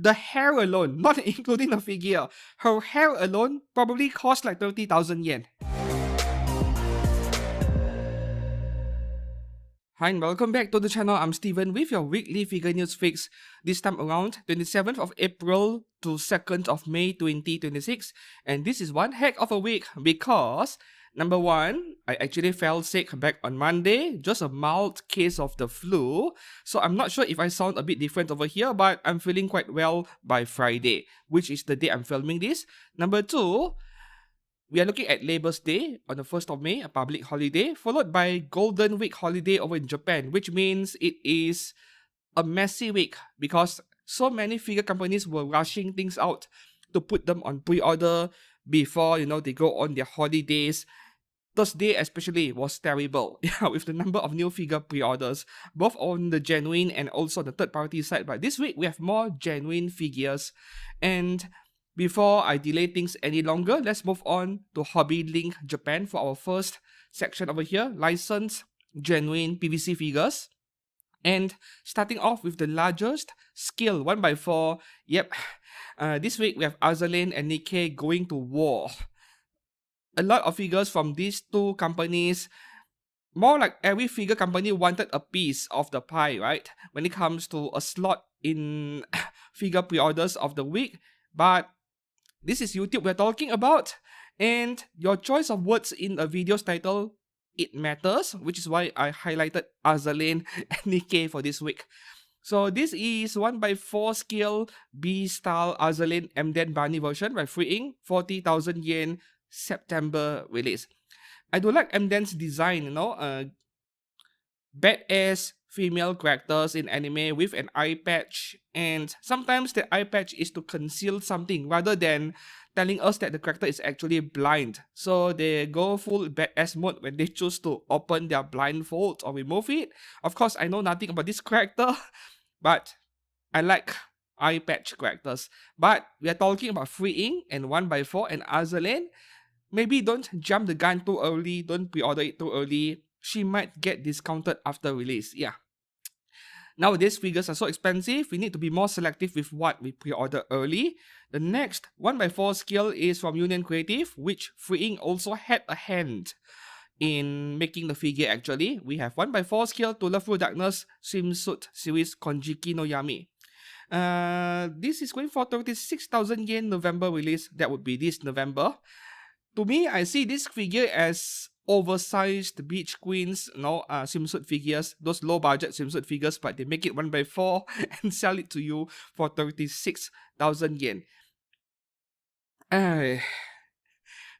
The hair alone, not including the figure, her hair alone probably cost like 30,000 yen. Hi and welcome back to the channel. I'm Steven with your weekly figure news fix. This time around, 27th of April to 2nd of May 2026. And this is one heck of a week because, number one, I actually fell sick back on Monday. Just a mild case of the flu. So I'm not sure if I sound a bit different over here, but I'm feeling quite well by Friday, which is the day I'm filming this. Number two, we are looking at Labour's Day on the 1st of May, a public holiday, followed by Golden Week holiday over in Japan, which means it is a messy week because so many figure companies were rushing things out to put them on pre-order before, they go on their holidays. Thursday especially was terrible, with the number of new figure pre-orders, both on the genuine and also the third-party side. But this week, we have more genuine figures. And before I delay things any longer, let's move on to Hobby Link Japan for our first section over here, licensed genuine PVC figures. And starting off with the largest scale 1x4, this week we have Azur and Nikke going to war. A lot of figures from these two companies, more like every figure company wanted a piece of the pie, right? When it comes to a slot in figure pre-orders of the week. But this is YouTube we're talking about, and your choice of words in a video's title, it matters, which is why I highlighted Azur and Nikke for this week. So this is 1x4 scale B-style Azur M-Den Bunny version by Freeing, 40,000 yen, September release. I do like M-Den's design, badass female characters in anime with an eye patch, and sometimes the eye patch is to conceal something rather than telling us that the character is actually blind. So they go full badass mode when they choose to open their blindfold or remove it. Of course, I know nothing about this character, but I like eye patch characters. But we are talking about Freeing and 1x4 and Azur. Maybe don't jump the gun too early, don't pre-order it too early. She might get discounted after release. Nowadays, figures are so expensive, we need to be more selective with what we pre-order early. The next 1x4 scale is from Union Creative, which Freeing also had a hand in making the figure actually. We have 1x4 scale To Love Through Darkness swimsuit series Konjiki no Yami. This is going for 36,000 yen November release. That would be this November. To me, I see this figure as oversized beach queens, swimsuit figures, those low budget swimsuit figures, but they make it 1x4 and sell it to you for 36,000 yen.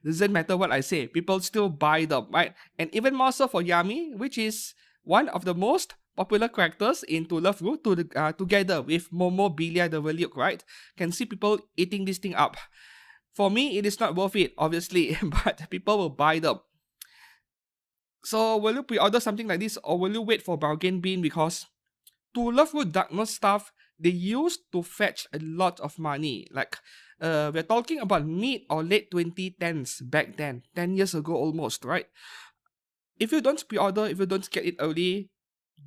Doesn't matter what I say, people still buy them, right? And even more so for Yami, which is one of the most popular characters in To Love Ru, together with Momo Bilia the Relic, right? Can see people eating this thing up. For me, it is not worth it, obviously, but people will buy them. So, will you pre-order something like this, or will you wait for bargain bin? Because To Love Through Darkness stuff, they used to fetch a lot of money. Like, we're talking about mid or late 2010s back then, 10 years ago almost, right? If you don't pre-order, if you don't get it early,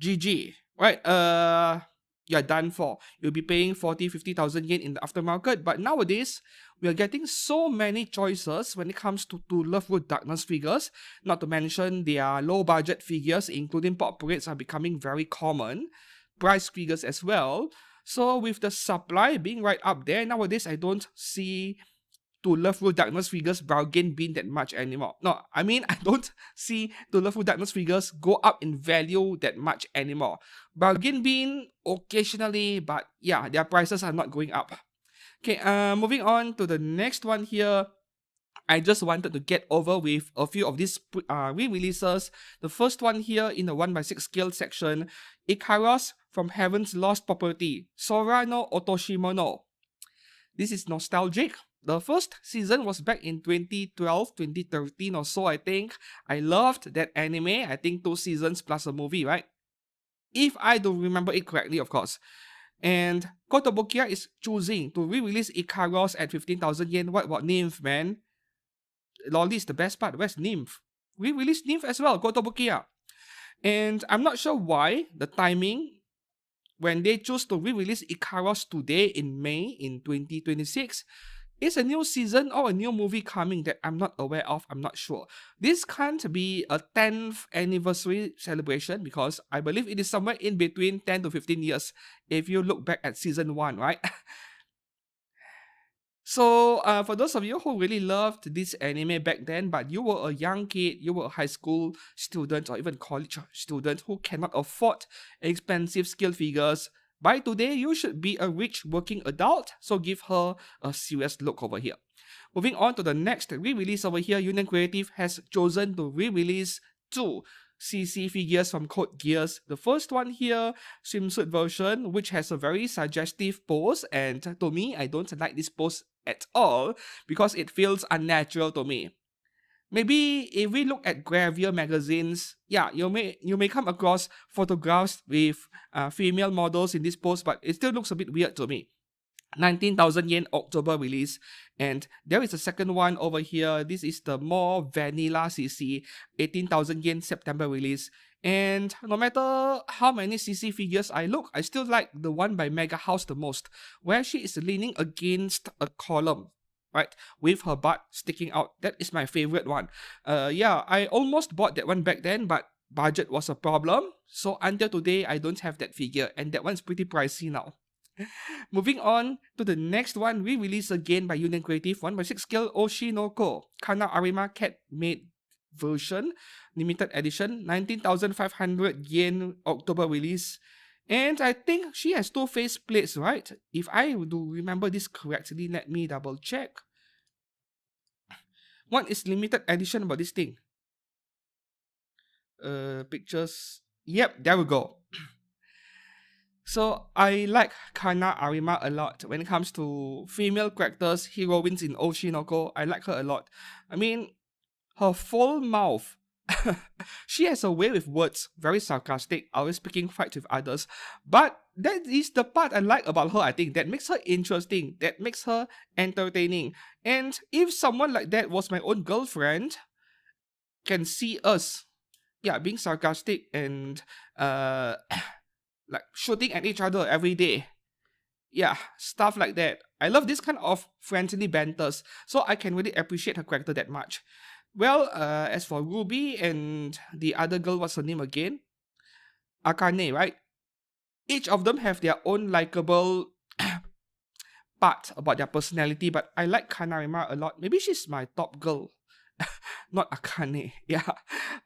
GG, right? You're done for. You'll be paying 40,000-50,000 yen in the aftermarket. But nowadays, we are getting so many choices when it comes to Love Through Darkness figures. Not to mention their low-budget figures, including pop parades, are becoming very common. Price figures as well. So with the supply being right up there, nowadays I don't see To Love Through Darkness figures bargain bin that much anymore. No, I mean, I don't see To Love Through Darkness figures go up in value that much anymore. Bargain bin occasionally, but yeah, their prices are not going up. Okay, moving on to the next one here. I just wanted to get over with a few of these re-releases. The first one here in the 1x6 scale section, Ikaros from Heaven's Lost Property, Sora no Otoshimono. This is nostalgic. The first season was back in 2012, 2013 or so, I think. I loved that anime. I think 2 seasons plus a movie, right? If I don't remember it correctly, of course. And Kotobukiya is choosing to re-release Ikaros at 15,000 yen. What about Nymph, man? Lolly is the best part. Where's Nymph? Re-release Nymph as well, Kotobukiya. And I'm not sure why the timing when they choose to re-release Ikaros today in May in 2026, is a new season or a new movie coming that I'm not aware of? I'm not sure. This can't be a 10th anniversary celebration because I believe it is somewhere in between 10 to 15 years if you look back at season 1, right? So, for those of you who really loved this anime back then, but you were a young kid, you were a high school student or even college student who cannot afford expensive skill figures, by today you should be a rich working adult, so give her a serious look over here. Moving on to the next re-release over here, Union Creative has chosen to re-release two CC figures from Code Geass. The first one here, swimsuit version, which has a very suggestive pose, and to me, I don't like this pose at all because it feels unnatural to me. Maybe if we look at Gravier magazines, yeah, you may come across photographs with female models in this pose, but it still looks a bit weird to me. 19,000 yen October release, and there is a second one over here. This is the more vanilla CC, 18,000 yen September release. And no matter how many CC figures I look, I still like the one by Mega House the most, where she is leaning against a column, right, with her butt sticking out. That is my favorite one. Yeah, I almost bought that one back then, but budget was a problem. So until today, I don't have that figure, and that one's pretty pricey now. Moving on to the next one, we release again by Union Creative, 1/6 scale Oshinoko Kana Arima cat made version, limited edition, 19,500 yen October release. And I think she has two face plates, right? If I do remember this correctly, let me double check. What is limited edition about this thing? Pictures. Yep, there we go. So I like Kana Arima a lot. When it comes to female characters, heroines in Oshinoko, I like her a lot. I mean, her full mouth. She has a way with words, very sarcastic, always picking fights with others. But that is the part I like about her, I think. That makes her interesting. That makes her entertaining. And if someone like that was my own girlfriend, can see us, yeah, being sarcastic and like shooting at each other every day. Yeah, stuff like that. I love this kind of friendly banters, so I can really appreciate her character that much. Well, as for Ruby and the other girl, what's her name again? Akane, right? Each of them have their own likable part about their personality, but I like Kanarima a lot. Maybe she's my top girl. Not Akane. Yeah.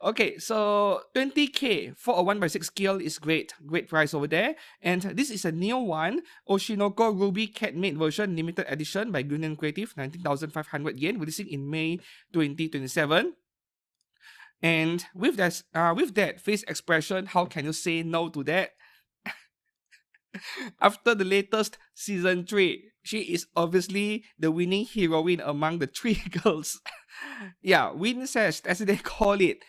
Okay, so 20k for a 1/6 scale is great. Great price over there. And this is a new one. Oshinoko Ruby Cat Made version, limited edition by Union Creative, 19,500 yen, releasing in May 2027. And with that face expression, how can you say no to that? After the latest season 3, she is obviously the winning heroine among the 3 girls. Yeah, Wincest, as they call it.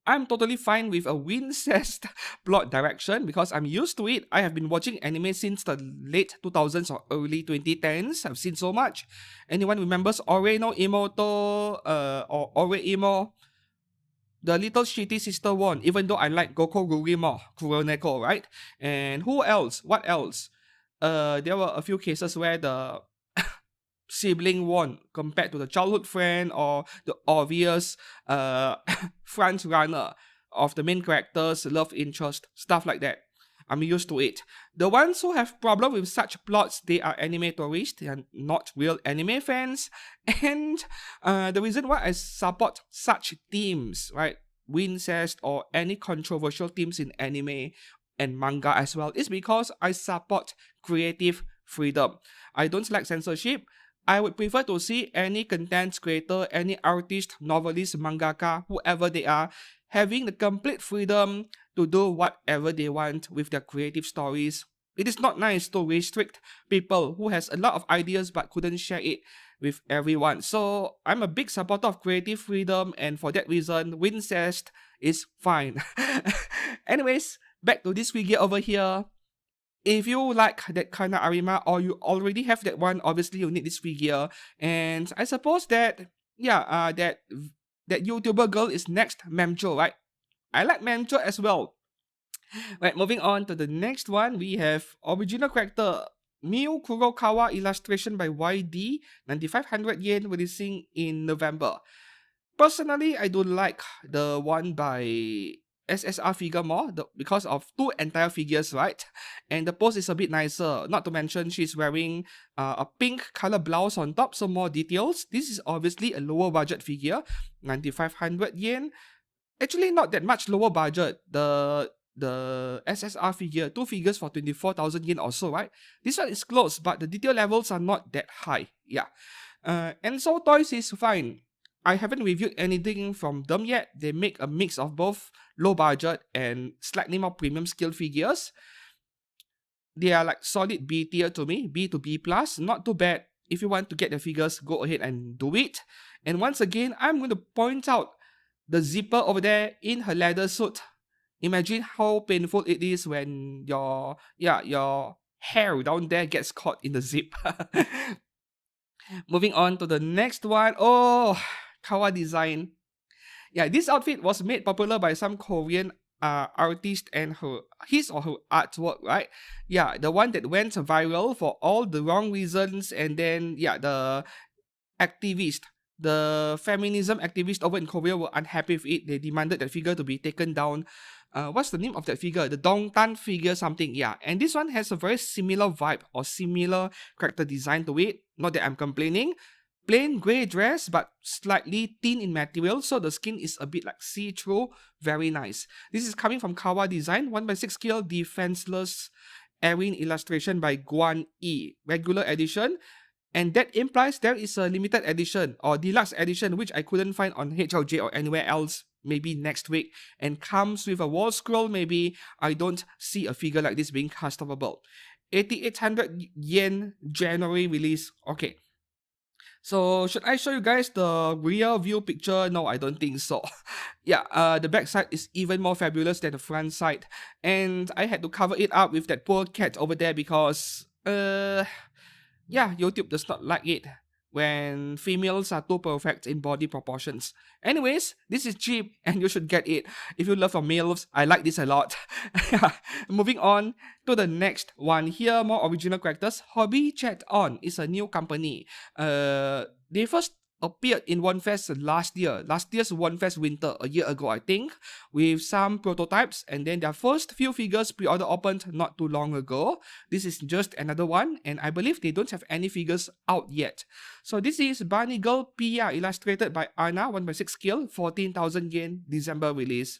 I'm totally fine with a Wincest plot direction because I'm used to it. I have been watching anime since the late 2000s or early 2010s. I've seen so much. Anyone remembers Ore no Imoto or Ore Imo? The little shitty sister won, even though I like Goko Ruri more, Kuroneko, right? And who else? What else? There were a few cases where the sibling won compared to the childhood friend or the obvious front runner of the main character's love interest, stuff like that. I'm used to it. The ones who have problem with such plots, they are anime tourists, they are not real anime fans. And the reason why I support such themes, right, Wincest or any controversial themes in anime and manga as well, is because I support creative freedom. I don't like censorship. I would prefer to see any content creator, any artist, novelist, mangaka, whoever they are, having the complete freedom to do whatever they want with their creative stories. It is not nice to restrict people who has a lot of ideas but couldn't share it with everyone. So I'm a big supporter of creative freedom, and for that reason, Wincest is fine. Anyways, back to this figure over here. If you like that kind of Arima or you already have that one, obviously you need this figure. And I suppose that, yeah, that YouTuber girl is next, Memjo, right? I like Memjo as well. Right, moving on to the next one, we have original character Miu Kurokawa illustration by YD, 9500 yen, releasing in November. Personally, I don't like the one by SSR figure more because of two entire figures, right? And the pose is a bit nicer. Not to mention, she's wearing a pink color blouse on top, so more details. This is obviously a lower budget figure, 9500 yen. Actually, not that much lower budget. The SSR figure, two figures for 24,000 yen or so, right? This one is close, but the detail levels are not that high. Yeah. And so toys is fine. I haven't reviewed anything from them yet. They make a mix of both low budget and slightly more premium scale figures. They are like solid B tier to me, B to B plus, not too bad. If you want to get the figures, go ahead and do it. And once again, I'm going to point out the zipper over there in her leather suit. Imagine how painful it is when your hair down there gets caught in the zip. Moving on to the next one. Oh, Kawa design. Yeah, this outfit was made popular by some Korean artist and his or her artwork, right? Yeah, the one that went viral for all the wrong reasons, and then the activist, the feminism activist over in Korea were unhappy with it. They demanded that figure to be taken down. What's the name of that figure? The Dongtan figure something. Yeah, and this one has a very similar vibe or similar character design to it. Not that I'm complaining. Plain grey dress but slightly thin in material, so the skin is a bit like see-through. Very nice. This is coming from Kawa Design, 1/6 scale defenseless Erin illustration by Guan E. Regular edition. And that implies there is a limited edition or deluxe edition, which I couldn't find on HLJ or anywhere else, maybe next week, and comes with a wall scroll. Maybe I don't see a figure like this being customable. 8,800 yen January release. Okay. So should I show you guys the rear view picture? No, I don't think so. Yeah, the back side is even more fabulous than the front side. And I had to cover it up with that poor cat over there because YouTube does not like it when females are too perfect in body proportions. Anyways, this is cheap and you should get it. If you love your MILFs, I like this a lot. Moving on to the next one here, more original characters. Hobby Chat On is a new company. They first appeared in One Fest last year's One Fest winter, a year ago I think, with some prototypes, and then their first few figures pre-order opened not too long ago. This is just another one, and I believe they don't have any figures out yet. So this is Bunny Girl Pia, illustrated by Anna, 1/6 scale, 14,000 yen, December release.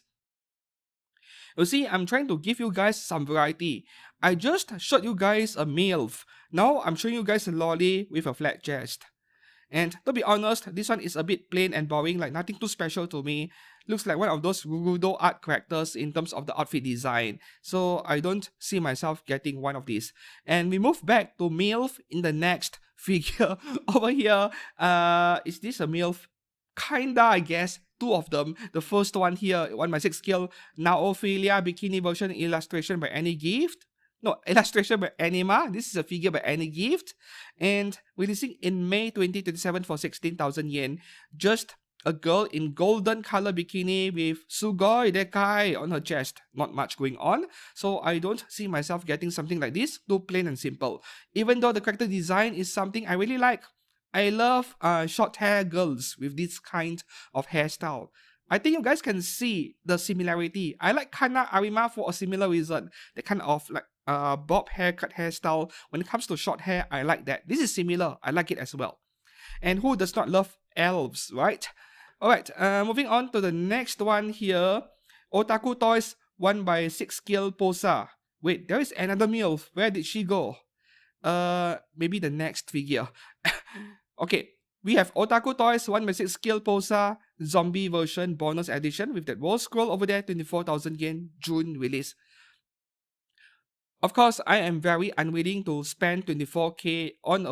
You see, I'm trying to give you guys some variety. I just showed you guys a MILF. Now I'm showing you guys a lolly with a flat chest. And to be honest, this one is a bit plain and boring, like nothing too special to me. Looks like one of those Rudo art characters in terms of the outfit design. So I don't see myself getting one of these. And we move back to MILF in the next figure. Over here, is this a MILF? Kinda, I guess. Two of them. The first one here, 1/6 scale, Naophilia bikini version illustration by Any Gift. No, illustration by Anima. This is a figure by Any Gift. And releasing in May 2027 for 16,000 yen. Just a girl in golden color bikini with Sugoi Dekai on her chest. Not much going on. So I don't see myself getting something like this. Too plain and simple. Even though the character design is something I really like. I love short hair girls with this kind of hairstyle. I think you guys can see the similarity. I like Kana Arima for a similar reason. The kind of like bob haircut hairstyle. When it comes to short hair, I like that. This is similar. I like it as well. And who does not love elves, right? Alright, moving on to the next one here. Otaku Toys 1/6 scale Posa. Wait, there is another MILF. Where did she go? Maybe the next figure. Okay, we have Otaku Toys 1/6 scale Posa zombie version bonus edition with that wall scroll over there, 24,000 yen, June release. Of course, I am very unwilling to spend 24k on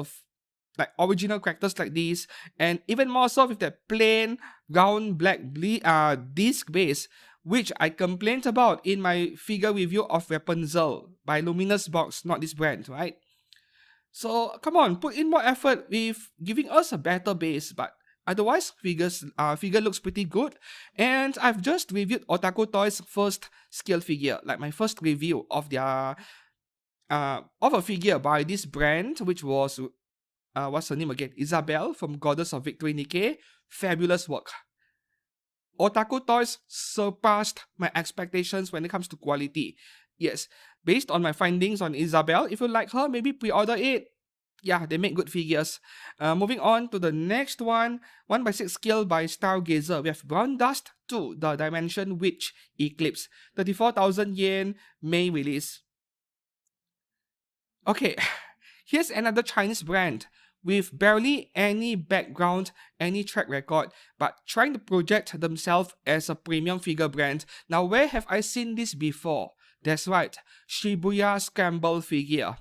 like original characters like these, and even more so with that plain round black disc base, which I complained about in my figure review of Rapunzel by Luminous Box, not this brand, right? So come on, put in more effort with giving us a better base, but Otherwise, figure looks pretty good. And I've just reviewed Otaku Toys' first scale figure, like my first review of their of a figure by this brand, which was what's her name again? Isabelle from Goddess of Victory Nikke. Fabulous work. Otaku Toys surpassed my expectations when it comes to quality. Yes, based on my findings on Isabelle, if you like her, maybe pre-order it. Yeah, they make good figures. Moving on to the next one, 1x6 scale by Stargazer. We have Brown Dust 2, the Dimension Witch Eclipse. 34,000 yen, May release. Okay, here's another Chinese brand with barely any background, any track record, but trying to project themselves as a premium figure brand. Now, where have I seen this before? That's right, Shibuya Scramble Figure.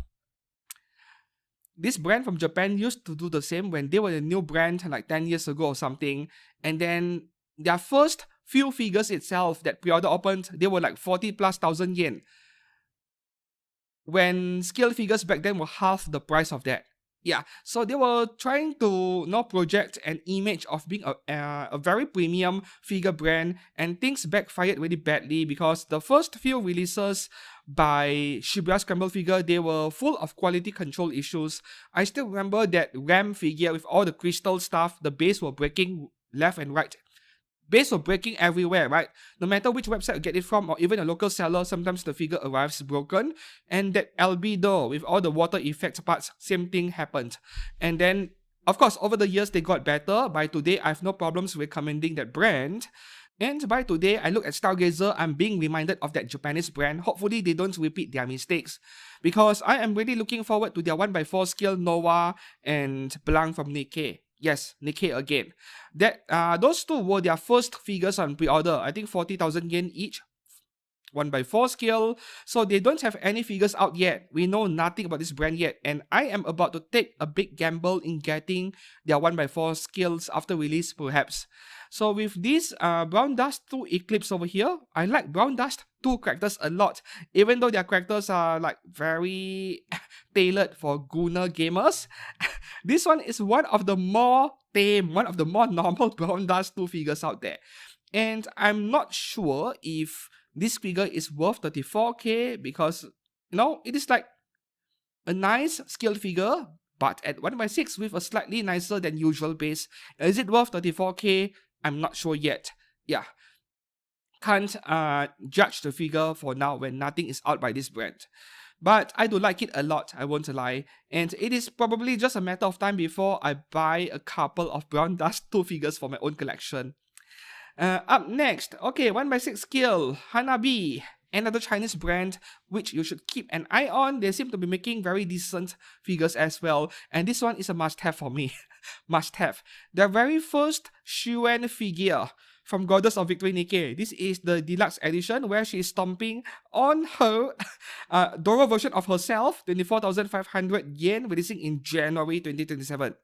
This brand from Japan used to do the same when they were a new brand like 10 years ago or something. And then their first few figures itself that pre-order opened, they were like 40,000+ yen. When scale figures back then were half the price of that. Yeah, so they were trying to project an image of being a very premium figure brand, and things backfired really badly because the first few releases by Shibuya Scramble figure, they were full of quality control issues. I still remember that RAM figure with all the crystal stuff, the base were breaking left and right. Base were breaking everywhere, right? No matter which website you get it from or even a local seller, sometimes the figure arrives broken. And that albedo with all the water effect parts, same thing happened. And then, of course, over the years they got better. By today, I have no problems recommending that brand. And by today, I look at Stargazer, I'm being reminded of that Japanese brand. Hopefully, they don't repeat their mistakes. Because I am really looking forward to their 1x4 scale Noah and Blanc from Nikke. Yes, Nikke again. Those two were their first figures on pre-order. I think 40,000 yen each. 1x4 scale. So they don't have any figures out yet. We know nothing about this brand yet. And I am about to take a big gamble in getting their 1x4 scales after release perhaps. So with this Brown Dust 2 Eclipse over here, I like Brown Dust 2 characters a lot. Even though their characters are like very tailored for gooner gamers, this one is one of the more tame, one of the more normal Brown Dust 2 figures out there. And I'm not sure if this figure is worth 34k because, it is like a nice scaled figure, but at 1x6 with a slightly nicer than usual base. Is it worth 34k? I'm not sure yet. Yeah. Can't judge the figure for now when nothing is out by this brand. But I do like it a lot, I won't lie. And it is probably just a matter of time before I buy a couple of Brown Dust 2 figures for my own collection. Up next, okay, 1x6 scale, Hanabi. Another Chinese brand which you should keep an eye on. They seem to be making very decent figures as well. And this one is a must-have for me. Must-have. Their very first Shuen figure from Goddess of Victory Nikke. This is the deluxe edition where she is stomping on her Doro version of herself, 24,500 yen, releasing in January 2027.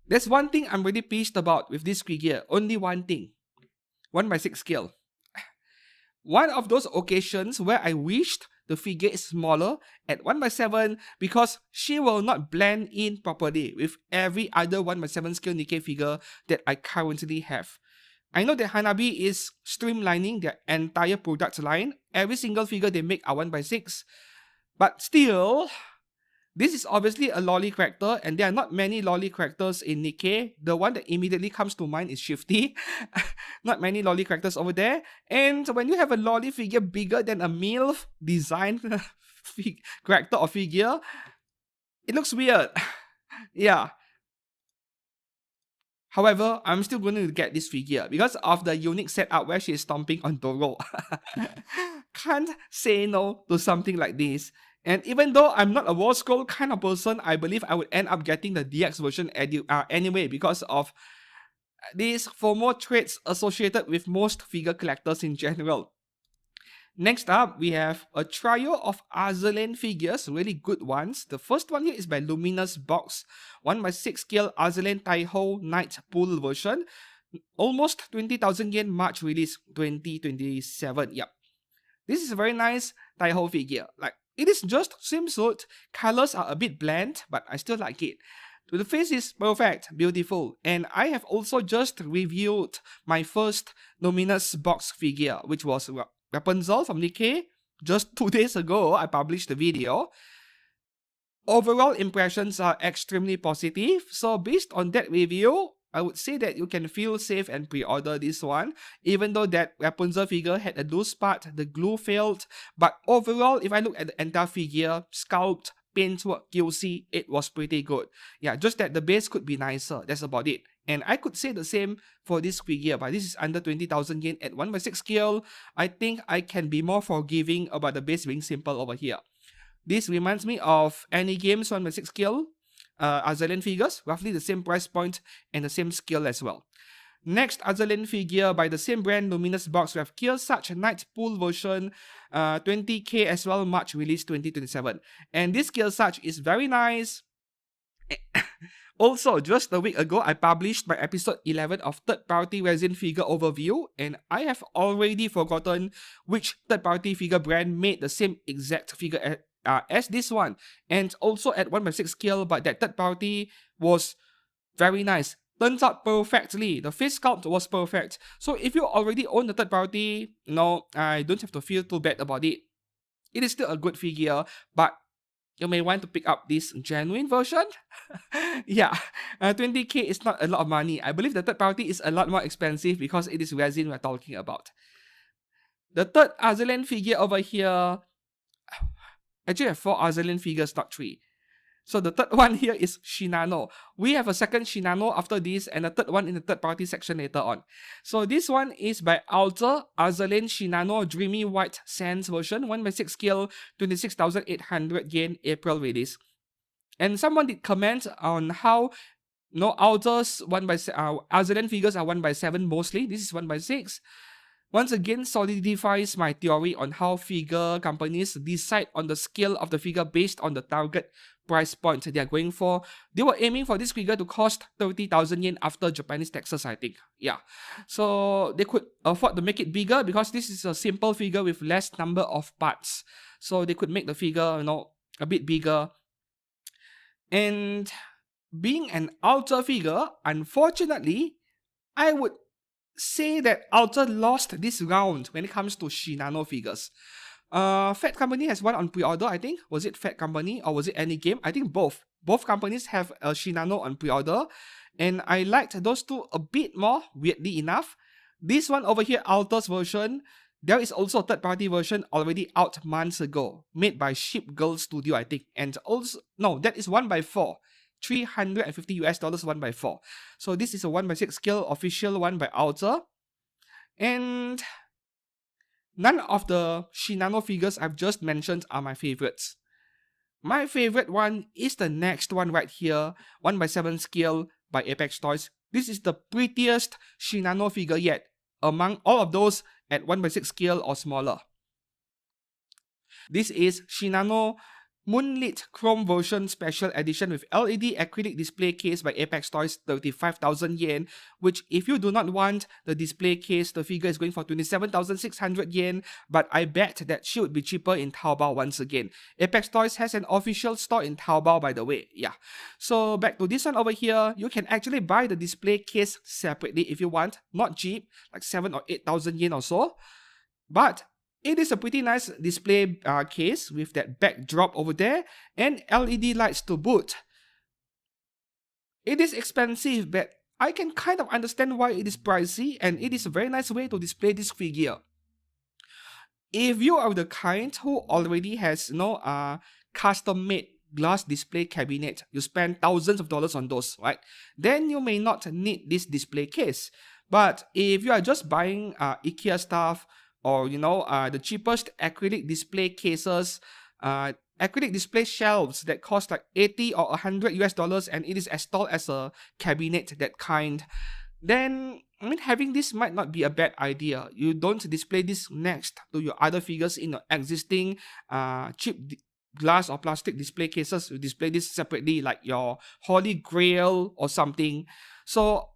There's one thing I'm really pissed about with this figure. Only one thing. 1x6 scale. One of those occasions where I wished the figure is smaller at 1x7 because she will not blend in properly with every other 1x7 scale Nikke figure that I currently have. I know that Hanabi is streamlining their entire product line. Every single figure they make are 1x6. But still, this is obviously a lolly character, and there are not many lolly characters in Nikke. The one that immediately comes to mind is Shifty. Not many lolly characters over there. And when you have a lolly figure bigger than a MILF design character or figure, it looks weird. Yeah. However, I'm still going to get this figure because of the unique setup where she is stomping on Doro. Can't say no to something like this. And even though I'm not a War Scroll kind of person, I believe I would end up getting the DX version anyway because of these FOMO traits associated with most figure collectors in general. Next up, we have a trio of Azur figures, really good ones. The first one here is by Luminous Box, 1x6 scale Azur Touhou Night Pool version. Almost 20,000 yen, March release 2027. Yep. This is a very nice Touhou figure. Like, it is just swimsuit. Colors are a bit bland, but I still like it. So the face is perfect, beautiful. And I have also just reviewed my first Luminous box figure, which was Rapunzel from Nikke. Just 2 days ago, I published the video. Overall impressions are extremely positive. So based on that review, I would say that you can feel safe and pre-order this one. Even though that Rapunzel figure had a loose part, the glue failed. But overall, if I look at the entire figure, sculpt, paintwork, QC, it was pretty good. Yeah, just that the base could be nicer. That's about it. And I could say the same for this figure, but this is under 20,000 yen at 1/6 scale. I think I can be more forgiving about the base being simple over here. This reminds me of Any Games 1/6 scale Azur figures, roughly the same price point and the same scale as well. Next Azur figure by the same brand, Luminous box, we have Kearsarge Night Pool version, 20k as well, March release 2027. And this Kearsarge is very nice. Also, just a week ago, I published my episode 11 of third-party resin figure overview, and I have already forgotten which third-party figure brand made the same exact figure as this one, and also at 1/6 scale, but that third-party was very nice. Turns out perfectly. The face sculpt was perfect. So if you already own the third-party, I don't have to feel too bad about it. It is still a good figure, but you may want to pick up this genuine version. Yeah, 20k is not a lot of money. I believe the third party is a lot more expensive because it is resin we're talking about. The third Azur figure over here, actually I have 4 Azur figures, not 3. So the third one here is Shinano. We have a second Shinano after this and a third one in the third party section later on. So this one is by Azur Shinano Dreamy White Sands version, 1/6 scale, 26,800 yen, April release. And someone did comment on how Azur's Azur figures are 1/7 mostly. This is 1/6. Once again, solidifies my theory on how figure companies decide on the scale of the figure based on the target price point they are going for. They were aiming for this figure to cost 30,000 yen after Japanese taxes, I think. Yeah. So they could afford to make it bigger because this is a simple figure with less number of parts. So they could make the figure, a bit bigger. And being an Azur figure, unfortunately, I would say that Azur lost this round when it comes to Shinano figures. Fat Company has one on pre-order, I think. Was it Fat Company or was it Any Game? I think both. Both companies have a Shinano on pre-order. And I liked those two a bit more, weirdly enough. This one over here, Azur's version, there is also a third-party version already out months ago, made by Ship Girl Studio, I think. And also, no, that is 1/4. $350 US 1/4. So this is a 1/6 scale official one by Azur. And none of the Shinano figures I've just mentioned are my favorites. My favorite one is the next one right here, 1/7 scale by Apex Toys. This is the prettiest Shinano figure yet, among all of those at 1/6 scale or smaller. This is Shinano Moonlit Chrome version special edition with LED acrylic display case by Apex Toys, 35,000 yen, which if you do not want the display case, the figure is going for 27,600 yen, but I bet that she would be cheaper in Taobao once again. Apex Toys has an official store in Taobao, by the way. Yeah. So back to this one over here, you can actually buy the display case separately if you want. Not cheap, like 7,000 or 8,000 yen or so. But it is a pretty nice display case with that backdrop over there and LED lights to boot. It is expensive, but I can kind of understand why it is pricey, and it is a very nice way to display this figure. If you are the kind who already has custom-made glass display cabinet, you spend thousands of dollars on those, right? Then you may not need this display case. But if you are just buying IKEA stuff, or the cheapest acrylic display cases, acrylic display shelves that cost like 80 or 100 US, and it is as tall as a cabinet, that kind, then having this might not be a bad idea. You don't display this next to your other figures in your existing cheap glass or plastic display cases. You display this separately, like your Holy Grail or something. So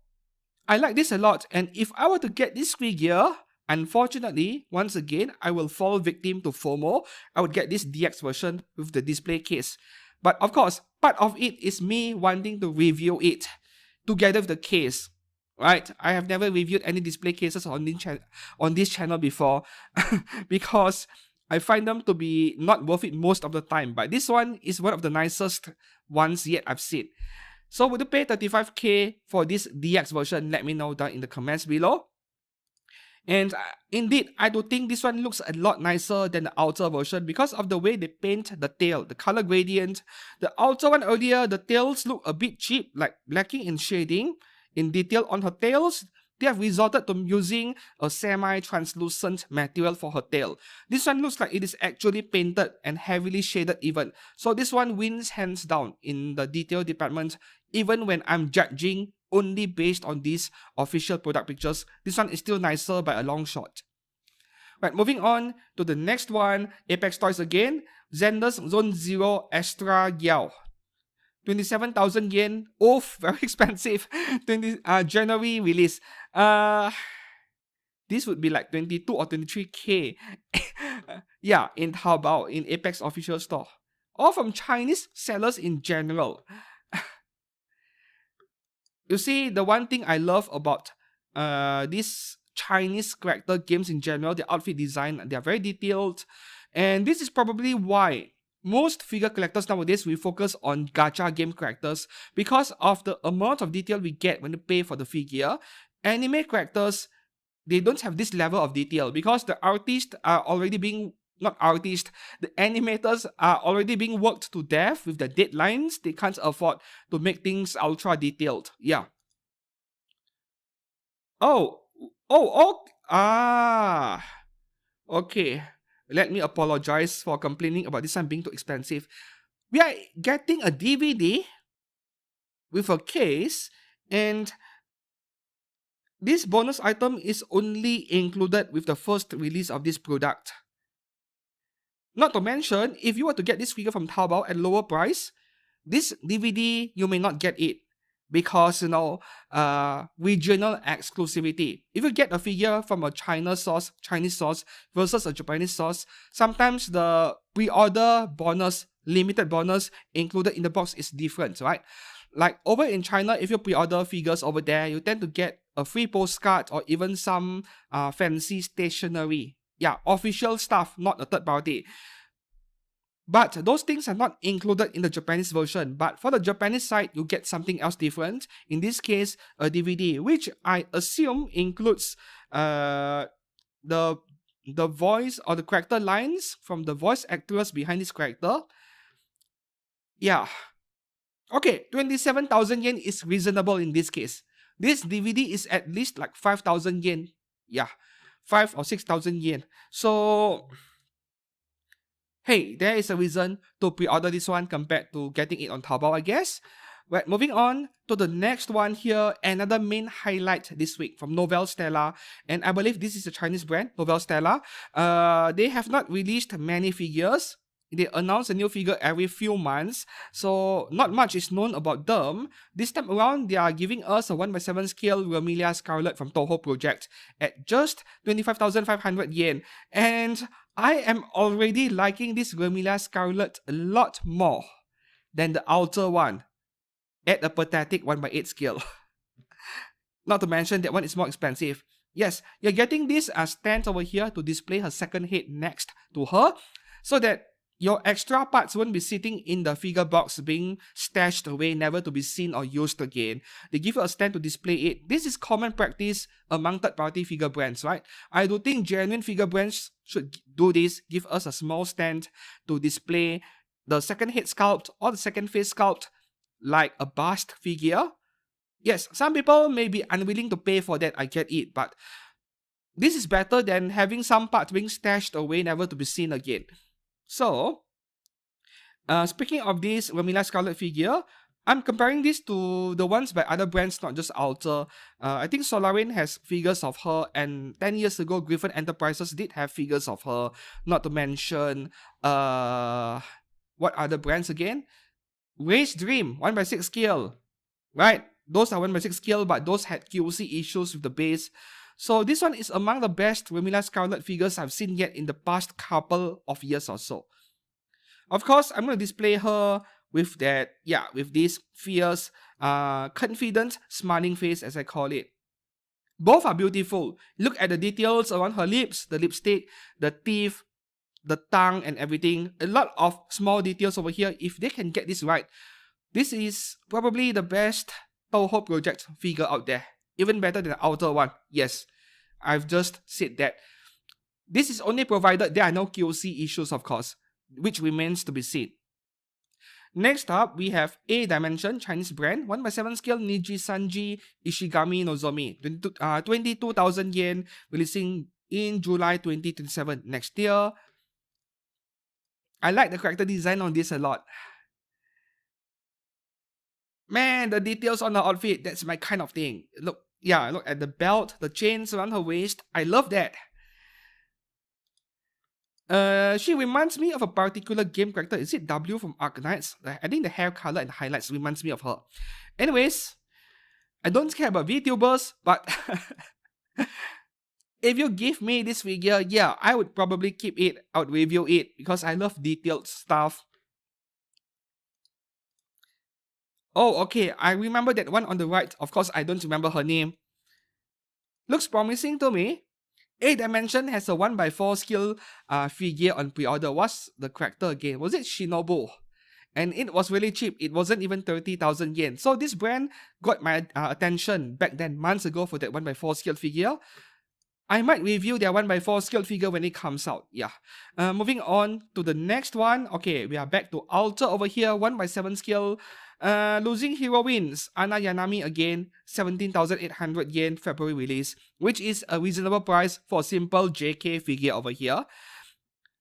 I like this a lot, and if I were to get this figure, unfortunately, once again, I will fall victim to FOMO. I would get this DX version with the display case. But of course, part of it is me wanting to review it together with the case. Right? I have never reviewed any display cases on this channel before because I find them to be not worth it most of the time. But this one is one of the nicest ones yet I've seen. So would you pay 35k for this DX version? Let me know down in the comments below. And indeed, I do think this one looks a lot nicer than the outer version because of the way they paint the tail, the color gradient. The outer one earlier, the tails look a bit cheap, like lacking in shading. In detail on her tails, they have resorted to using a semi-translucent material for her tail. This one looks like it is actually painted and heavily shaded even. So this one wins hands down in the detail department, even when I'm judging only based on these official product pictures. This one is still nicer by a long shot. Right, moving on to the next one, Apex Toys again, Zender's Zone Zero Extra Yao. 27,000 yen. Oof, very expensive. January release. This would be like 22 or 23k. Yeah, in Taobao, in Apex official store. Or from Chinese sellers in general. You see, the one thing I love about these Chinese character games in general, the outfit design, they are very detailed. And this is probably why most figure collectors nowadays will focus on gacha game characters because of the amount of detail we get when you pay for the figure. Anime characters, they don't have this level of detail because the artists are already being, not artists, the animators are already being worked to death with the deadlines. They can't afford to make things ultra detailed. Yeah. Okay. Let me apologize for complaining about this one being too expensive. We are getting a DVD with a case, and this bonus item is only included with the first release of this product. Not to mention, if you were to get this figure from Taobao at lower price, this DVD, you may not get it because, regional exclusivity. If you get a figure from a Chinese source versus a Japanese source, sometimes the pre-order bonus, limited bonus included in the box is different, right? Like over in China, if you pre-order figures over there, you tend to get a free postcard or even some fancy stationery. Yeah, official stuff, not a third party. But those things are not included in the Japanese version. But for the Japanese side, you get something else different. In this case, a DVD, which I assume includes the voice or the character lines from the voice actors behind this character. Yeah. Okay, 27,000 yen is reasonable in this case. This DVD is at least like 5,000 yen. Yeah, 5 or 6,000 yen. So hey, there is a reason to pre-order this one compared to getting it on Taobao, I guess. Right, moving on to the next one here, another main highlight this week from Novel Stella, and I believe this is a Chinese brand, Novel Stella. They have not released many figures. They announce a new figure every few months, so not much is known about them. This time around, they are giving us a 1/7 scale Vermilion Scarlet from Touhou Project at just 25,500 yen. And I am already liking this Vermilion Scarlet a lot more than the outer one at a pathetic 1/8 scale. Not to mention that one is more expensive. Yes, you're getting this as stand over here to display her second head next to her, so that your extra parts won't be sitting in the figure box being stashed away, never to be seen or used again. They give you a stand to display it. This is common practice among third-party figure brands, right? I do think genuine figure brands should do this, give us a small stand to display the second head sculpt or the second face sculpt like a bust figure. Yes, some people may be unwilling to pay for that, I get it, but this is better than having some parts being stashed away, never to be seen again. So, speaking of this Vermilion Scarlet figure, I'm comparing this to the ones by other brands, not just Alter. I think Solarin has figures of her, and 10 years ago, Griffin Enterprises did have figures of her. Not to mention, what other brands again? Ray's Dream, 1/6 scale, right? Those are 1/6 scale, but those had QC issues with the base. So this one is among the best Vermilion Scarlet figures I've seen yet in the past couple of years or so. Of course, I'm going to display her with that, yeah, with this fierce, confident, smiling face, as I call it. Both are beautiful. Look at the details around her lips, the lipstick, the teeth, the tongue, and everything. A lot of small details over here. If they can get this right, this is probably the best Touhou Project figure out there. Even better than the outer one. Yes, I've just said that. This is only provided there are no QC issues, of course, which remains to be seen. Next up, we have A Dimension, Chinese brand, 1/7 scale Niji Sanji Ishigami Nozomi, 22,000 yen, releasing in July 2027 next year. I like the character design on this a lot. Man, the details on the outfit, that's my kind of thing. Look at the belt, the chains around her waist. I love that. She reminds me of a particular game character. Is it W from Arknights? I think the hair color and highlights reminds me of her. Anyways, I don't care about VTubers, but if you give me this figure, yeah, I would probably keep it. I would review it because I love detailed stuff. Oh, okay, I remember that one on the right. Of course, I don't remember her name. Looks promising to me. A Dimension has a 1x4 skill figure on pre-order. What's the character again? Was it Shinobu? And it was really cheap. It wasn't even 30,000 yen. So this brand got my attention back then, months ago, for that 1x4 scale figure. I might review their 1x4 scale figure when it comes out. Yeah. Moving on to the next one. Okay, we are back to Alter over here. 1x7 scale. Losing Heroines. Ana Yanami again. 17,800 yen February release, which is a reasonable price for a simple JK figure over here.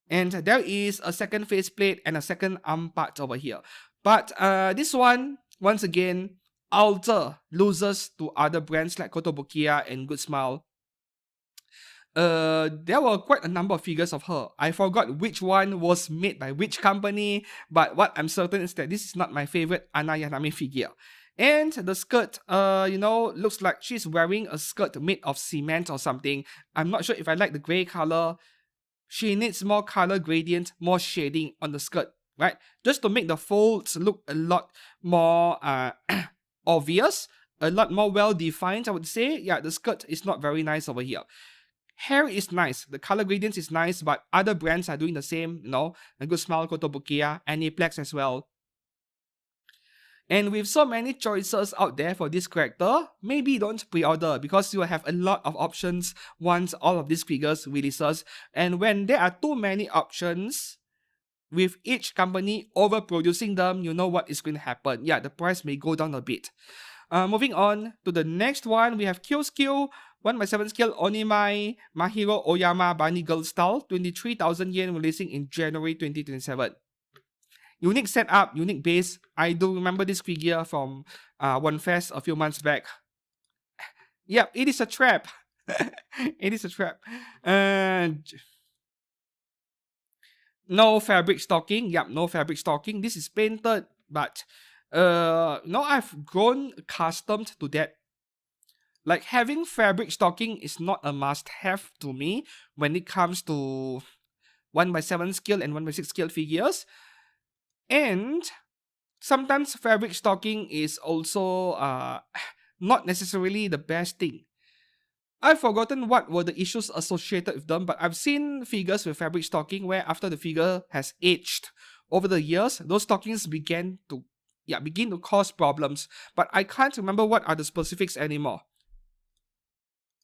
And there is a second faceplate and a second arm part over here. But this one, once again, Alter loses to other brands like Kotobukiya and Good Smile. There were quite a number of figures of her. I forgot which one was made by which company, but what I'm certain is that this is not my favorite Ana Yanami figure. And the skirt, looks like she's wearing a skirt made of cement or something. I'm not sure if I like the grey color. She needs more color gradient, more shading on the skirt, right? Just to make the folds look a lot more obvious, a lot more well-defined, I would say. Yeah, the skirt is not very nice over here. Hair is nice, the color gradients is nice, but other brands are doing the same, A Good Smile, Kotobukiya, Aniplex as well. And with so many choices out there for this character, maybe don't pre-order because you will have a lot of options once all of these figures releases. And when there are too many options, with each company overproducing them, you know what is going to happen. Yeah, the price may go down a bit. Moving on to the next one, we have Kyoskyou, 1x7 scale Onimai Mahiro Oyama Bunny Girl style, 23,000 yen, releasing in January 2027. Unique setup, unique base. I do remember this figure from One Fest a few months back. Yep, it is a trap. It is a trap. No fabric stocking. Yep, no fabric stocking. This is painted, but I've grown accustomed to that. Like, having fabric stocking is not a must-have to me when it comes to 1x7 scale and 1x6 scale figures. And sometimes fabric stocking is also not necessarily the best thing. I've forgotten what were the issues associated with them, but I've seen figures with fabric stocking where after the figure has aged over the years, those stockings begin to cause problems. But I can't remember what are the specifics anymore.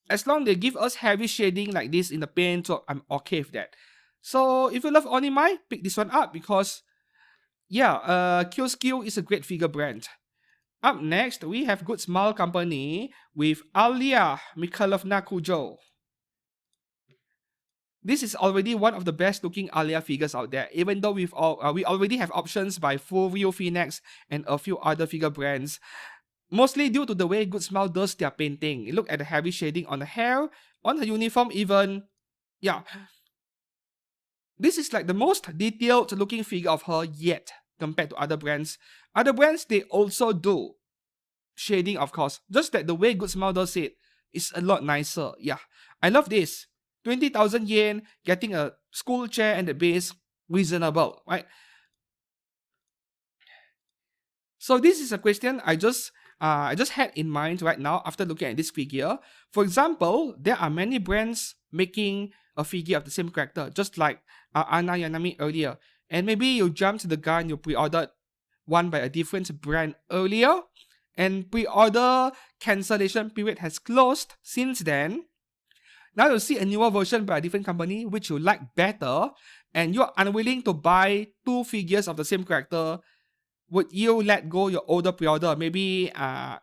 As long as they give us heavy shading like this in the paint, so I'm okay with that. So if you love Onimai, pick this one up because Kyoskyou is a great figure brand. Up next, we have Good Smile Company with Alia Mikhailovna Kujo. This is already one of the best looking Alia figures out there, even though we already have options by Furio Phoenix and a few other figure brands. Mostly due to the way Good Smile does their painting. Look at the heavy shading on the hair, on the uniform even. Yeah. This is like the most detailed looking figure of her yet compared to other brands. Other brands, they also do shading, of course. Just that the way Good Smile does it is a lot nicer. Yeah. I love this. 20,000 yen, getting a school chair and the base, reasonable, right? So this is a question I just had in mind right now after looking at this figure. For example, there are many brands making a figure of the same character, just like AmiAmi earlier. And maybe you jumped the gun, you pre-ordered one by a different brand earlier, and pre-order cancellation period has closed since then. Now you see a newer version by a different company which you like better, and you're unwilling to buy two figures of the same character. Would you let go your older pre-order? Maybe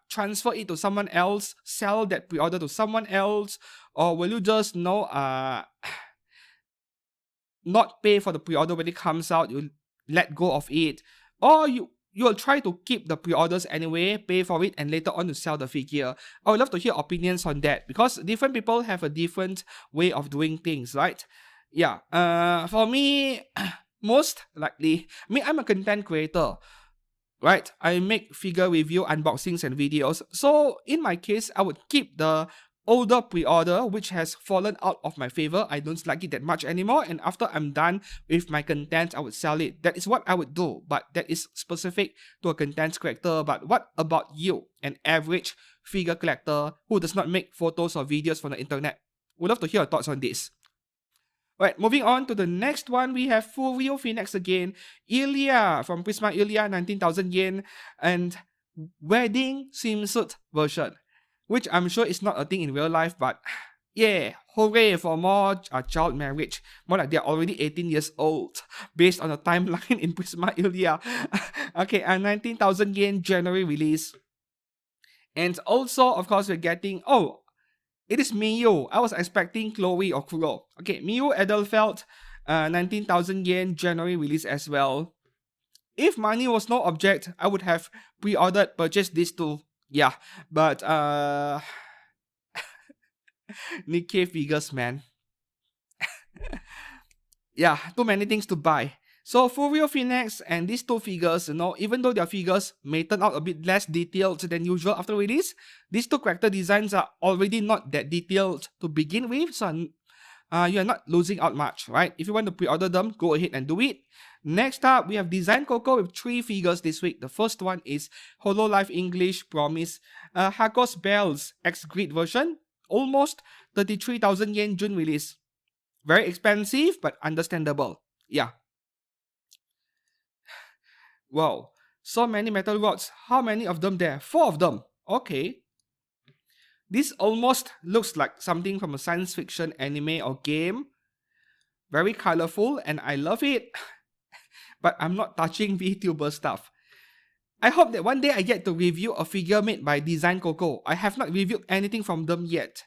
transfer it to someone else, sell that pre-order to someone else, or will you just not pay for the pre-order when it comes out? You let go of it, or you'll try to keep the pre-orders anyway, pay for it, and later on to sell the figure. I would love to hear opinions on that because different people have a different way of doing things, right? Yeah. For me, most likely, I'm a content creator. Right, I make figure review unboxings and videos. So in my case, I would keep the older pre-order which has fallen out of my favor. I don't like it that much anymore, and after I'm done with my content, I would sell it. That is what I would do, but that is specific to a content collector. But what about you, an average figure collector who does not make photos or videos for the internet? Would love to hear your thoughts on this. Right, moving on to the next one, we have Furio Phoenix again. Ilya from Prisma Ilya, 19,000 yen. And wedding swimsuit version, which I'm sure is not a thing in real life, but yeah, hooray for more child marriage. More like they're already 18 years old, based on the timeline in Prisma Ilya. Okay, 19,000 yen January release. And also, of course, we're getting, it is Miyu. I was expecting Chloe or Kuro. Okay, Miyu Edelfelt, 19,000 yen January release as well. If money was no object, I would have pre-ordered, purchased these two. Yeah, but Nikke figures, man. Yeah, too many things to buy. So Furio Phoenix and these two figures, even though their figures may turn out a bit less detailed than usual after release, these two character designs are already not that detailed to begin with, so you're not losing out much, right? If you want to pre-order them, go ahead and do it. Next up, we have Design Coco with 3 figures this week. The first one is Hololive English Promise Hakos Bells X Grid version, almost 33,000 yen June release. Very expensive, but understandable. Yeah. Wow, so many metal rods. How many of them there? 4 of them. Okay. This almost looks like something from a science fiction anime or game. Very colorful and I love it. But I'm not touching VTuber stuff. I hope that one day I get to review a figure made by Design Coco. I have not reviewed anything from them yet.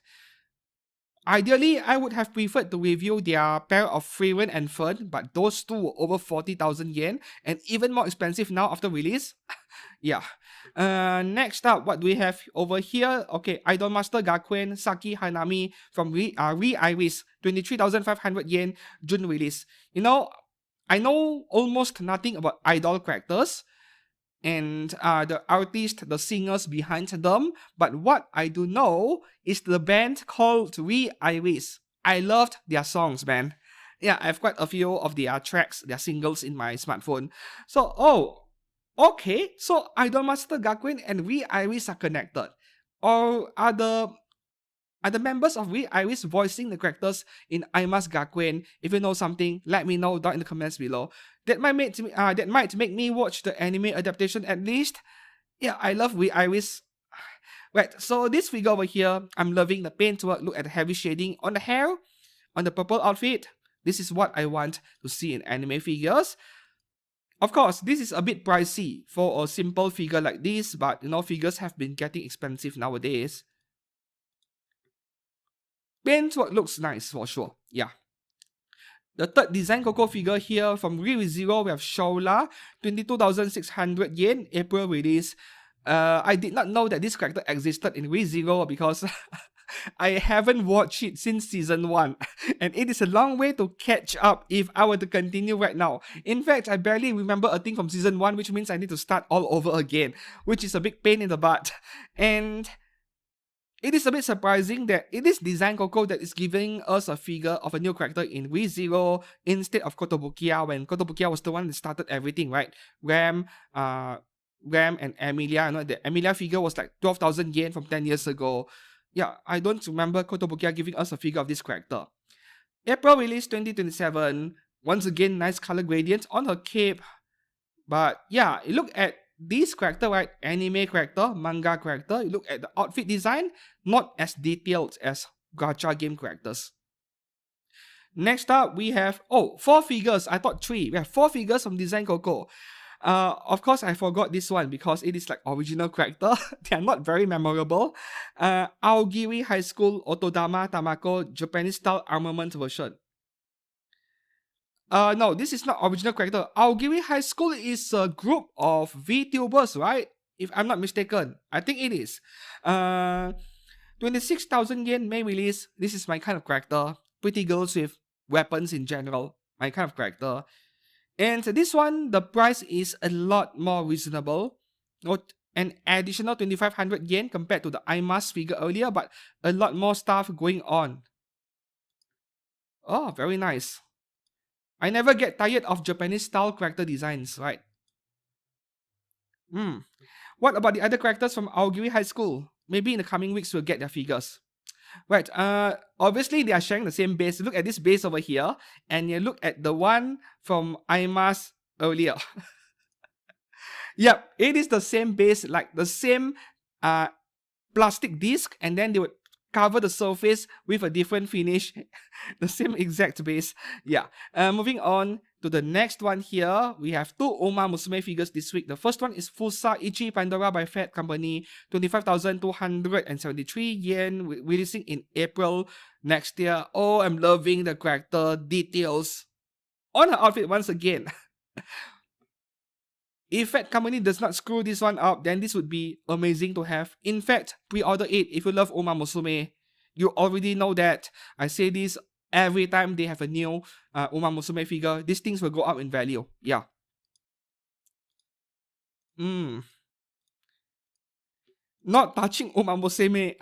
Ideally, I would have preferred to review their pair of Freeran and Fern, but those two were over 40,000 yen and even more expensive now after release. Yeah. Next up, what do we have over here? Okay, Idol Master Gakuen Saki Hanami from Re-Iris, 23,500 yen, June release. I know almost nothing about idol characters and the artists, the singers behind them, but what I do know is the band called Re-Iris. I loved their songs, man. Yeah, I have quite a few of their tracks, their singles in my smartphone. So, okay, so Idolmaster Gakuen and Re-Iris are connected. Or are the members of Re-Iris voicing the characters in Aimas Gakuen? If you know something, let me know down in the comments below. That might make me watch the anime adaptation at least. Yeah, I love Re-Iris. Right, so this figure over here, I'm loving the paintwork. Look at the heavy shading on the hair, on the purple outfit. This is what I want to see in anime figures. Of course, this is a bit pricey for a simple figure like this, but figures have been getting expensive nowadays. Paintwork looks nice for sure, yeah. The third Design Coco figure here from ReZero, we have Shola, 22,600 yen, April release. I did not know that this character existed in ReZero because I haven't watched it since season 1, and it is a long way to catch up if I were to continue right now. In fact, I barely remember a thing from season 1, which means I need to start all over again, which is a big pain in the butt. And it is a bit surprising that it is Design Coco that is giving us a figure of a new character in ReZero instead of Kotobukiya, when Kotobukiya was the one that started everything, right? Ram Ram and Emilia. The Emilia figure was like 12,000 yen from 10 years ago. Yeah, I don't remember Kotobukiya giving us a figure of this character. April release 2027. Once again, nice color gradient on her cape. But yeah, you look at this character, right? Anime character, manga character. You look at the outfit design, not as detailed as gacha game characters. Next up, we have 4 figures. I thought 3. We have 4 figures from Design Coco. Of course, I forgot this one because it is like original character. They are not very memorable. Aogiri High School Otodama Tamako Japanese style armament version. No, this is not original character. Aogiri High School is a group of VTubers, right? If I'm not mistaken. I think it is. 26,000 yen May release. This is my kind of character. Pretty girls with weapons in general. My kind of character. And this one, the price is a lot more reasonable. Not an additional 2,500 yen compared to the IMAS figure earlier, but a lot more stuff going on. Oh, very nice. I never get tired of Japanese style character designs, right? What about the other characters from Aogiri High School? Maybe in the coming weeks we'll get their figures. Right, obviously they are sharing the same base. Look at this base over here, and you look at the one from IMAS earlier. Yep, it is the same base, like the same plastic disc, and then they would cover the surface with a different finish. The same exact base. Yeah. Moving on to the next one here, we have 2 Uma Musume figures this week. The first one is Fusa Ichi Pandora by Fat Company, 25,273 yen, releasing in April next year. Oh, I'm loving the character details on her outfit once again. If Fat Company does not screw this one up, then this would be amazing to have. In fact, pre-order it if you love Uma Musume. You already know that. I say this every time they have a new Uma Musume figure. These things will go up in value. Yeah. Not touching Uma Musume.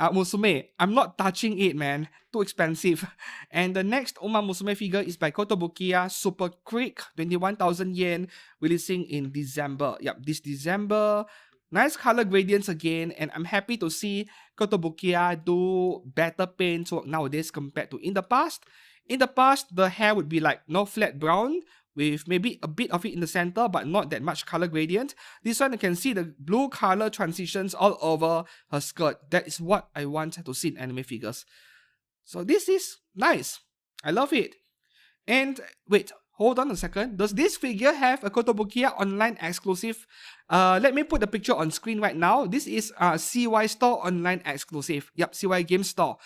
I'm not touching it, man. Too expensive. And the next Uma Musume figure is by Kotobukiya Super Creek, 21,000 yen, releasing in December. Yep, this December. Nice color gradients again, and I'm happy to see Kotobukiya do better paint work nowadays compared to in the past. In the past, the hair would be like flat brown, with maybe a bit of it in the center, but not that much color gradient. This one, you can see the blue color transitions all over her skirt. That is what I want to see in anime figures. So this is nice. I love it. And wait, hold on a second. Does this figure have a Kotobukiya online exclusive? Let me put the picture on screen right now. This is CY Store online exclusive. Yep, CY Game Store.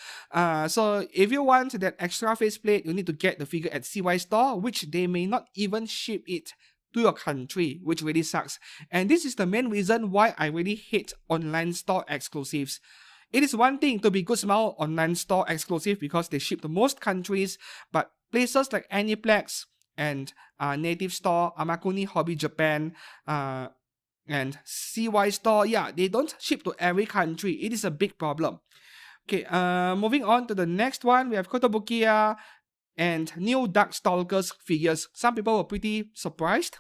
So if you want that extra faceplate, you need to get the figure at CY Store, which they may not even ship it to your country, which really sucks. And this is the main reason why I really hate online store exclusives. It is one thing to be good small online store exclusive because they ship to most countries, but places like Aniplex and Native Store, Amakuni Hobby Japan, and CY Store, yeah, they don't ship to every country. It is a big problem. Okay, moving on to the next one, we have Kotobukiya and new Darkstalkers figures. Some people were pretty surprised,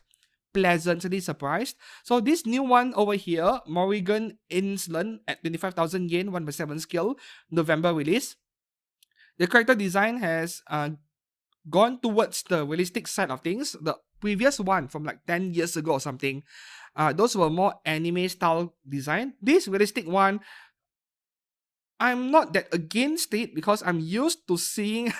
pleasantly surprised. So this new one over here, Morrigan Insland at 25,000 yen, 1/7 scale, November release. The character design has gone towards the realistic side of things. The previous one from like 10 years ago or something, those were more anime style design. This realistic one, I'm not that against it because I'm used to seeing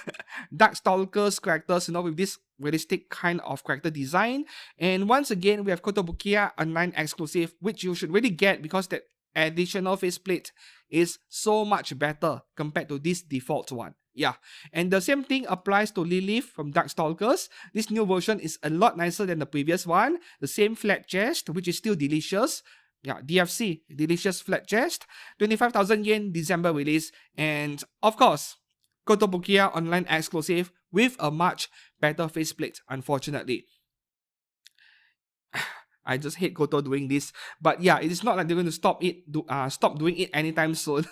Darkstalkers characters, with this realistic kind of character design. And once again, we have Kotobukiya online exclusive, which you should really get because that additional faceplate is so much better compared to this default one. Yeah, and the same thing applies to Lilith from Darkstalkers. This new version is a lot nicer than the previous one. The same flat chest, which is still delicious. Yeah, DFC, delicious flat chest. 25,000 yen, December release. And of course, Kotobukiya online exclusive with a much better faceplate, unfortunately. I just hate Koto doing this. But yeah, it is not like they're going to stop doing it anytime soon.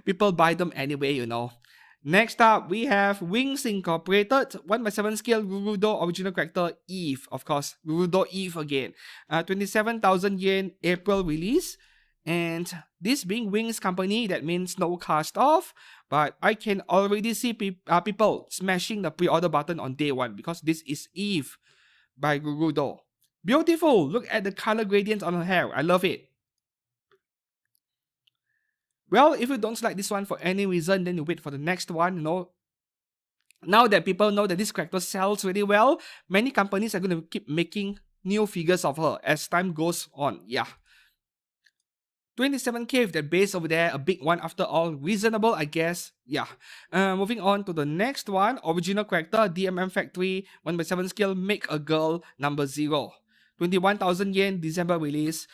People buy them anyway, Next up, we have Wings Incorporated, 1/7 scale Rurudo original character Eve. Of course, Rurudo Eve again. 27,000 yen April release. And this being Wings company, that means no cast off. But I can already see people smashing the pre-order button on day one because this is Eve by Rurudo. Beautiful! Look at the color gradient on her hair. I love it. Well, if you don't like this one for any reason, then you wait for the next one, Now that people know that this character sells really well, many companies are going to keep making new figures of her as time goes on. Yeah. 27k with that base over there, a big one after all. Reasonable, I guess. Yeah. Moving on to the next one. Original character, DMM Factory, 1/7 scale, Make a Girl, number 0. 21,000 yen, December release.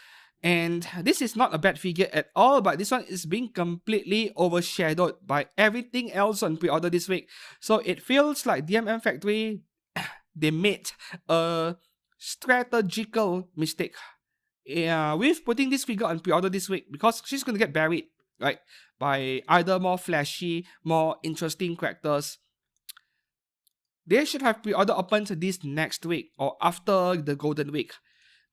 And this is not a bad figure at all, but this one is being completely overshadowed by everything else on pre-order this week. So it feels like DMM Factory, they made a strategical mistake with putting this figure on pre-order this week because she's going to get buried, right, by either more flashy, more interesting characters. They should have pre-order opened this next week or after the Golden Week.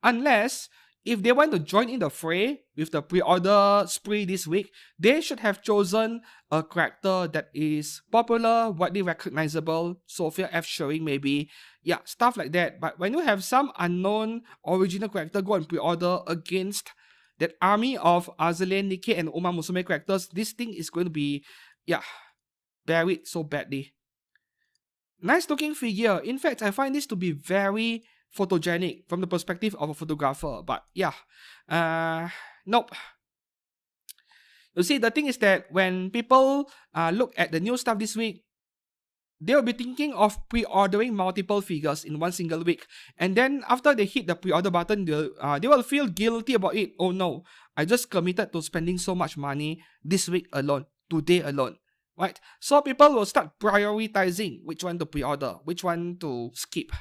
Unless, if they want to join in the fray with the pre-order spree this week, they should have chosen a character that is popular, widely recognizable, Sophia F. showing maybe, yeah, stuff like that. But when you have some unknown original character go and pre-order against that army of Azur, Nikke, and Musume characters, this thing is going to be, yeah, buried so badly. Nice looking figure. In fact, I find this to be very photogenic from the perspective of a photographer, but yeah, nope. You see, the thing is that when people look at the new stuff this week, they'll be thinking of pre-ordering multiple figures in one single week, and then after they hit the pre-order button, they will feel guilty about it. Oh no, I just committed to spending so much money this week alone, today alone, right? So people will start prioritizing which one to pre-order, which one to skip.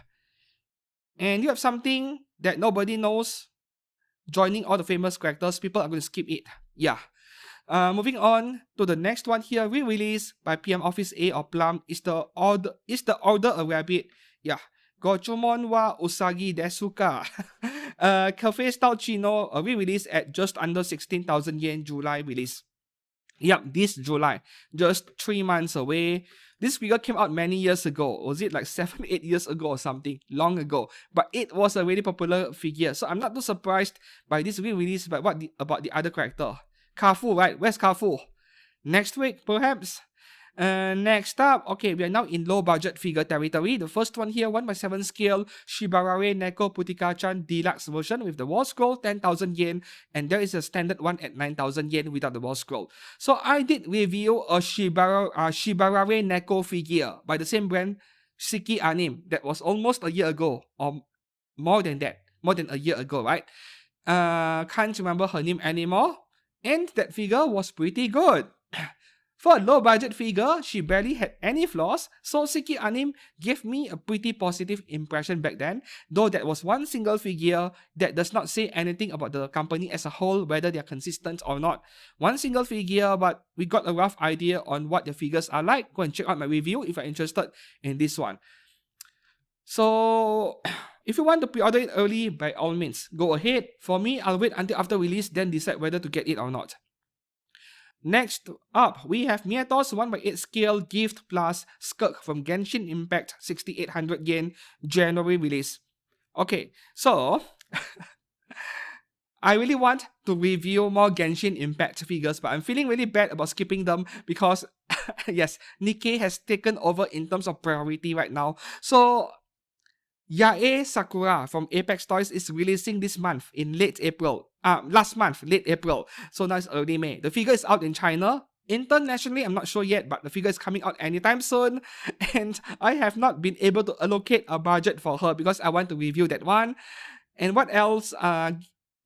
And you have something that nobody knows, joining all the famous characters, people are going to skip it. Yeah. Moving on to the next one here, re-release by PM Office A or Plum is the Order a Rabbit. Yeah. Gochumon wa Usagi Desuka. Cafe Style Chino, a re-release at just under 16,000 yen, July release. Yep, this July. Just 3 months away. This figure came out many years ago. Was it like 7-8 years ago or something? Long ago. But it was a really popular figure. So I'm not too surprised by this re-release. But what about the other character? Kafu, right? Where's Kafu? Next week, perhaps? Next up, okay, we are now in low budget figure territory. The first one here, 1/7 scale Shibarare Neko Putika-chan deluxe version with the wall scroll, 10,000 yen, and there is a standard one at 9,000 yen without the wall scroll. So I did review a Shibarare Neko figure by the same brand, Shiki Anime, that was almost a year ago, or more than that, more than a year ago, right? Can't remember her name anymore, and that figure was pretty good. For a low-budget figure, she barely had any flaws, so Shiki Anime gave me a pretty positive impression back then, though that was one single figure that does not say anything about the company as a whole, whether they are consistent or not. One single figure, but we got a rough idea on what the figures are like. Go and check out my review if you're interested in this one. So, if you want to pre-order it early, by all means, go ahead. For me, I'll wait until after release, then decide whether to get it or not. Next up, we have Mieto's 1/8 scale Gift Plus Skirk from Genshin Impact, 6,800 yen, January release. Okay, so I really want to review more Genshin Impact figures, but I'm feeling really bad about skipping them because, yes, Nikke has taken over in terms of priority right now. So, Yae Sakura from Apex Toys is releasing this month in late April. Last month, late April. So now it's early May. The figure is out in China. Internationally, I'm not sure yet, but the figure is coming out anytime soon. And I have not been able to allocate a budget for her because I want to review that one. And what else?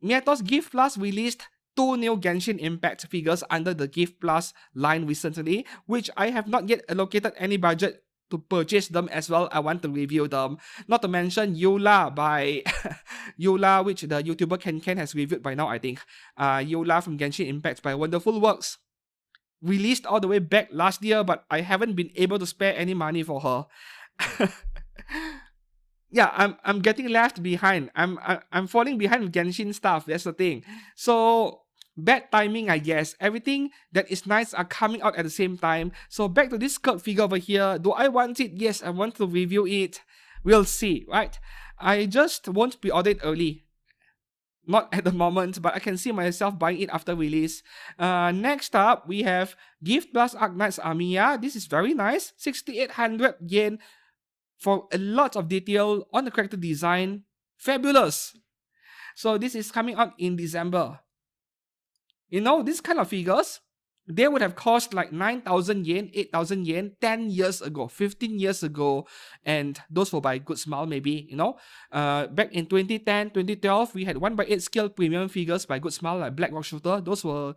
Mieto's Gift Plus released 2 new Genshin Impact figures under the Gift Plus line recently, which I have not yet allocated any budget to purchase them as well. I want to review them. Not to mention Eula by Eula, which the YouTuber Ken has reviewed by now, I think. Eula from Genshin Impact by Wonderful Works. released all the way back last year, but I haven't been able to spare any money for her. Yeah, I'm getting left behind. I'm falling behind with Genshin stuff. That's the thing. So bad timing, I guess. Everything that is nice are coming out at the same time. So back to this skirt figure over here. Do I want it? Yes, I want to review it. We'll see, right? I just won't pre-order it early. Not at the moment, but I can see myself buying it after release. Next up, we have Gift Plus Arknight's Amiya. This is very nice. 6,800 yen for a lot of detail on the character design. Fabulous. So this is coming out in December. You know, this kind of figures, they would have cost like 9,000 yen, 8,000 yen 10 years ago, 15 years ago. And those were by Good Smile, maybe, you know. Back in 2010, 2012, we had 1x8 scale premium figures by Good Smile, like Black Rock Shooter. Those were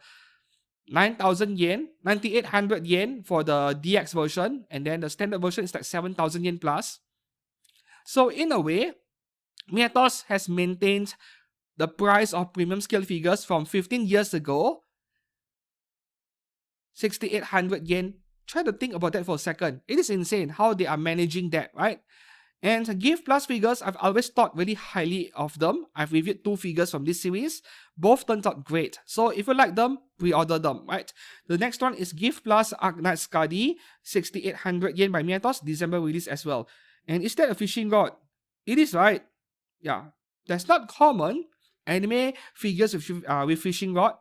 9,000 yen, 9,800 yen for the DX version. And then the standard version is like 7,000 yen plus. So in a way, Miatos has maintained the price of premium scale figures from 15 years ago. 6,800 yen. Try to think about that for a second. It is insane how they are managing that, right? And Gift Plus figures, I've always thought really highly of them. I've reviewed 2 figures from this series. Both turned out great. So if you like them, pre-order them, right? The next one is Gift Plus Arknight Skadi, 6,800 yen by Miatos, December release as well. And is that a fishing rod? It is, right? Yeah. That's not common. Anime figures with fishing rod.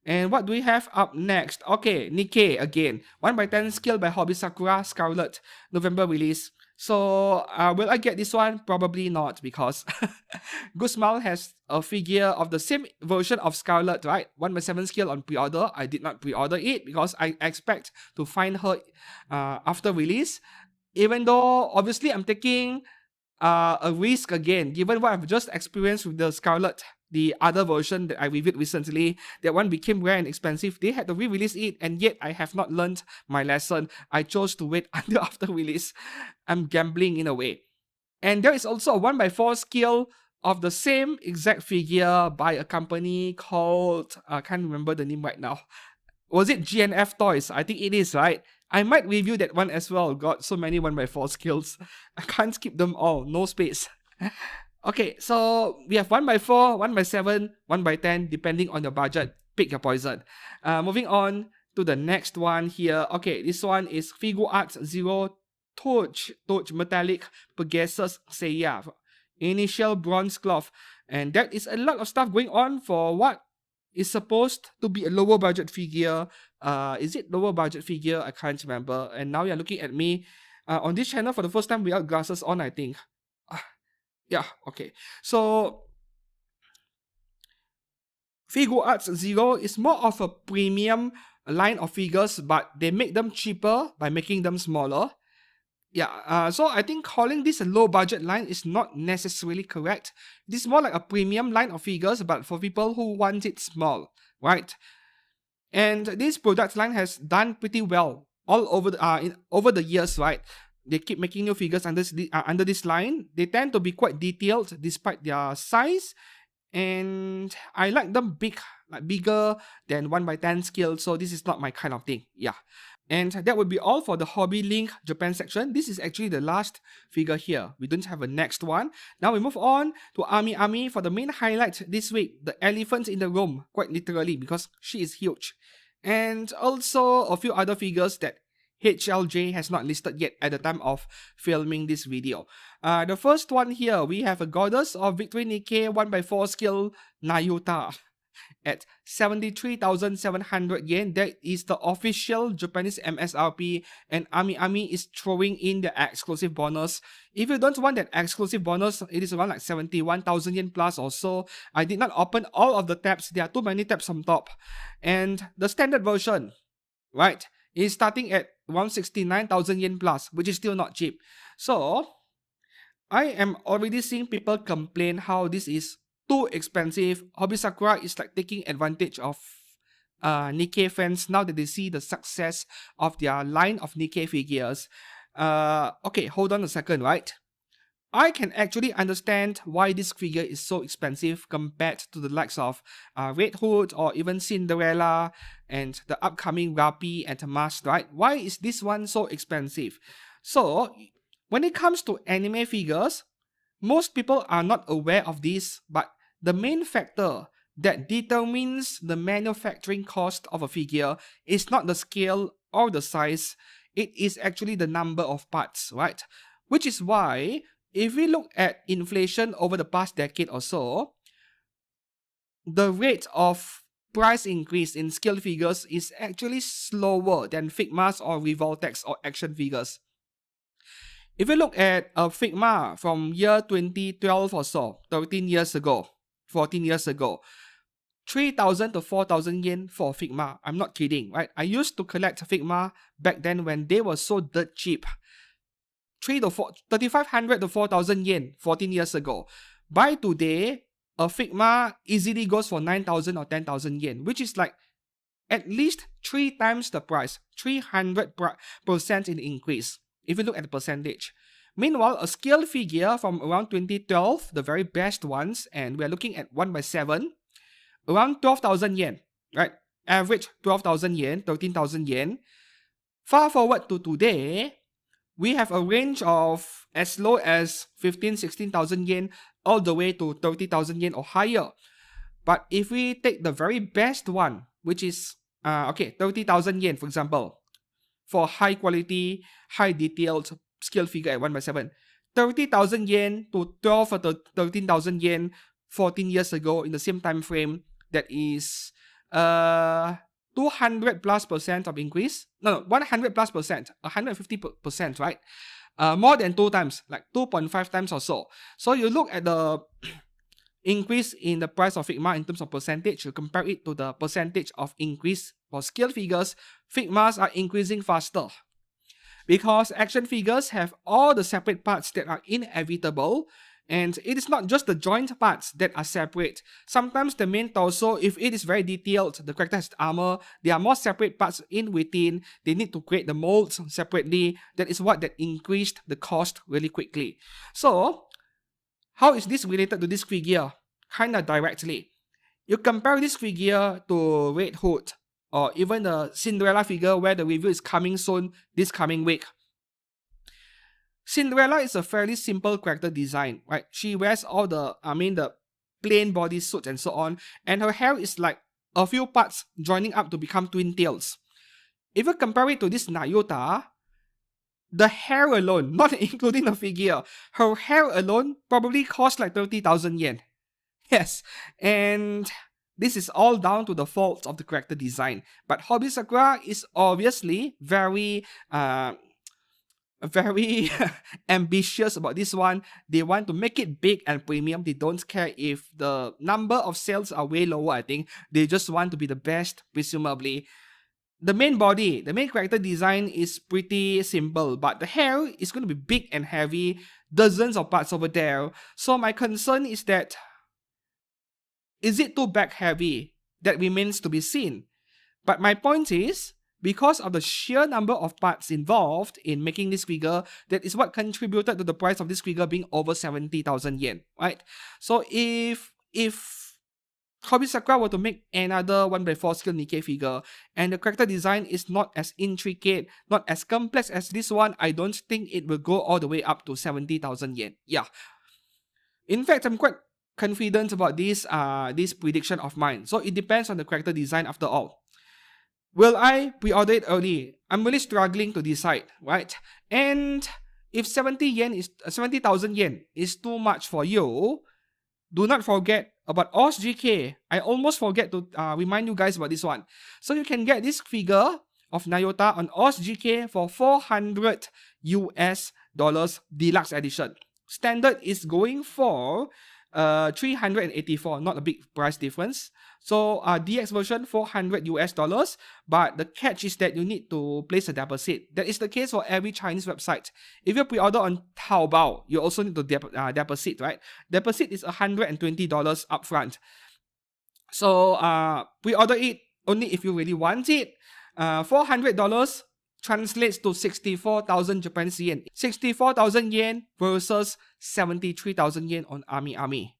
And what do we have up next? Okay, Nikke again. 1x10 scale by Hobby Sakura Scarlet, November release. So, will I get this one? Probably not, because Good Smile has a figure of the same version of Scarlet, right? 1x7 scale on pre-order. I did not pre-order it because I expect to find her after release. Even though, obviously, I'm taking a risk again, given what I've just experienced with the Scarlet, the other version that I reviewed recently. That one became rare and expensive. They had to re-release it, and yet I have not learned my lesson. I chose to wait until after release. I'm gambling in a way. And there is also a 1x4 scale of the same exact figure by a company called, I can't remember the name right now. Was it GNF Toys? I think it is, right? I might review that one as well. Got so many 1x4 skills. I can't skip them all. No space. Okay, so we have 1x4, 1x7, 1x10, depending on your budget. Pick your poison. Moving on to the next one here. Okay, this one is Figu Arts Zero Touch Metallic Pegasus Seiya. Initial bronze cloth. And that is a lot of stuff going on for what is supposed to be a lower budget figure. Is it lower budget figure? I can't remember. And now you're looking at me on this channel for the first time without glasses on, I think. Yeah, okay. So, Figu Arts Zero is more of a premium line of figures, but they make them cheaper by making them smaller. Yeah, so I think calling this a low budget line is not necessarily correct. This is more like a premium line of figures, but for people who want it small, right? And this product line has done pretty well all over over the years, right? They keep making new figures under this line. They tend to be quite detailed despite their size, and I like them bigger than 1x10 scale. So this is not my kind of thing. Yeah. And that would be all for the Hobby Link Japan section. This is actually the last figure here. We don't have a next one. Now we move on to AmiAmi for the main highlight this week. The elephant in the room, quite literally, because she is huge. And also a few other figures that HLJ has not listed yet at the time of filming this video. The first one here, we have a Goddess of Victory Nikke 1x4 scale Nayuta at 73,700 yen. That is the official Japanese MSRP, and AmiAmi is throwing in the exclusive bonus. If you don't want that exclusive bonus, it is around like 71,000 yen plus or so. I did not open all of the tabs. There are too many tabs on top. And the standard version, right, is starting at 169,000 yen plus, which is still not cheap. So, I am already seeing people complain how this is too expensive. Hobby Sakura is like taking advantage of Nikke fans now that they see the success of their line of Nikke figures. Okay, hold on a second, right? I can actually understand why this figure is so expensive compared to the likes of Red Hood or even Cinderella and the upcoming Rapi and Mask, right? Why is this one so expensive? So, when it comes to anime figures, most people are not aware of this, but the main factor that determines the manufacturing cost of a figure is not the scale or the size, it is actually the number of parts, right? Which is why, if we look at inflation over the past decade or so, the rate of price increase in scale figures is actually slower than Figmas or Revoltex or action figures. If you look at a Figma from year 2012 or so, 13 years ago, 14 years ago, 3,000 to 4,000 yen for Figma. I'm not kidding, right? I used to collect Figma back then when they were so dirt cheap. 3,500 to 4,000 yen 14 years ago. By today, a Figma easily goes for 9,000 or 10,000 yen, which is like at least 3 times the price, 300% in increase, if you look at the percentage. Meanwhile, a scale figure from around 2012, the very best ones, and we're looking at 1/7, around 12,000 yen, right? Average 12,000 yen, 13,000 yen. Far forward to today, we have a range of as low as 15, 16,000 yen all the way to 30,000 yen or higher. But if we take the very best one, which is, 30,000 yen, for example, for high quality, high detailed scale figure at 1/7, 30,000 yen to 12 or 13,000 yen 14 years ago in the same time frame, that is 200 plus percent of increase. No, 100 plus percent, 150%, right? More than 2 times, like 2.5 times or so. So you look at the increase in the price of Figma in terms of percentage, you compare it to the percentage of increase for scale figures, Figmas are increasing faster. Because action figures have all the separate parts that are inevitable, and it is not just the joint parts that are separate. Sometimes the main torso, if it is very detailed, the character has armor, there are more separate parts in within, they need to create the molds separately. That is what that increased the cost really quickly. So, how is this related to this figure? Kinda directly. You compare this figure to Red Hood, or even the Cinderella figure where the review is coming soon this coming week. Cinderella is a fairly simple character design, right? She wears all the plain bodysuit and so on, and her hair is like a few parts joining up to become twin tails. If you compare it to this Nayuta, the hair alone, not including the figure, her hair alone probably cost like 30,000 yen. Yes, and this is all down to the faults of the character design. But Hobby Sakura is obviously very ambitious about this one. They want to make it big and premium. They don't care if the number of sales are way lower, I think. They just want to be the best, presumably. The main body, the main character design is pretty simple, but the hair is going to be big and heavy, dozens of parts over there. So my concern is that, is it too back heavy? That remains to be seen. But my point is, because of the sheer number of parts involved in making this figure, that is what contributed to the price of this figure being over 70,000 yen, right? So if Hobby Sakura were to make another 1/4 scale Nikke figure, and the character design is not as intricate, not as complex as this one, I don't think it will go all the way up to 70,000 yen. Yeah. In fact, I'm quite confident about this prediction of mine. So it depends on the character design after all. Will I pre-order it early? I'm really struggling to decide, right? And if 70,000 yen is too much for you, do not forget about OzGK. I almost forget to remind you guys about this one. So you can get this figure of Nayota on OzGK for $400 deluxe edition. Standard is going for 384, not a big price difference. So DX version $400, but the catch is that you need to place a deposit. That is the case for every Chinese website. If you pre-order on Taobao, you also need to deposit, right? Deposit is $120 upfront. So pre-order it only if you really want it. $400 translates to 64,000 Japanese yen. 64,000 yen versus 73,000 yen on AmiAmi.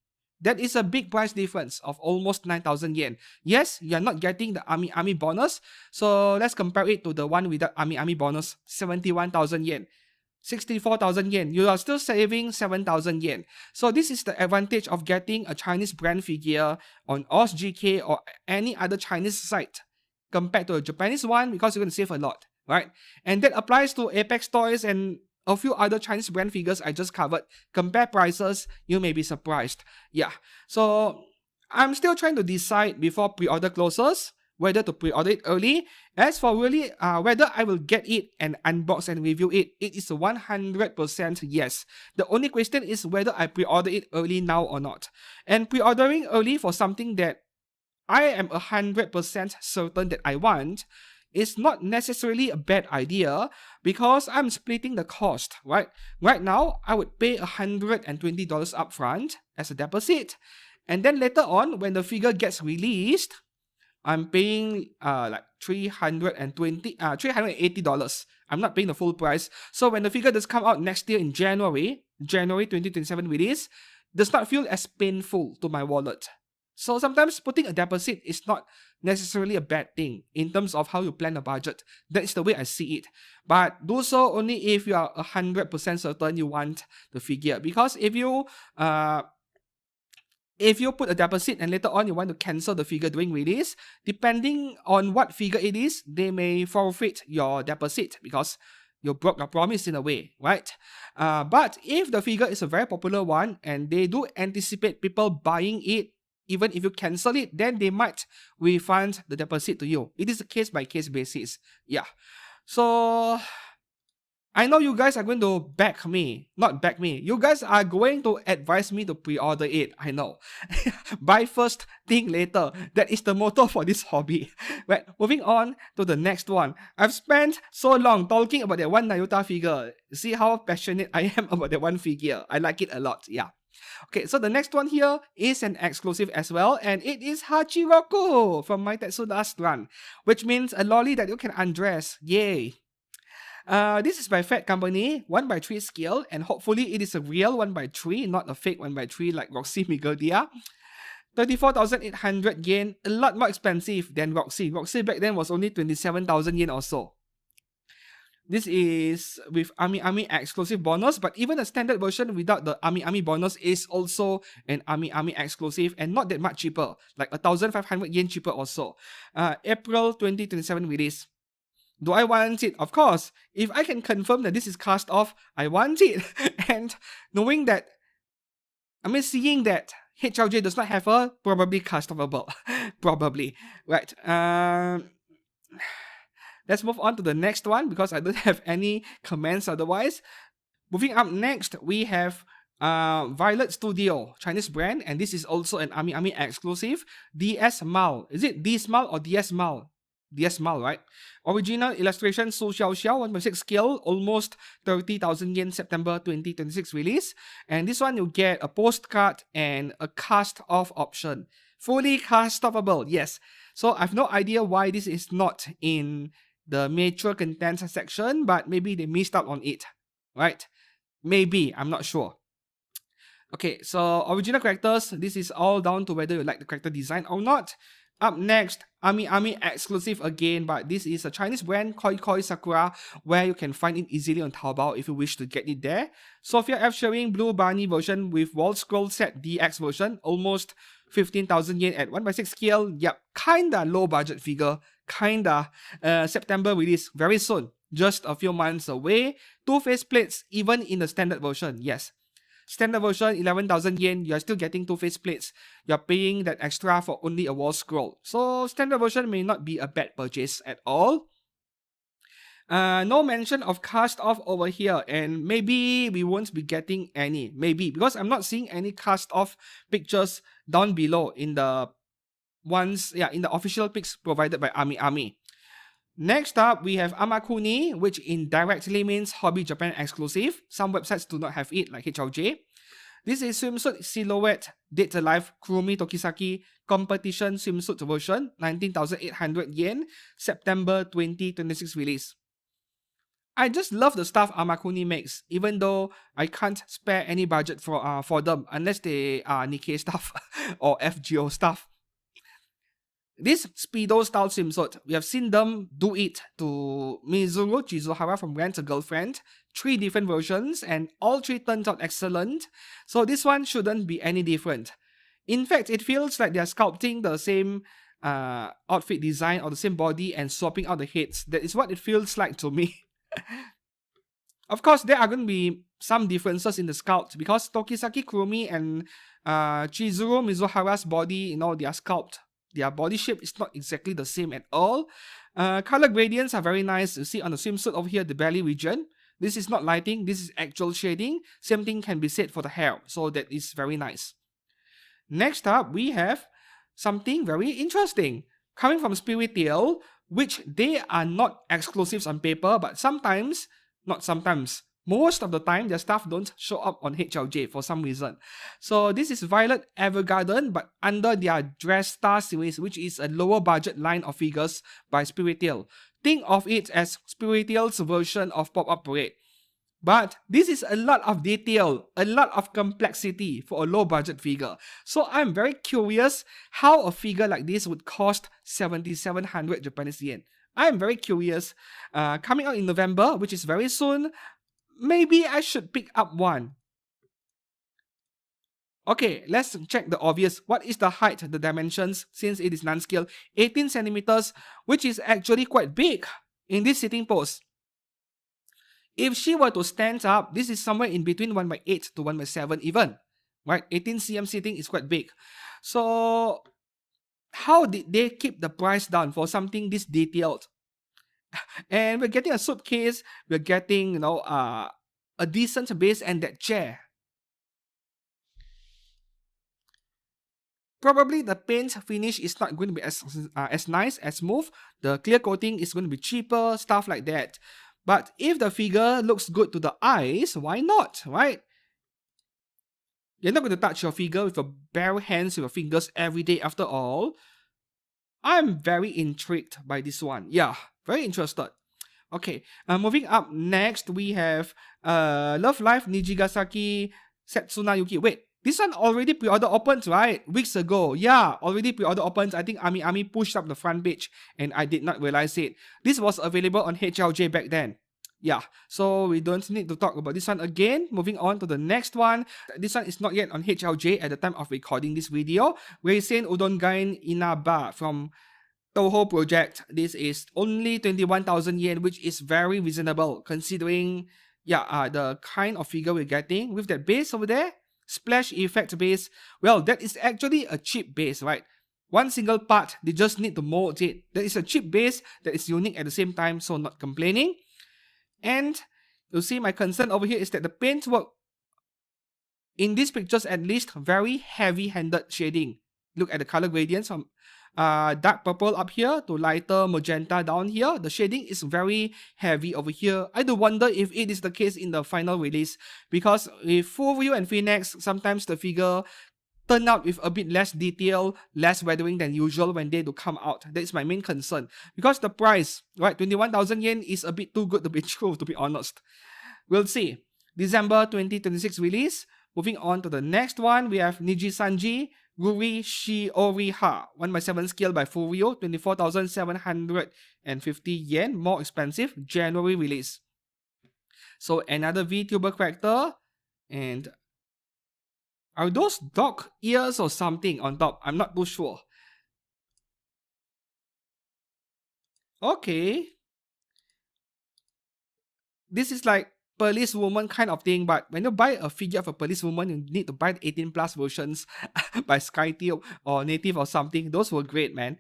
That is a big price difference of almost 9,000 yen. Yes, you are not getting the AmiAmi bonus. So let's compare it to the one without AmiAmi bonus, 71,000 yen. 64,000 yen. You are still saving 7,000 yen. So this is the advantage of getting a Chinese brand figure on OSGK or any other Chinese site compared to a Japanese one, because you're going to save a lot, right? And that applies to Apex Toys and a few other Chinese brand figures I just covered. Compare prices, you may be surprised. Yeah, so I'm still trying to decide before pre-order closes whether to pre-order it early. As for really whether I will get it and unbox and review it, it is a 100% yes. The only question is whether I pre-order it early now or not. And pre-ordering early for something that I am 100% certain that I want is not necessarily a bad idea, because I'm splitting the cost, right? Right now, I would pay $120 upfront as a deposit, and then later on, when the figure gets released, I'm paying like $380. I'm not paying the full price. So when the figure does come out next year in January 2027 release, does not feel as painful to my wallet. So sometimes putting a deposit is not necessarily a bad thing in terms of how you plan a budget. That's the way I see it. But do so only if you are 100% certain you want the figure. Because if you put a deposit and later on you want to cancel the figure during release, depending on what figure it is, they may forfeit your deposit because you broke your promise in a way, right? But if the figure is a very popular one and they do anticipate people buying it, even if you cancel it, then they might refund the deposit to you. It is a case-by-case basis. Yeah. So I know you guys are going to back me. Not back me. You guys are going to advise me to pre-order it. I know. Buy first, think later. That is the motto for this hobby. Right, moving on to the next one. I've spent so long talking about that one Nayuta figure. See how passionate I am about that one figure. I like it a lot. Yeah. Okay, so the next one here is an exclusive as well, and it is Hachiroku from My Tetsu Last Run, which means a lolly that you can undress. Yay! This is by Fat Company, 1x3 scale, and hopefully it is a real 1x3, not a fake 1x3 like Roxy Migurdia. 34,800 yen, a lot more expensive than Roxy. Roxy back then was only 27,000 yen or so. This is with AmiAmi exclusive bonus, but even a standard version without the AmiAmi bonus is also an AmiAmi exclusive and not that much cheaper, like 1,500 yen cheaper or so. April 2027 release. Do I want it? Of course. If I can confirm that this is cast off, I want it. And knowing that, seeing that HLJ does not have a probably cast offable. Probably. Right. Let's move on to the next one because I don't have any comments otherwise. Moving up next, we have Violet Studio, Chinese brand, and this is also an AmiAmi exclusive. DS Mal. Is it DS Mal or DS Mal? DS Mal, right? Original illustration Su Xiao Xiao, 1.6 scale, almost 30,000 yen, September 2026 release. And this one you get a postcard and a cast off option. Fully cast offable, yes. So I have no idea why this is not in the mature contents section, but maybe they missed out on it, right? Maybe, I'm not sure. Okay, so original characters, this is all down to whether you like the character design or not. Up next, AmiAmi exclusive again, but this is a Chinese brand, Koi Koi Sakura, where you can find it easily on Taobao if you wish to get it there. Sophia F. Sharing Blue Bunny version with Wall Scroll Set DX version, almost 15,000 yen at 1x6 scale. Yep, kinda low budget figure, kinda. September release very soon, just a few months away. 2 faceplates even in the standard version, yes. Standard version, 11,000 yen, you're still getting 2 faceplates. You're paying that extra for only a wall scroll. So standard version may not be a bad purchase at all. No mention of cast off over here, and maybe we won't be getting any. Maybe, because I'm not seeing any cast off pictures down below in the ones, in the official pics provided by AmiAmi. Next up, we have Amakuni, which indirectly means Hobby Japan exclusive. Some websites do not have it, like HLJ. This is swimsuit silhouette Date Alive Kurumi Tokisaki competition swimsuit version, 19,800 yen, September 2026 release. I just love the stuff Amakuni makes, even though I can't spare any budget for them unless they are Nikke stuff or FGO stuff. This Speedo style swimsuit, we have seen them do it to Mizuru Chizuhara from Rent a Girlfriend, 3 different versions, and all 3 turned out excellent, so this one shouldn't be any different. In fact, it feels like they're sculpting the same outfit design or the same body and swapping out the heads. That is what it feels like to me. Of course, there are going to be some differences in the sculpt because Tokisaki Kurumi and Chizuru Mizuhara's body, they are sculpt. Their body shape is not exactly the same at all. Color gradients are very nice. You see on the swimsuit over here, the belly region. This is not lighting, this is actual shading. Same thing can be said for the hair, so that is very nice. Next up, we have something very interesting. Coming from Spirit Tail, which they are not exclusives on paper, but most of the time, their stuff don't show up on HLJ for some reason. So this is Violet Evergarden, but under their Dress Star series, which is a lower budget line of figures by Spirit Tail. Think of it as Spirit Tail's version of Pop-Up Parade. But this is a lot of detail, a lot of complexity for a low budget figure. So I'm very curious how a figure like this would cost 7,700 Japanese yen. I'm very curious. Coming out in November, which is very soon, maybe I should pick up one. Okay, let's check the obvious. What is the height, the dimensions, since it is non-scale? 18 centimeters, which is actually quite big in this sitting pose. If she were to stand up, this is somewhere in between 1/8 to 1/7 even. Right? 18 cm sitting is quite big. So, how did they keep the price down for something this detailed? And we're getting a suitcase, we're getting, a decent base and that chair. Probably the paint finish is not going to be as nice, as smooth. The clear coating is going to be cheaper, stuff like that. But if the figure looks good to the eyes, why not, right? You're not going to touch your figure with your bare hands, with your fingers every day after all. I'm very intrigued by this one. Yeah, very interested. Okay, moving up next, we have Love Life Nijigasaki Setsuna Yuki. Wait, this one already pre-order opened, right? Weeks ago. Yeah, already pre-order opened. I think AmiAmi pushed up the front page and I did not realize it. This was available on HLJ back then. Yeah, so we don't need to talk about this one again. Moving on to the next one. This one is not yet on HLJ at the time of recording this video. Reisen Udongain Inaba from Touhou Project. This is only 21,000 yen, which is very reasonable considering the kind of figure we're getting with that base over there. Splash effect base. Well, that is actually a cheap base, right? One single part, they just need to mold it. That is a cheap base that is unique at the same time, so not complaining. And you see, my concern over here is that the paintwork in these pictures, at least, very heavy-handed shading. Look at the color gradients from dark purple up here to lighter magenta down here. The shading is very heavy over here. I do wonder if it is the case in the final release, because with full view and Phoenix, sometimes the figure turn out with a bit less detail, less weathering than usual when they do come out. That is my main concern. Because the price, right, 21,000 yen is a bit too good to be true, to be honest. We'll see. December 2026 release. Moving on to the next one, we have Niji Sanji Ruri Shioriha, 1/7 scale by full view, 24,750 yen, more expensive, January release. So another VTuber character, and are those dog ears or something on top? I'm not too sure. Okay. This is like police woman kind of thing, but when you buy a figure of a police woman, you need to buy the 18 plus versions by SkyTube or Native or something. Those were great, man.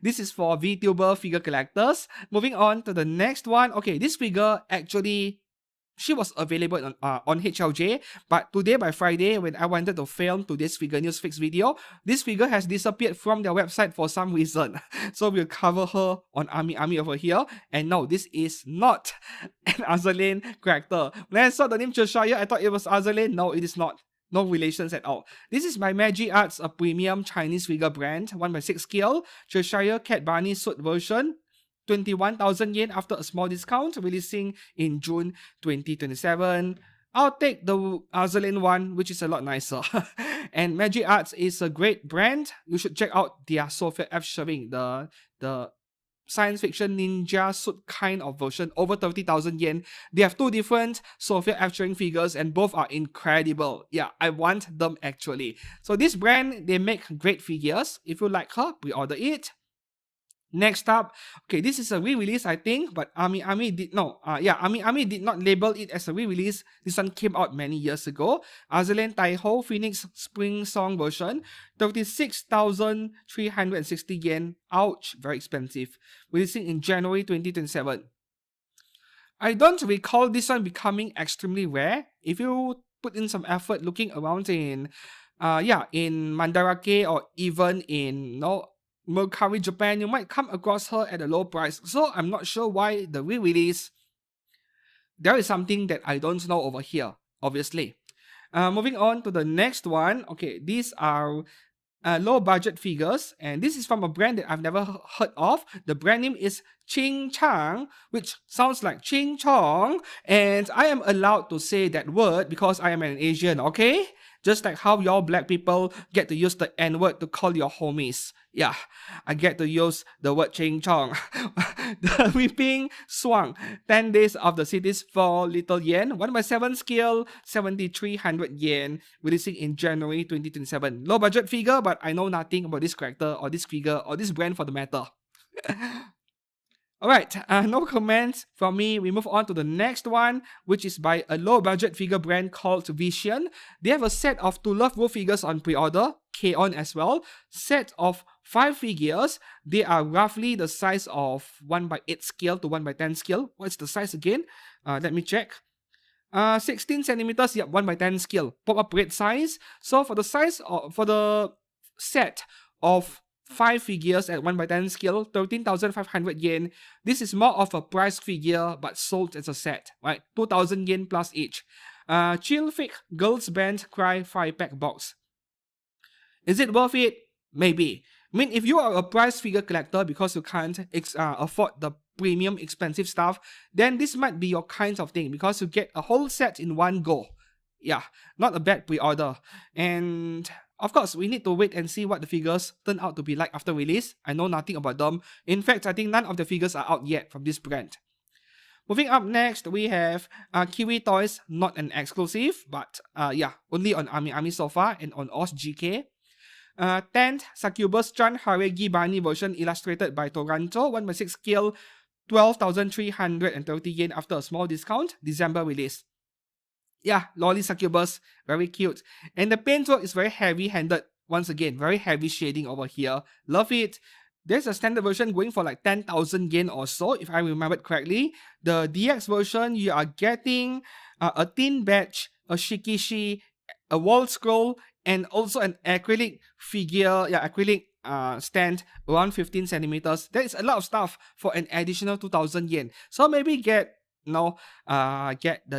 This is for VTuber figure collectors. Moving on to the next one. Okay, this figure actually, she was available on HLJ, but today by Friday, when I wanted to film today's figure news fix video, this figure has disappeared from their website for some reason. So we'll cover her on AmiAmi over here. And no, this is not an Azur character. When I saw the name Cheshire, I thought it was Azur. No, it is not. No relations at all. This is by Magic Arts, a premium Chinese figure brand, 1/6 scale, Cheshire Cat Bunny suit version. 21,000 yen after a small discount, releasing in June 2027. I'll take the Azur one, which is a lot nicer. And Magic Arts is a great brand. You should check out their Sophia F Shoving, the science fiction ninja suit kind of version, over 30,000 yen. They have two different Sophia F Shoving figures and both are incredible. Yeah, I want them actually. So this brand, they make great figures. If you like her, pre-order it. Next up, okay, this is a re-release, I think, but AmiAmi did AmiAmi did not label it as a re-release. This one came out many years ago. Azur Touhou Phoenix Spring Song version, 36,360 yen. Ouch, very expensive. Releasing in January 2027. I don't recall this one becoming extremely rare. If you put in some effort looking around in Mandarake or even in Mercari Japan, you might come across her at a low price. So I'm not sure why the re-release. There is something that I don't know over here, obviously. Moving on to the next one. Okay, these are low budget figures, and this is from a brand that I've never heard of. The brand name is Ching Chang, which sounds like Ching Chong, and I am allowed to say that word because I am an Asian, okay? Just like how y'all black people get to use the N-word to call your homies. Yeah, I get to use the word Ching Chong. The Weeping Swan, 10 Days of the Cities for little yen, 1/7 scale, 7,300 yen, releasing in January 2027. Low budget figure, but I know nothing about this character or this figure or this brand for the matter. Alright, no comments from me. We move on to the next one, which is by a low budget figure brand called Vision. They have a set of To Love Ru figures on pre-order, K-On as well. Set of 5 figures. They are roughly the size of 1/8 scale to 1/10 scale. What's the size again? Let me check. 16 centimeters, yeah, 1/10 scale. Pop-up red size. So for the size for the set of 5 figures at 1/10 scale, 13,500 yen. This is more of a price figure but sold as a set, right? 2,000 yen plus each. Chill Fake Girls Band Cry 5-pack box. Is it worth it? Maybe. I mean, if you are a price figure collector because you can't afford the premium expensive stuff, then this might be your kind of thing because you get a whole set in one go. Yeah, not a bad pre-order. And of course, we need to wait and see what the figures turn out to be like after release. I know nothing about them. In fact, I think none of the figures are out yet from this brand. Moving up next, we have Kiwi Toys, not an exclusive, but only on AmiAmi so far and on OS GK. 10th Succubus Chan Haregi Bani version illustrated by Toronto, 1/6 scale, 12,330 yen after a small discount, December release. Yeah, Lolly Succubus, very cute. And the paintwork is very heavy-handed. Once again, very heavy shading over here. Love it. There's a standard version going for like 10,000 yen or so, if I remembered correctly. The DX version, you are getting a thin badge, a shikishi, a wall scroll, and also an acrylic figure, acrylic stand around 15 centimeters. That is a lot of stuff for an additional 2,000 yen. So maybe get the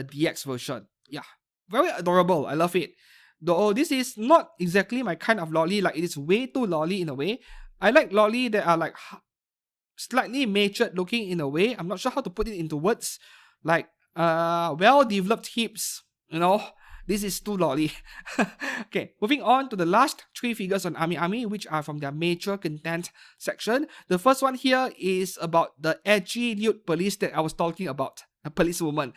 DX version. Yeah, very adorable. I love it. Though this is not exactly my kind of lolly, like it is way too lolly in a way. I like lolly that are like slightly matured looking in a way. I'm not sure how to put it into words. Like well-developed hips, This is too lolly. Okay, moving on to the last 3 figures on AmiAmi, which are from their mature content section. The first one here is about the edgy nude police that I was talking about. A policewoman.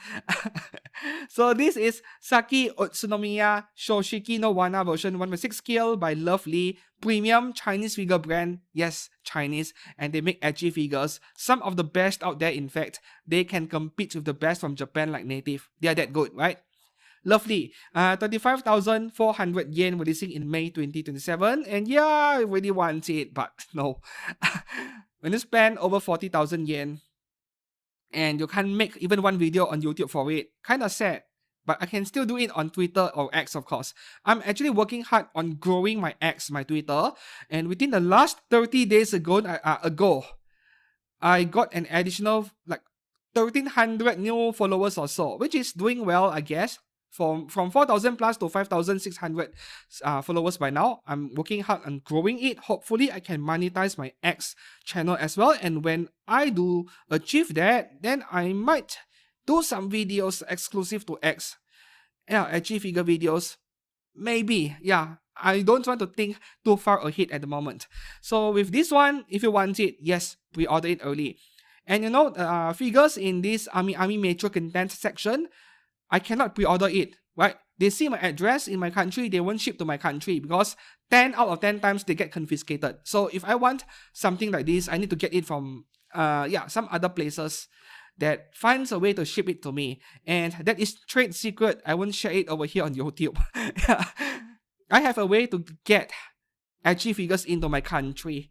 So this is Saki Utsunomiya Shoshiki no Wana version 1/6 scale by Lovely, premium Chinese figure brand. Yes, Chinese, and they make edgy figures. Some of the best out there, in fact. They can compete with the best from Japan like Native. They are that good, right? Lovely. 35,400 yen, releasing in May 2027. And yeah, I really want it, but no. When you spend over 40,000 yen, and you can't make even one video on YouTube for it, kind of sad. But I can still do it on Twitter or X, of course. I'm actually working hard on growing my X, my Twitter. And within the last 30 days ago, I got an additional like 1,300 new followers or so, which is doing well, I guess. from 4,000 plus to 5,600 followers by now. I'm working hard on growing it. Hopefully, I can monetize my X channel as well. And when I do achieve that, then I might do some videos exclusive to X. Yeah, achieve figure videos. Maybe, yeah. I don't want to think too far ahead at the moment. So with this one, if you want it, yes, pre-order it early. And you know, figures in this AmiAmi Metro content section, I cannot pre-order it, right? They see my address in my country, they won't ship to my country because 10 out of 10 times they get confiscated. So if I want something like this, I need to get it from some other places that finds a way to ship it to me. And that is trade secret. I won't share it over here on YouTube. Yeah. I have a way to get edgy figures into my country.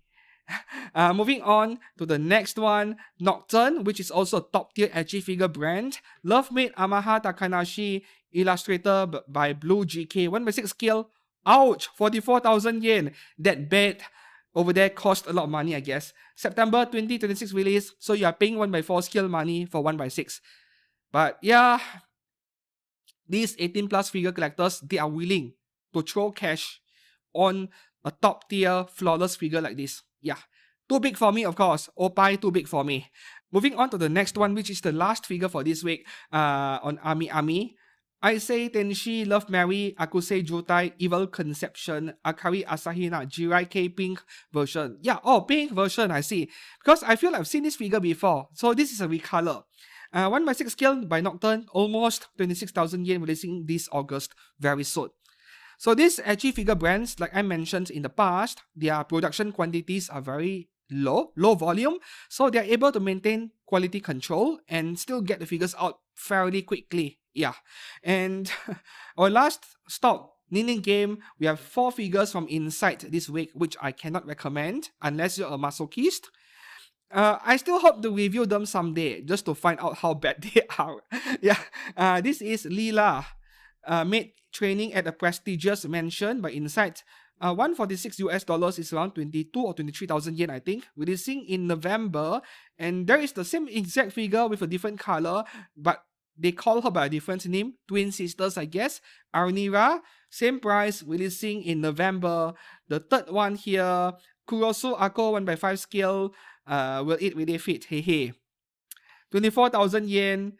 Moving on to the next one, Nocturne, which is also a top tier edgy figure brand. Love made Amaha Takanashi, illustrator by Blue GK, 1/6 scale. Ouch, 44,000 yen. That bed over there cost a lot of money, I guess. September 2026 release, so you are paying 1/4 scale money for 1/6. But yeah, these 18 plus figure collectors, they are willing to throw cash on a top tier flawless figure like this. Yeah, too big for me, of course. Opai, too big for me. Moving on to the next one, which is the last figure for this week on AmiAmi. I say Tenshi, Love Mary, Akusei Jutai, Evil Conception, Akari Asahina, Jirai K pink version. Yeah, oh, pink version, I see. Because I feel I've seen this figure before. So this is a recolor. 1/6 scale by Nocturne, almost 26,000 yen, releasing this August very soon. So these edgy figure brands, like I mentioned in the past, their production quantities are very low volume, so they're able to maintain quality control and still get the figures out fairly quickly. Yeah. And our last stop, Nin-Nin Game, we have 4 figures from inside this week, which I cannot recommend unless you're a masochist. I still hope to review them someday, just to find out how bad they are. Yeah. This is Lila, made training at a prestigious mansion by Insight. 146 US dollars is around 22 or 23,000 yen, I think, releasing in November. And there is the same exact figure with a different color, but they call her by a different name, twin sisters, I guess. Arnira, same price, releasing in November. The third one here, Kurosu Ako 1/5 scale, will it really fit? Hey hey. 24,000 yen,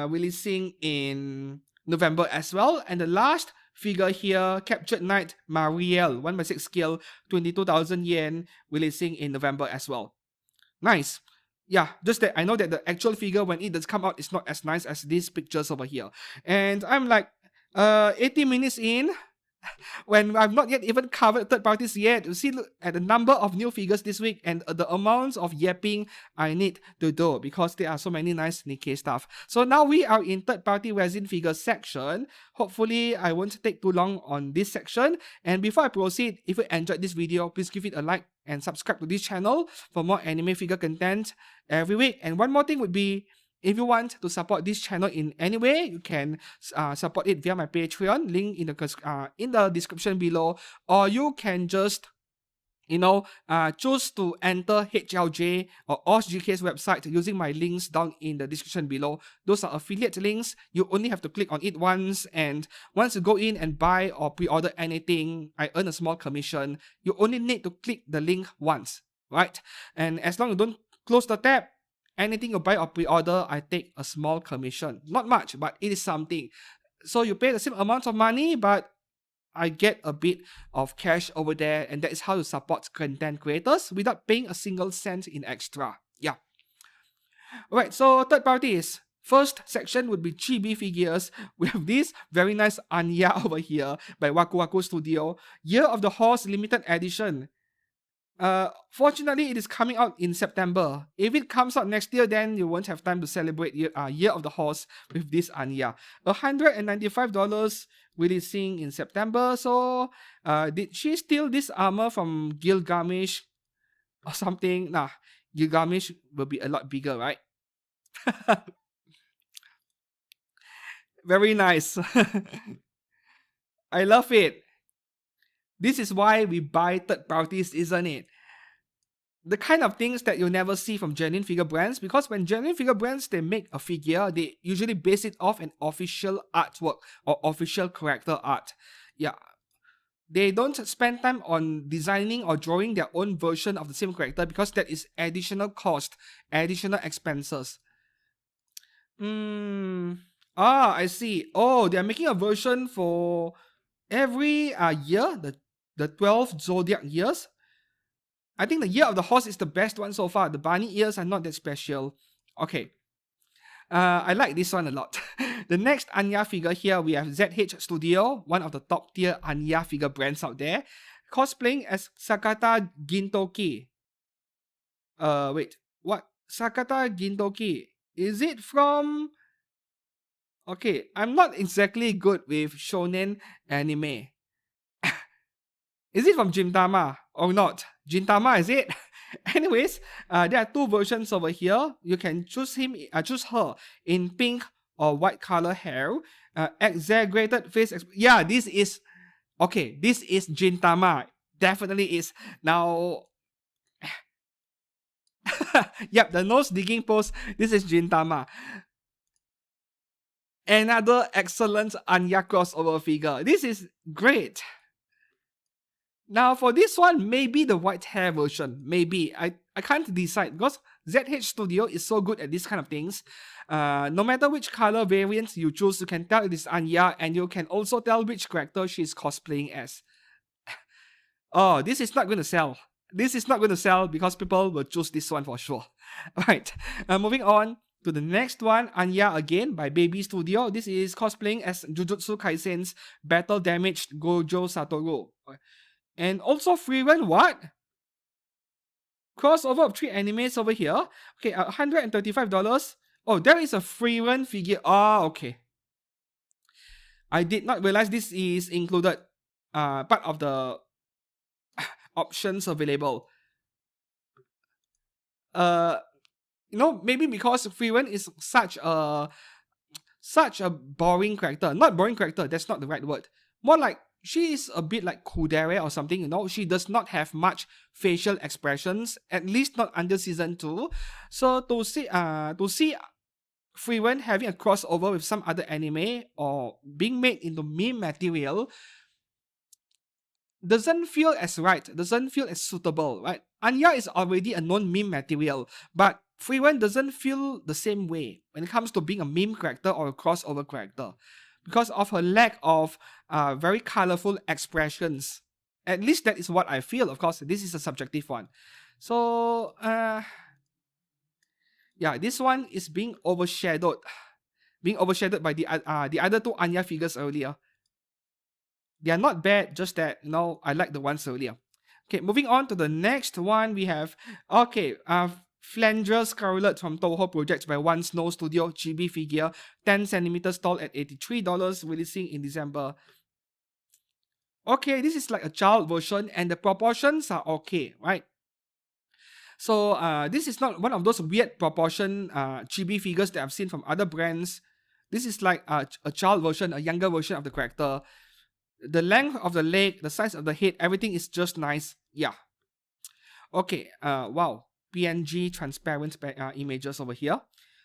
releasing in November as well. And the last figure here, Captured Knight Marielle, 1/6 scale, 22,000 yen, releasing in November as well. Nice. Yeah, just that I know that the actual figure when it does come out is not as nice as these pictures over here. And I'm like 80 minutes in, when I've not yet even covered third parties yet. You see, look at the number of new figures this week and the amounts of yapping I need to do because there are so many nice Nikke stuff. So now we are in third party resin figures section. Hopefully I won't take too long on this section. And before I proceed, if you enjoyed this video, please give it a like and subscribe to this channel for more anime figure content every week. And one more thing would be, if you want to support this channel in any way, you can support it via my Patreon, link in the description below, or you can just choose to enter HLJ or OSGK's website using my links down in the description below. Those are affiliate links. You only have to click on it once, and once you go in and buy or pre-order anything, I earn a small commission. You only need to click the link once, right? And as long as you don't close the tab, anything you buy or pre-order, I take a small commission. Not much, but it is something. So you pay the same amount of money, but I get a bit of cash over there, and that is how you support content creators without paying a single cent in extra. Yeah. Alright, so third parties. First section would be chibi figures. We have this very nice Anya over here by Waku Waku Studio. Year of the Horse limited edition. Fortunately, it is coming out in September. If it comes out next year, then you won't have time to celebrate Year of the Horse with this Anya. $195 releasing in September. So, did she steal this armor from Gilgamesh or something? Nah, Gilgamesh will be a lot bigger, right? Very nice. I love it. This is why we buy third parties, isn't it? the kind of things that you'll never see from genuine figure brands, because when genuine figure brands they make a figure, they usually base it off an official artwork or official character art. Yeah, they don't spend time on designing or drawing their own version of the same character because that is additional cost, additional expenses. I see. Oh, they're making a version for every year, the 12 zodiac years. I think the year of the horse is the best one so far. The bunny ears are not that special. Okay. I like this one a lot. The next Anya figure here, we have ZH Studio, one of the top tier Anya figure brands out there, cosplaying as Sakata Gintoki. Wait, what? Sakata Gintoki? Is it from... Okay, I'm not exactly good with shonen anime. Is it from Gintama or not? Gintama, is it? Anyways, there are two versions over here. You can choose choose her in pink or white color hair. Exaggerated face. Yeah, this is okay. This is Gintama. Definitely is. Now, yep, the nose digging pose. This is Gintama. Another excellent Anya crossover figure. This is great. Now for this one, maybe the white hair version. Maybe. I can't decide because ZH Studio is so good at these kind of things. No matter which color variants you choose, you can tell it is Anya, and you can also tell which character she's cosplaying as. Oh, this is not going to sell. This is not going to sell because people will choose this one for sure. Alright, moving on to the next one, Anya again by Baby Studio. This is cosplaying as Jujutsu Kaisen's battle damaged Gojo Satoru. And also free run what? Crossover of 3 animes over here. Okay, $135. Oh, there is a free run figure. Ah, okay. I did not realize this is included. Part of the options available. Maybe because free run is such a boring character. Not boring character, that's not the right word. More like she is a bit like Kudere or something, She does not have much facial expressions, at least not under season 2. So to see free run having a crossover with some other anime or being made into meme material doesn't feel as right, doesn't feel as suitable, right? Anya is already a known meme material, but free run doesn't feel the same way when it comes to being a meme character or a crossover character because of her lack of very colorful expressions. At least that is what I feel. Of course, this is a subjective one. So, yeah, this one is being overshadowed by the other two Anya figures earlier. They are not bad, just that, I like the ones earlier. Okay, moving on to the next one, we have, Flanger Scarlet from Touhou Project by One Snow Studio chibi figure, 10 cm tall at $83, releasing in December. Okay, this is like a child version and the proportions are okay, right? So this is not one of those weird proportion chibi figures that I've seen from other brands. This is like a child version, a younger version of the character. The length of the leg, the size of the head, everything is just nice. Yeah. Okay, wow. PNG transparent images over here.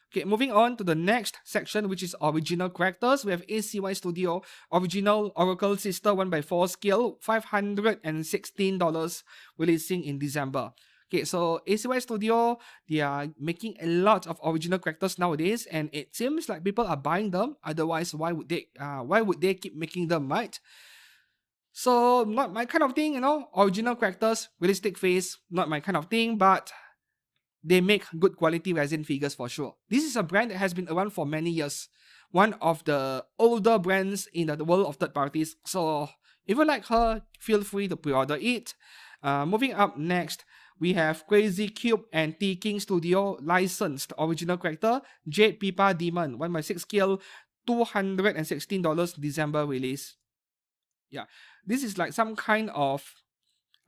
Okay, moving on to the next section, which is original characters. We have ACY Studio, original Oracle Sister 1x4 scale, $516, releasing in December. Okay, so ACY Studio, they are making a lot of original characters nowadays, and it seems like people are buying them. Otherwise, why would they keep making them, right? So, not my kind of thing, original characters, realistic face, not my kind of thing, but they make good quality resin figures for sure. This is a brand that has been around for many years. One of the older brands in the world of third parties. So, if you like her, feel free to pre-order it. Moving up next, we have Crazy Cube and T-King Studio licensed original character, Jade Pipa Demon, 1x6 scale, $216, December release. Yeah, this is like some kind of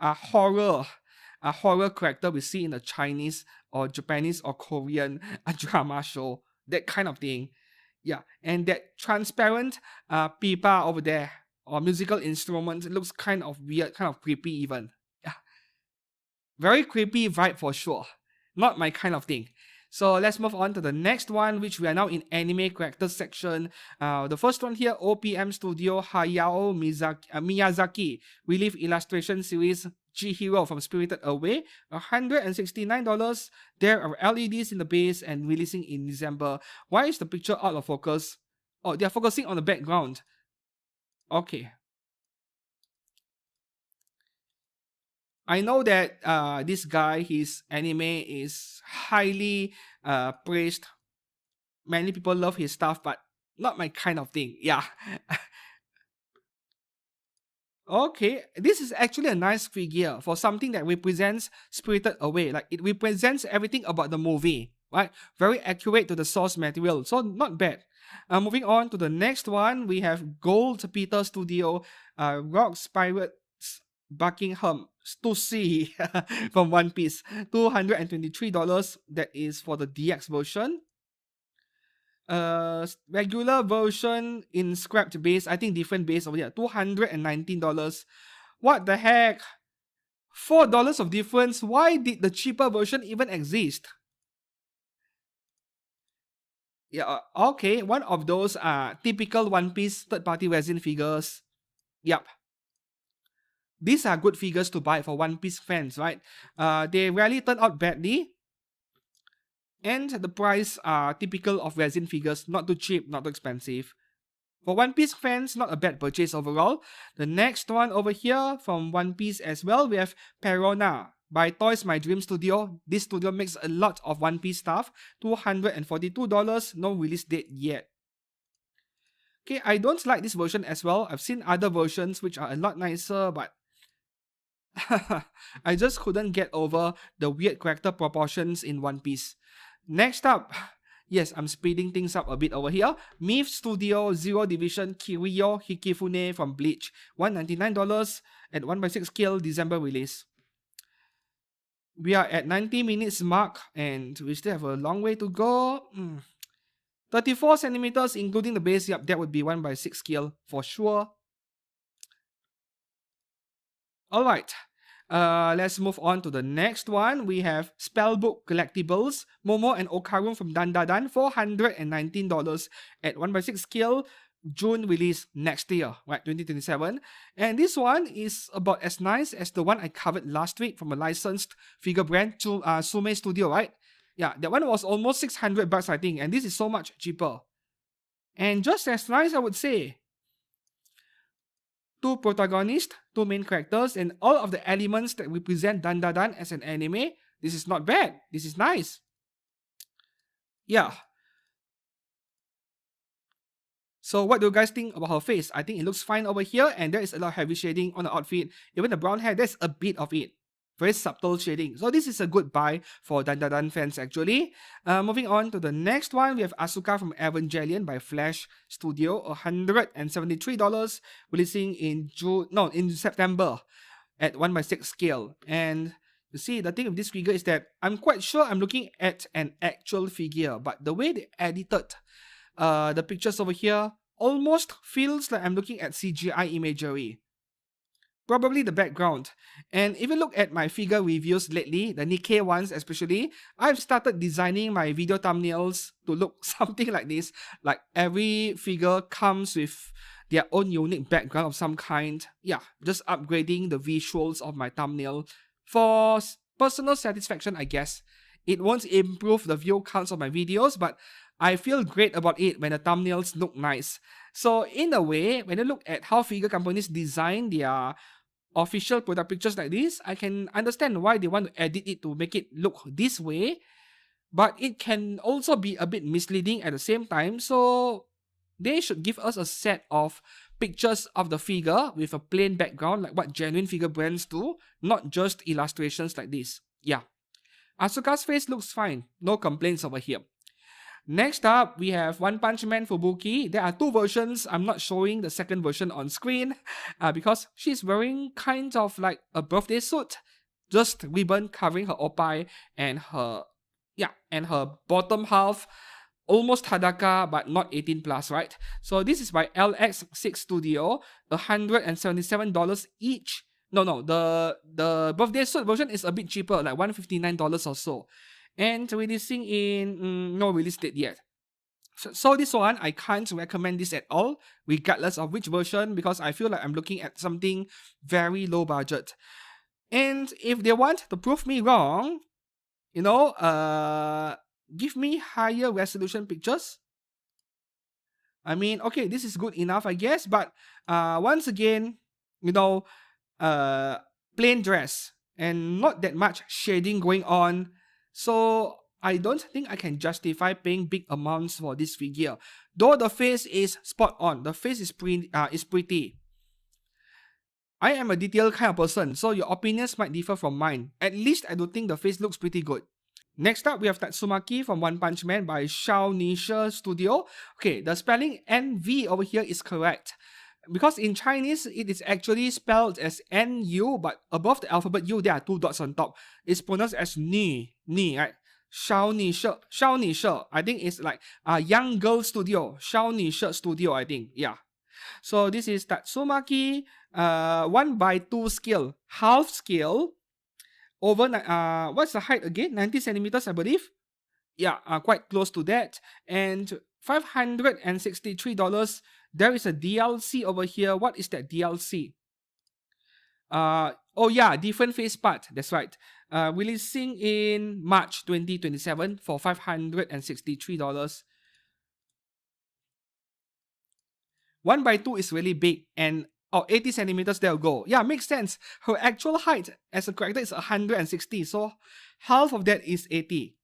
horror character we see in a Chinese or Japanese or Korean drama show, that kind of thing. Yeah, and that transparent pipa over there or musical instrument looks kind of weird, kind of creepy even. Yeah. Very creepy vibe for sure. Not my kind of thing. So let's move on to the next one, which we are now in anime characters section. The first one here, OPM Studio Hayao Miyazaki Relief Illustration Series Chihiro from Spirited Away, $169. There are LEDs in the base and releasing in December. Why is the picture out of focus? Oh, they are focusing on the background. Okay. I know that this guy, his anime is highly praised. Many people love his stuff, but not my kind of thing. Yeah. Okay, this is actually a nice figure for something that represents Spirited Away. Like, it represents everything about the movie, right? Very accurate to the source material, so not bad. Moving on to the next one, we have Gold Peter Studio, Rocks Pirates Buckingham Stussy from One Piece, $223. That is for the DX version. Regular version in scrapped base, I think different base over here, $219. What the heck? $4 of difference. Why did the cheaper version even exist? Yeah, okay, one of those typical One Piece third-party resin figures. Yep. These are good figures to buy for One Piece fans, right? They rarely turn out badly. And the price are typical of resin figures, not too cheap, not too expensive. For One Piece fans, not a bad purchase overall. The next one over here from One Piece as well, we have Perona by Toys My Dream Studio. This studio makes a lot of One Piece stuff. $242, no release date yet. Okay, I don't like this version as well. I've seen other versions which are a lot nicer, but I just couldn't get over the weird character proportions in One Piece. Next up, yes, I'm speeding things up a bit over here. Myth Studio Zero Division Kiryu Hikifune from Bleach, $199 at 1/6 scale, December release. We are at 90 minutes mark and we still have a long way to go. 34 centimeters including the base, yep, that would be 1/6 scale for sure. Alright, let's move on to the next one. We have Spellbook Collectibles, Momo and Okarun from Dandadan, $419 at 1/6 scale, June release next year, right, 2027. And this one is about as nice as the one I covered last week from a licensed figure brand, Sume Studio, right? Yeah, that one was almost $600, I think, and this is so much cheaper. And just as nice, I would say. Two protagonists, two main characters, and all of the elements that represent Dandadan as an anime. This is not bad. This is nice. Yeah. So what do you guys think about her face? I think it looks fine over here, and there is a lot of heavy shading on the outfit. Even the brown hair, there's a bit of it. Very subtle shading. So this is a good buy for Dandadan fans actually. Moving on to the next one, we have Asuka from Evangelion by Flash Studio, $173, releasing in September at 1/6 scale. And you see, the thing with this figure is that I'm quite sure I'm looking at an actual figure, but the way they edited the pictures over here almost feels like I'm looking at CGI imagery. Probably the background. And if you look at my figure reviews lately, the Nikke ones especially, I've started designing my video thumbnails to look something like this. Like every figure comes with their own unique background of some kind. Yeah, just upgrading the visuals of my thumbnail for personal satisfaction, I guess. It won't improve the view counts of my videos, but I feel great about it when the thumbnails look nice. So in a way, when you look at how figure companies design their official product pictures like this, I can understand why they want to edit it to make it look this way, but it can also be a bit misleading at the same time, so they should give us a set of pictures of the figure with a plain background like what genuine figure brands do, not just illustrations like this. Yeah. Asuka's face looks fine, no complaints over here. Next up, we have One Punch Man Fubuki. There are two versions. I'm not showing the second version on screen because she's wearing kind of like a birthday suit. Just ribbon covering her oppai and her bottom half. Almost Hadaka, but not 18 plus, right? So this is by LX6 Studio, $177 each. No, the birthday suit version is a bit cheaper, like $159 or so, and releasing in no release date yet. So this one I can't recommend this at all, regardless of which version, because I feel like I'm looking at something very low budget. And if they want to prove me wrong, give me higher resolution pictures. I mean, okay, this is good enough, I guess, but once again, you know, uh, plain dress and not that much shading going on. So I don't think I can justify paying big amounts for this figure. Though the face is spot on, the face is pretty. I am a detailed kind of person, so your opinions might differ from mine. At least I do think the face looks pretty good. Next up, we have Tatsumaki from One Punch Man by Nin-Nin Studio. Okay, the spelling NV over here is correct. Because in Chinese, it is actually spelled as NU, but above the alphabet U, there are two dots on top. It's pronounced as Ni, right? Nin-Nin. I think it's like a young girl studio. Nin-Nin Studio, I think. Yeah. So this is Tatsumaki, 1:2 scale, half scale, over, what's the height again? 90 centimeters, I believe. Yeah, quite close to that. And $563. There is a DLC over here. What is that DLC? Oh yeah, different face part. That's right. Releasing in March 2027 for $563. 1:2 is really big, and 80 centimeters, there we go. Yeah, makes sense. Her actual height as a character is 160, so half of that is 80.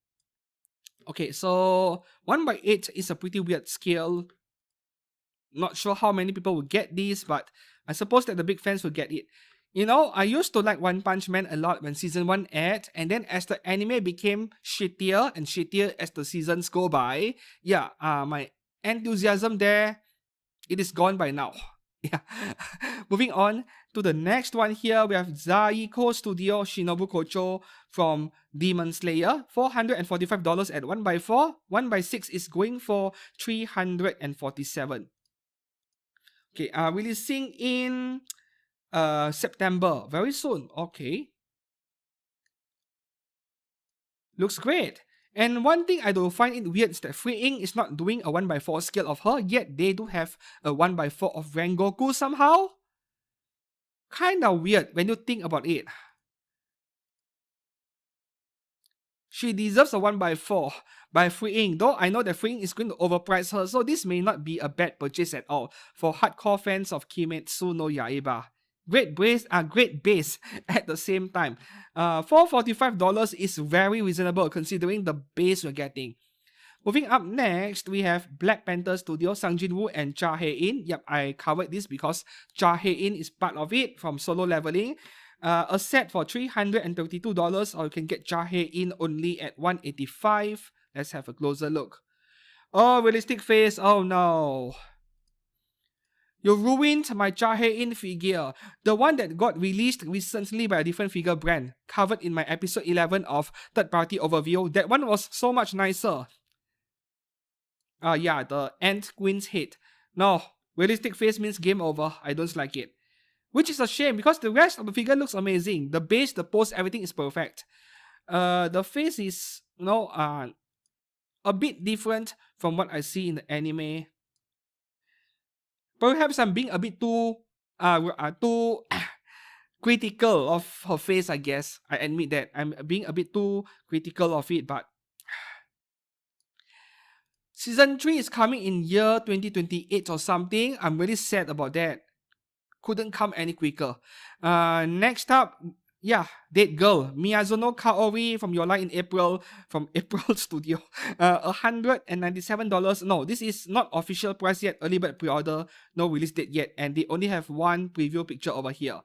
Okay, so 1:8 is a pretty weird scale. Not sure how many people will get this, but I suppose that the big fans will get it. I used to like One Punch Man a lot when season 1 aired, and then as the anime became shittier and shittier as the seasons go by, yeah, my enthusiasm there, it is gone by now. Yeah. Moving on to the next one here, we have Zaiko Studio Shinobu Kocho from Demon Slayer, $445 at 1:4. 1:6 is going for $347. Okay, releasing in September, very soon. Okay. Looks great. And one thing I do find it weird is that Free Inc. is not doing a 1:4 scale of her, yet they do have a 1:4 of Rengoku somehow. Kinda weird when you think about it. She deserves a 1:4 by Free Inc. Though I know that Free Inc. is going to overprice her, so this may not be a bad purchase at all for hardcore fans of Kimetsu no Yaiba. Great base at the same time. $445 is very reasonable considering the base we're getting. Moving up next, we have Black Panther Studio, Sang Jin-woo and Cha Hae-in. Yep, I covered this because Cha Hae-in is part of it from Solo Leveling. A set for $332, or you can get Cha Hae-in only at $185. Let's have a closer look. Oh, realistic face. Oh no. You ruined my Cha Hae-in figure, the one that got released recently by a different figure brand, covered in my episode 11 of Third Party Overview. That one was so much nicer. Yeah, the Ant Queen's head. No, realistic face means game over. I don't like it. Which is a shame because the rest of the figure looks amazing. The base, the pose, everything is perfect. The face is, a bit different from what I see in the anime. Perhaps I'm being a bit too critical of her face, I guess. I admit that. I'm being a bit too critical of it, but Season 3 is coming in year 2028 or something. I'm really sad about that. Couldn't come any quicker. Next up, yeah, Dead Girl, Miyazuno Kaori from Your Light in April, from April Studio. $197. No, this is not official price yet. Early bird pre-order, no release date yet, and they only have one preview picture over here.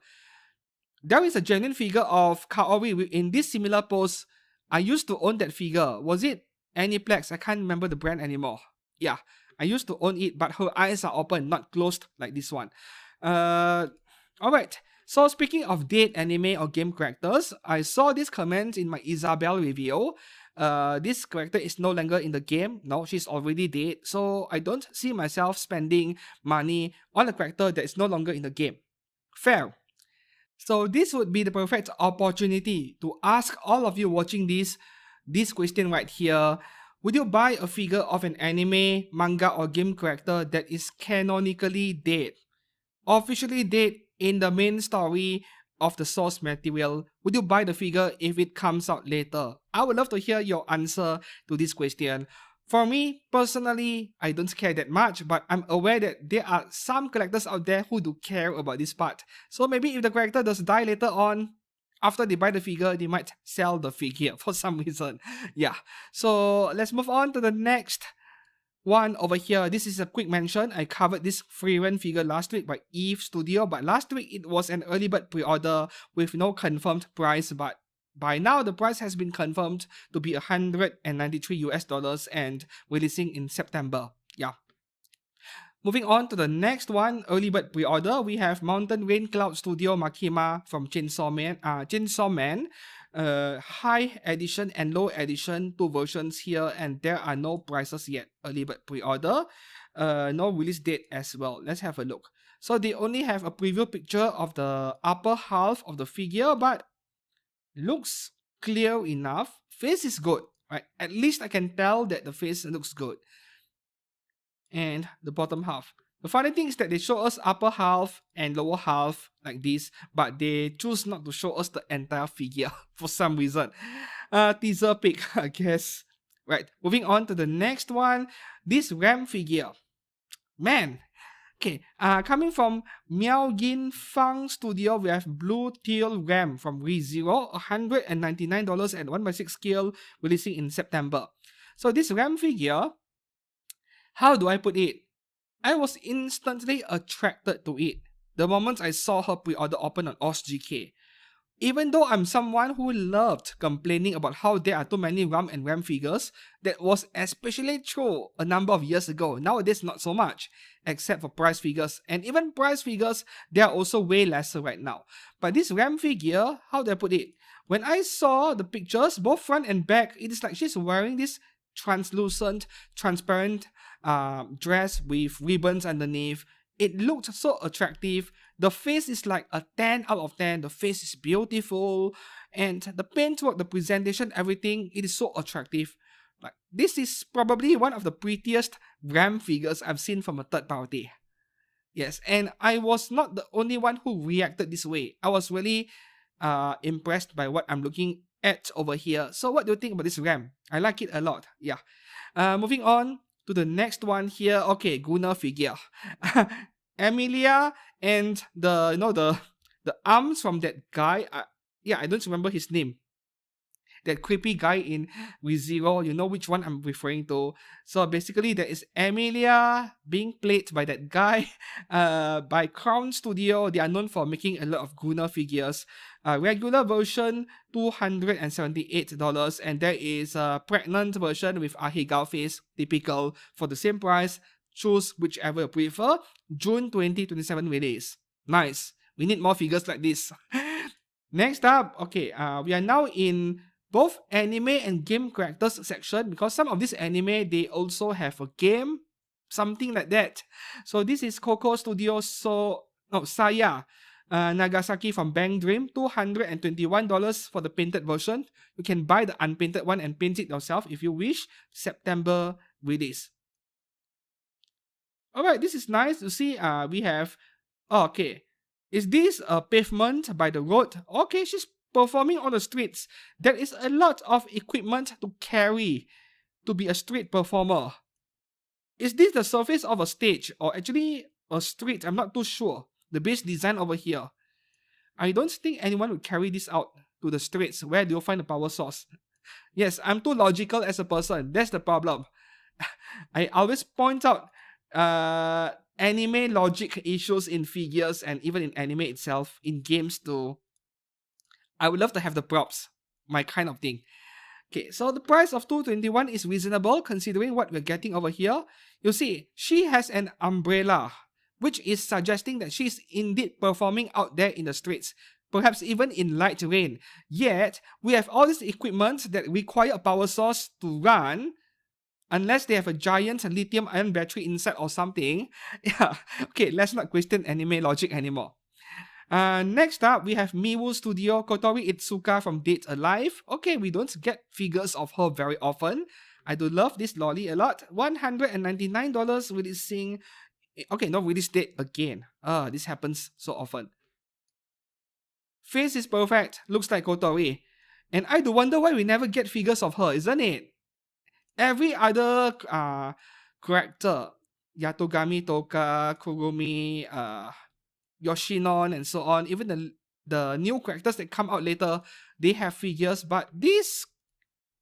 There is a genuine figure of Kaori in this similar pose. I used to own that figure. Was it Aniplex? I can't remember the brand anymore. Yeah, I used to own it, but her eyes are open, not closed like this one. Alright, so speaking of dead anime or game characters, I saw this comment in my Isabelle review. This character is no longer in the game. No, she's already dead, so I don't see myself spending money on a character that is no longer in the game. Fair. So this would be the perfect opportunity to ask all of you watching this question right here. Would you buy a figure of an anime, manga, or game character that is canonically dead, officially dead in the main story of the source material? Would you buy the figure if it comes out later? I would love to hear your answer to this question. For me, personally, I don't care that much, but I'm aware that there are some collectors out there who do care about this part. So maybe if the character does die later on, after they buy the figure, they might sell the figure for some reason. Yeah. So let's move on to the next one over here. This is a quick mention. I covered this free run figure last week by Eve Studio, but last week it was an early bird pre-order with no confirmed price, but by now the price has been confirmed to be $193 and releasing in September. Yeah. Moving on to the next one, early bird pre-order, we have Mountain Rain Cloud Studio Makima from Chainsaw Man. High edition and low edition, two versions here, and there are no prices yet. Early bird pre-order, no release date as well. Let's have a look. So they only have a preview picture of the upper half of the figure, but looks clear enough. Face is good, right? At least I can tell that the face looks good. And the bottom half. The funny thing is that they show us upper half and lower half like this, but they choose not to show us the entire figure for some reason. Teaser pic, I guess. Right, moving on to the next one. This Ram figure. Man, okay, coming from Miao Yin Fang Studio, we have Blue Teal Ram from ReZero, $199 at 1/6 scale, releasing in September. So this Ram figure, how do I put it? I was instantly attracted to it the moment I saw her pre-order open on OSGK. Even though I'm someone who loved complaining about how there are too many RAM and RAM figures, that was especially true a number of years ago. Nowadays, not so much, except for price figures. And even price figures, they are also way lesser right now. But this RAM figure, how do I put it? When I saw the pictures, both front and back, it is like she's wearing this translucent, transparent dress with ribbons underneath. It looked so attractive. The face is like a 10 out of 10. The face is beautiful. And the paintwork, the presentation, everything, it is so attractive. Like, this is probably one of the prettiest RAM figures I've seen from a third party. Yes, and I was not the only one who reacted this way. I was really impressed by what I'm looking at over here. So what do you think about this RAM? I like it a lot. Yeah. Moving on to the next one here. Okay, Gooner figure. Emilia and the arms from that guy. I don't remember his name. That creepy guy in ReZero, you know which one I'm referring to. So basically, there is Emilia being played by that guy by Crown Studio. They are known for making a lot of Gooner figures. Regular version, $278, and there is a pregnant version with Ahegao face, typical, for the same price. Choose whichever you prefer. June 2027 release. Nice. We need more figures like this. Next up, okay, we are now in both anime and game characters section, because some of this anime, they also have a game, something like that. So this is Coco Studio Saya Nagasaki from Bang Dream, $221 for the painted version. You can buy the unpainted one and paint it yourself if you wish. September release. Alright, this is nice to see. We have, okay, is this a pavement by the road? Okay, she's performing on the streets. There is a lot of equipment to carry to be a street performer. Is this the surface of a stage or actually a street? I'm not too sure. The base design over here. I don't think anyone would carry this out to the streets. Where do you find the power source? Yes, I'm too logical as a person. That's the problem. I always point out anime logic issues in figures and even in anime itself, in games too. I would love to have the props, my kind of thing. Okay, so the price of $221 is reasonable considering what we're getting over here. You see, she has an umbrella, which is suggesting that she's indeed performing out there in the streets, perhaps even in light rain. Yet, we have all this equipment that require a power source to run, unless they have a giant lithium-ion battery inside or something. Yeah, okay, let's not question anime logic anymore. Next up, we have Miwu Studio Kotori Itsuka from Date Alive. Okay, we don't get figures of her very often. I do love this lolly a lot. $199 releasing. Okay, no, release date again. This happens so often. Face is perfect. Looks like Kotori. And I do wonder why we never get figures of her, isn't it? Every other character, Yatogami, Toka, Kurumi, Yoshinon, and so on, even the new characters that come out later, they have figures, but this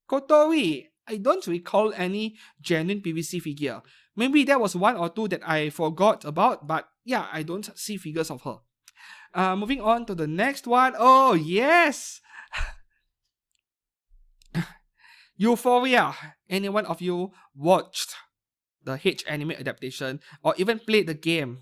Kotori, I don't recall any genuine PVC figure. Maybe there was one or two that I forgot about, but yeah, I don't see figures of her. Moving on to the next one. Oh, yes! Euphoria. Anyone of you watched the H anime adaptation or even played the game?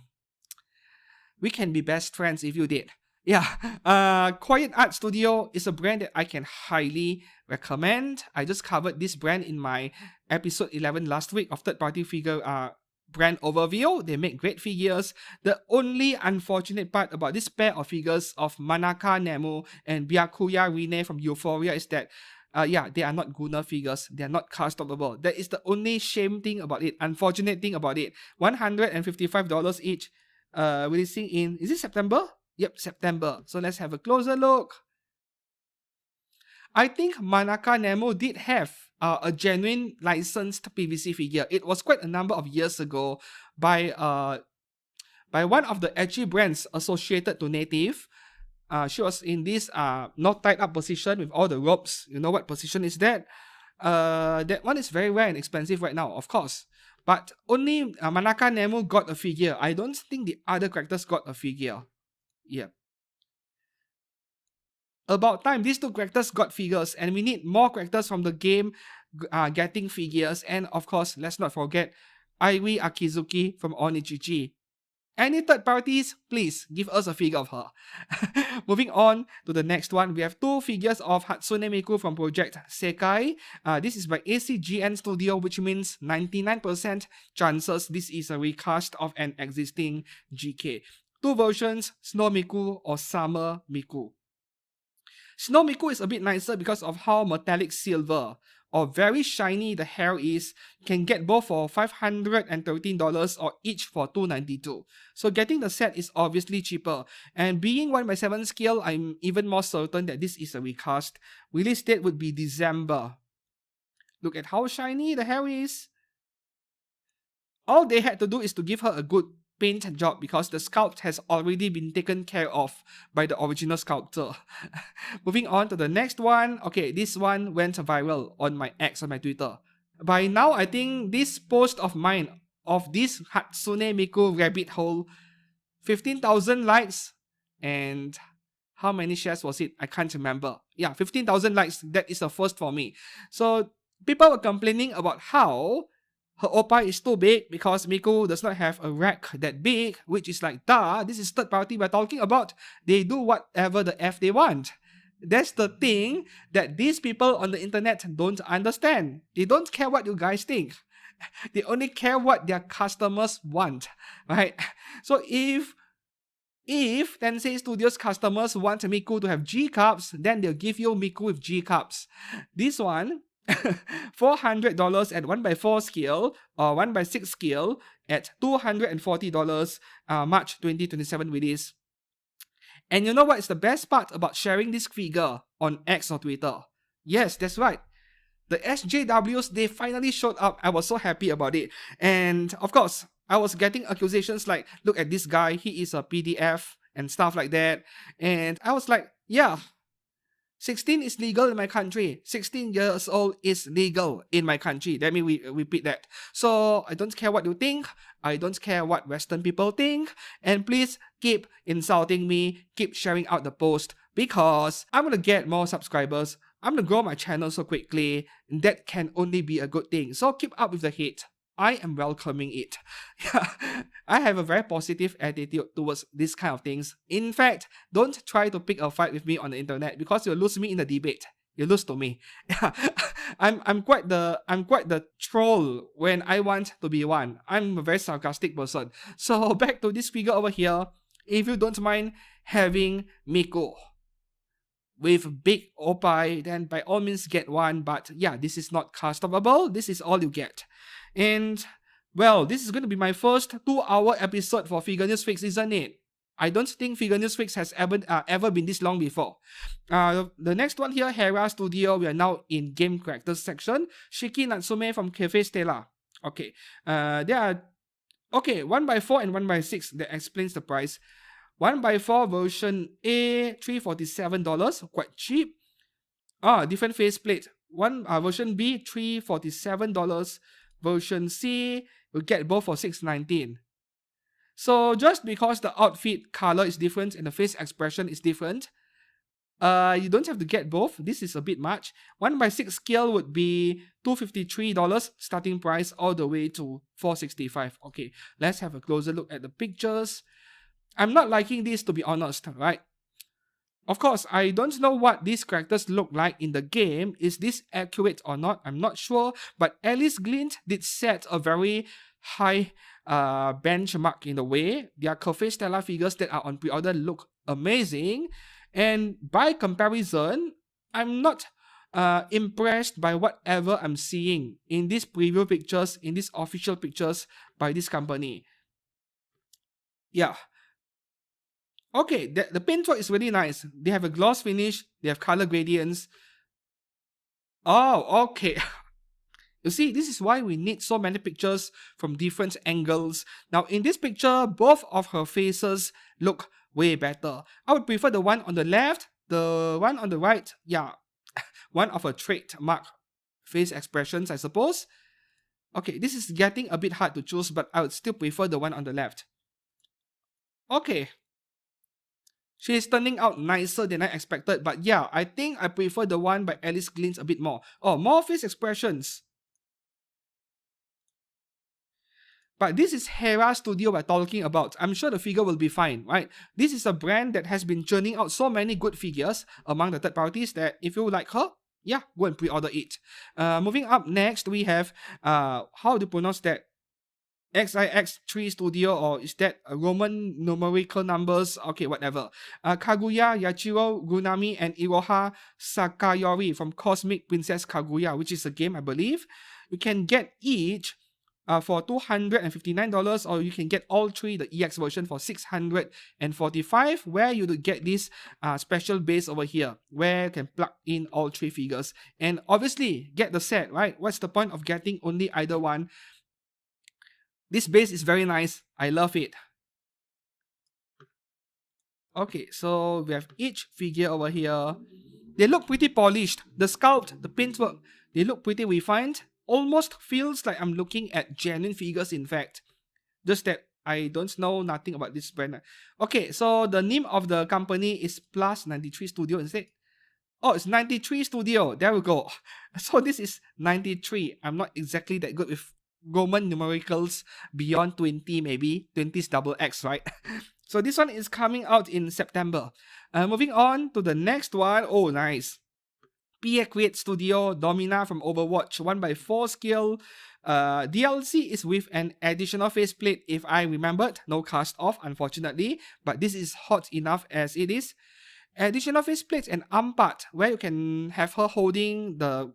We can be best friends if you did. Yeah, Quiet Art Studio is a brand that I can highly recommend. I just covered this brand in my episode 11 last week of third-party figure brand overview. They make great figures. The only unfortunate part about this pair of figures of Manaka Nemu and Byakuya Rine from Euphoria is that they are not gooner figures. They are not castable. That is the only shame thing about it, unfortunate thing about it. $155 each. Releasing in, is it September? Yep, September. So let's have a closer look. I think Manaka Nemo did have a genuine licensed PVC figure. It was quite a number of years ago by one of the edgy brands associated to Native. She was in this not tied up position with all the ropes. You know what position is that? That one is very rare and expensive right now, of course. But only Manaka Nemo got a figure. I don't think the other characters got a figure. Yeah. About time, these two characters got figures, and we need more characters from the game getting figures. And of course, let's not forget Airi Akizuki from Onichichi. Any third parties, please give us a figure of her. Moving on to the next one, we have two figures of Hatsune Miku from Project Sekai. This is by ACGN Studio, which means 99% chances this is a recast of an existing GK. Two versions, Snow Miku or Summer Miku. Snow Miku is a bit nicer because of how metallic silver or very shiny the hair is. Can get both for $513 or each for $292. So getting the set is obviously cheaper. And being 1/7 scale, I'm even more certain that this is a recast. Release date would be December. Look at how shiny the hair is. All they had to do is to give her a good paint job because the sculpt has already been taken care of by the original sculptor. Moving on to the next one. Okay, this one went viral on my X, on my Twitter. By now, I think this post of mine of this Hatsune Miku rabbit hole, 15,000 likes, and how many shares was it? I can't remember. Yeah, 15,000 likes. That is a first for me. So people were complaining about how her oppa is too big because Miku does not have a rack that big, which is like, duh, this is third party we're talking about. They do whatever the F they want. That's the thing that these people on the internet don't understand. They don't care what you guys think. They only care what their customers want, right? So if Tensei Studios customers want Miku to have G cups, then they'll give you Miku with G cups. This one, $400 at 1/4 scale or 1/6 scale at $240, March 2027 release. And you know what is the best part about sharing this figure on X or Twitter? Yes, that's right. The SJWs, they finally showed up. I was so happy about it. And of course, I was getting accusations like, look at this guy, he is a PDF and stuff like that. And I was like, yeah, 16 is legal in my country. 16 years old is legal in my country. Let me repeat that. So I don't care what you think. I don't care what Western people think. And please keep insulting me. Keep sharing out the post because I'm going to get more subscribers. I'm going to grow my channel so quickly. And that can only be a good thing. So keep up with the hate. I am welcoming it. I have a very positive attitude towards these kind of things. In fact, don't try to pick a fight with me on the internet because you'll lose me in the debate. You lose to me. I'm quite the troll when I want to be one. I'm a very sarcastic person. So back to this figure over here. If you don't mind, having Miko with big opai, then by all means get one. But yeah, this is not customable. This is all you get. And well, this is going to be my first 2-hour episode for Figure News Fix, isn't it? I don't think Figure News Fix has ever been this long before. The next one here, Hera Studio. We are now in Game Characters section. Shiki Natsume from Cafe Stella. Okay. There are 1x4 and 1x6. That explains the price. 1x4 version A, $347, quite cheap. Different faceplate. Version B, $347. Version C, you'll get both for $619. So just because the outfit color is different and the face expression is different, you don't have to get both. This is a bit much. 1x6 scale would be $253 starting price all the way to $465. Okay, let's have a closer look at the pictures. I'm not liking this, to be honest, right? Of course, I don't know what these characters look like in the game. Is this accurate or not? I'm not sure. But Alice Glint did set a very high benchmark in a way. Their Cafe Stella figures that are on pre-order look amazing. And by comparison, I'm not impressed by whatever I'm seeing in these preview pictures, in these official pictures by this company. Yeah. Okay, the paintwork is really nice. They have a gloss finish, they have color gradients. Oh, okay. You see, this is why we need so many pictures from different angles. Now, in this picture, both of her faces look way better. I would prefer the one on the left, the one on the right, yeah, one of her trademark face expressions, I suppose. Okay, this is getting a bit hard to choose, but I would still prefer the one on the left. Okay. She is turning out nicer than I expected, but yeah, I think I prefer the one by Alice Glint a bit more. Oh, more face expressions. But this is Hera Studio we're talking about. I'm sure the figure will be fine, right? This is a brand that has been churning out so many good figures among the third parties that if you like her, yeah, go and pre-order it. Moving up next, we have, how do you pronounce that? XIX3 Studio, or is that Roman numerical numbers? Okay, whatever. Kaguya, Yachiro, Gunami, and Iroha Sakayori from Cosmic Princess Kaguya, which is a game, I believe. You can get each for $259, or you can get all three, the EX version, for $645, where you get this special base over here, where you can plug in all three figures. And obviously, get the set, right? What's the point of getting only either one? This base is very nice. I love it. Okay, so we have each figure over here. They look pretty polished. The sculpt, the paintwork, they look pretty refined. Almost feels like I'm looking at genuine figures, in fact. Just that I don't know nothing about this brand. Okay, so the name of the company is Plus 93 Studio instead. Oh, it's 93 Studio. There we go. So this is 93. I'm not exactly that good with Roman numericals beyond 20, maybe. 20 is double X, right? So this one is coming out in September. Moving on to the next one. Oh, nice. PA Create Studio Domina from Overwatch 1x4 scale. DLC is with an additional faceplate, if I remembered. No cast off, unfortunately. But this is hot enough as it is. Additional faceplates and arm part, where you can have her holding the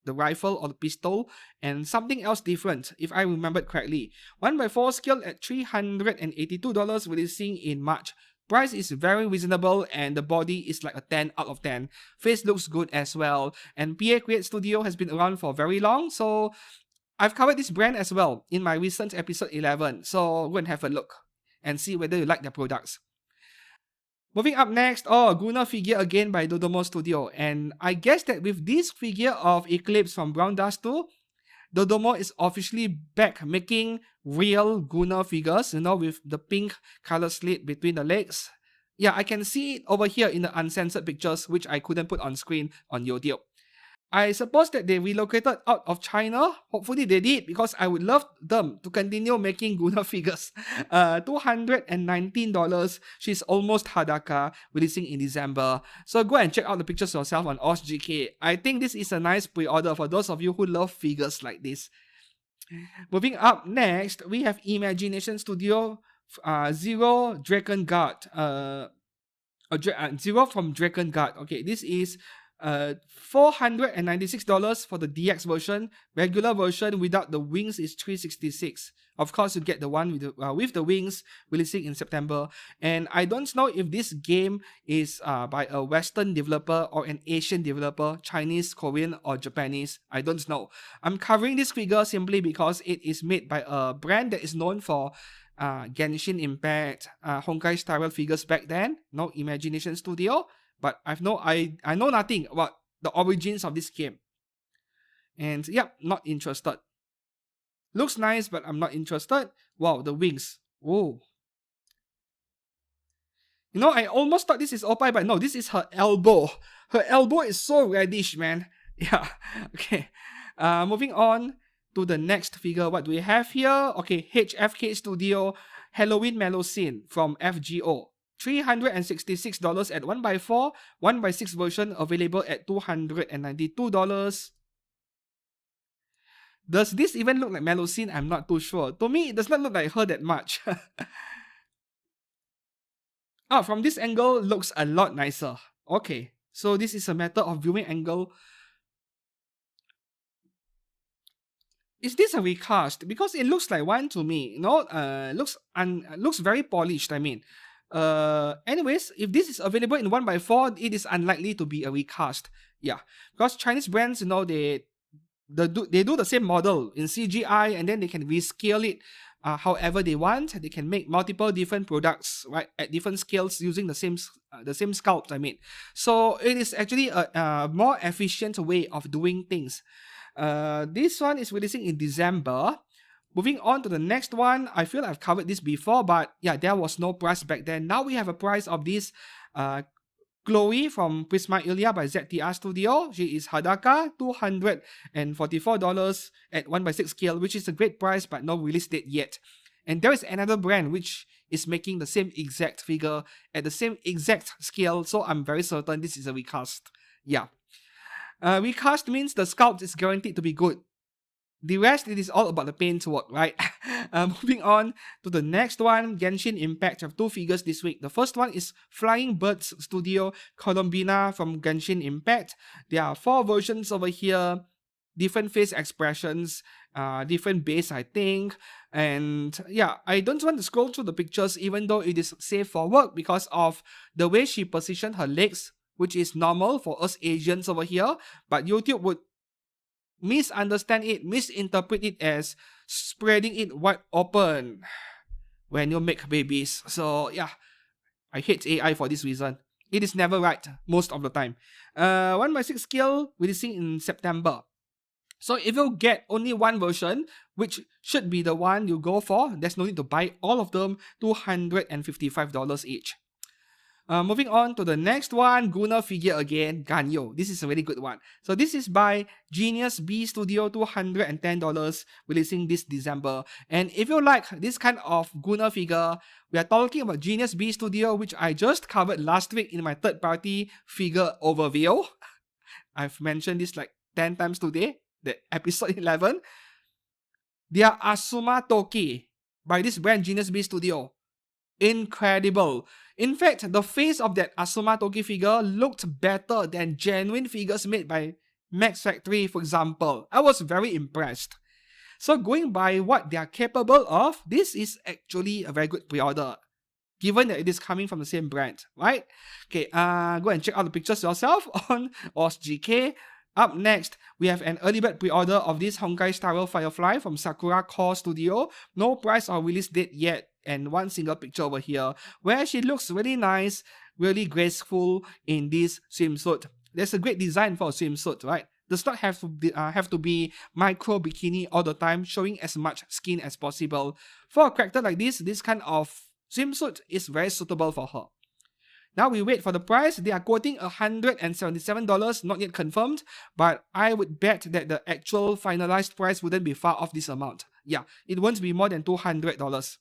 rifle or the pistol, and something else different, if I remembered correctly. 1x4 scale at $382, releasing in March. Price is very reasonable, and the body is like a 10 out of 10. Face looks good as well, and PA Create Studio has been around for very long, so I've covered this brand as well in my recent episode 11, so go and have a look and see whether you like their products. Moving up next, gooner figure again by Dodomo Studio. And I guess that with this figure of Eclipse from Brown Dust 2, Dodomo is officially back making real gooner figures, with the pink color slit between the legs. Yeah, I can see it over here in the uncensored pictures, which I couldn't put on screen on YouTube. I suppose that they relocated out of China. Hopefully they did, because I would love them to continue making gooner figures. $219. She's almost Hadaka, releasing in December. So go and check out the pictures yourself on OSGK. I think this is a nice pre-order for those of you who love figures like this. Moving up next, we have Imagination Studio Zero Dragon Guard. Zero from Dragon Guard. Okay, this is $496 for the DX version. Regular version without the wings is $366. Of course, you get the one with the wings releasing in September. And I don't know if this game is by a Western developer or an Asian developer, Chinese, Korean, or Japanese. I don't know. I'm covering this figure simply because it is made by a brand that is known for Genshin Impact, Honkai Star Rail figures back then. No Imagination Studio, but I know nothing about the origins of this game. And yep, not interested. Looks nice, but I'm not interested. Wow, the wings. Whoa. You know, I almost thought this is Oppai, but no, this is her elbow. Her elbow is so reddish, man. Yeah. Okay. Moving on to the next figure. What do we have here? Okay, HFK Studio Halloween Mellow Scene from FGO. $366 at 1x4, 1x6 version available at $292. Does this even look like Melusine? I'm not too sure. To me, it does not look like her that much. From this angle, looks a lot nicer. Okay, so this is a matter of viewing angle. Is this a recast? Because it looks like one to me. You know, looks very polished. I mean, anyways, if this is available in 1x4, it is unlikely to be a recast. Yeah, because Chinese brands, you know, they do the same model in CGI, and then they can rescale it however they want. They can make multiple different products, right, at different scales using the same sculpt. I mean, so it is actually a more efficient way of doing things. This one is releasing in December. Moving on to the next one, I feel I've covered this before, but yeah, there was no price back then. Now we have a price of this Chloe from Prisma Ilya by ZTR Studio. She is Hadaka, $244 at 1x6 scale, which is a great price, but no release date yet. And there is another brand which is making the same exact figure at the same exact scale, so I'm very certain this is a recast. Yeah. Recast means the sculpt is guaranteed to be good. The rest, it is all about the paintwork, right? Moving on to the next one, Genshin Impact. I have two figures this week. The first one is Flying Birds Studio Colombina from Genshin Impact. There are 4 versions over here, different face expressions, different base, I think. And yeah, I don't want to scroll through the pictures even though it is safe for work because of the way she positioned her legs, which is normal for us Asians over here, but YouTube would misunderstand it, misinterpret it as spreading it wide open when you make babies. So yeah, I hate AI for this reason. It is never right most of the time. 1x6 scale releasing in September. So if you get only one version, which should be the one you go for, there's no need to buy all of them, $255 each. Moving on to the next one, Gooner figure again, Ganyo. This is a really good one. So this is by Genius B Studio, $210, releasing this December. And if you like this kind of Gooner figure, we are talking about Genius B Studio, which I just covered last week in my third-party figure overview. I've mentioned this like 10 times today, the episode 11. They are Asuma Toki by this brand Genius B Studio. Incredible. In fact, the face of that Asuma Toki figure looked better than genuine figures made by Max Factory, for example. I was very impressed. So going by what they are capable of, this is actually a very good pre-order, given that it is coming from the same brand, right? Okay, go and check out the pictures yourself on OSGK. Up next, we have an early bird pre-order of this Honkai Star Rail Firefly from Sakura Core Studio. No price or release date yet, and one single picture over here where she looks really nice, really graceful in this swimsuit. There's a great design for a swimsuit, right? Does not have to be micro bikini all the time, showing as much skin as possible. For a character like this kind of swimsuit is very suitable for her. Now we wait for the price. They are quoting $177, not yet confirmed, but I would bet that the actual finalized price wouldn't be far off this amount. Yeah, it won't be more than $200.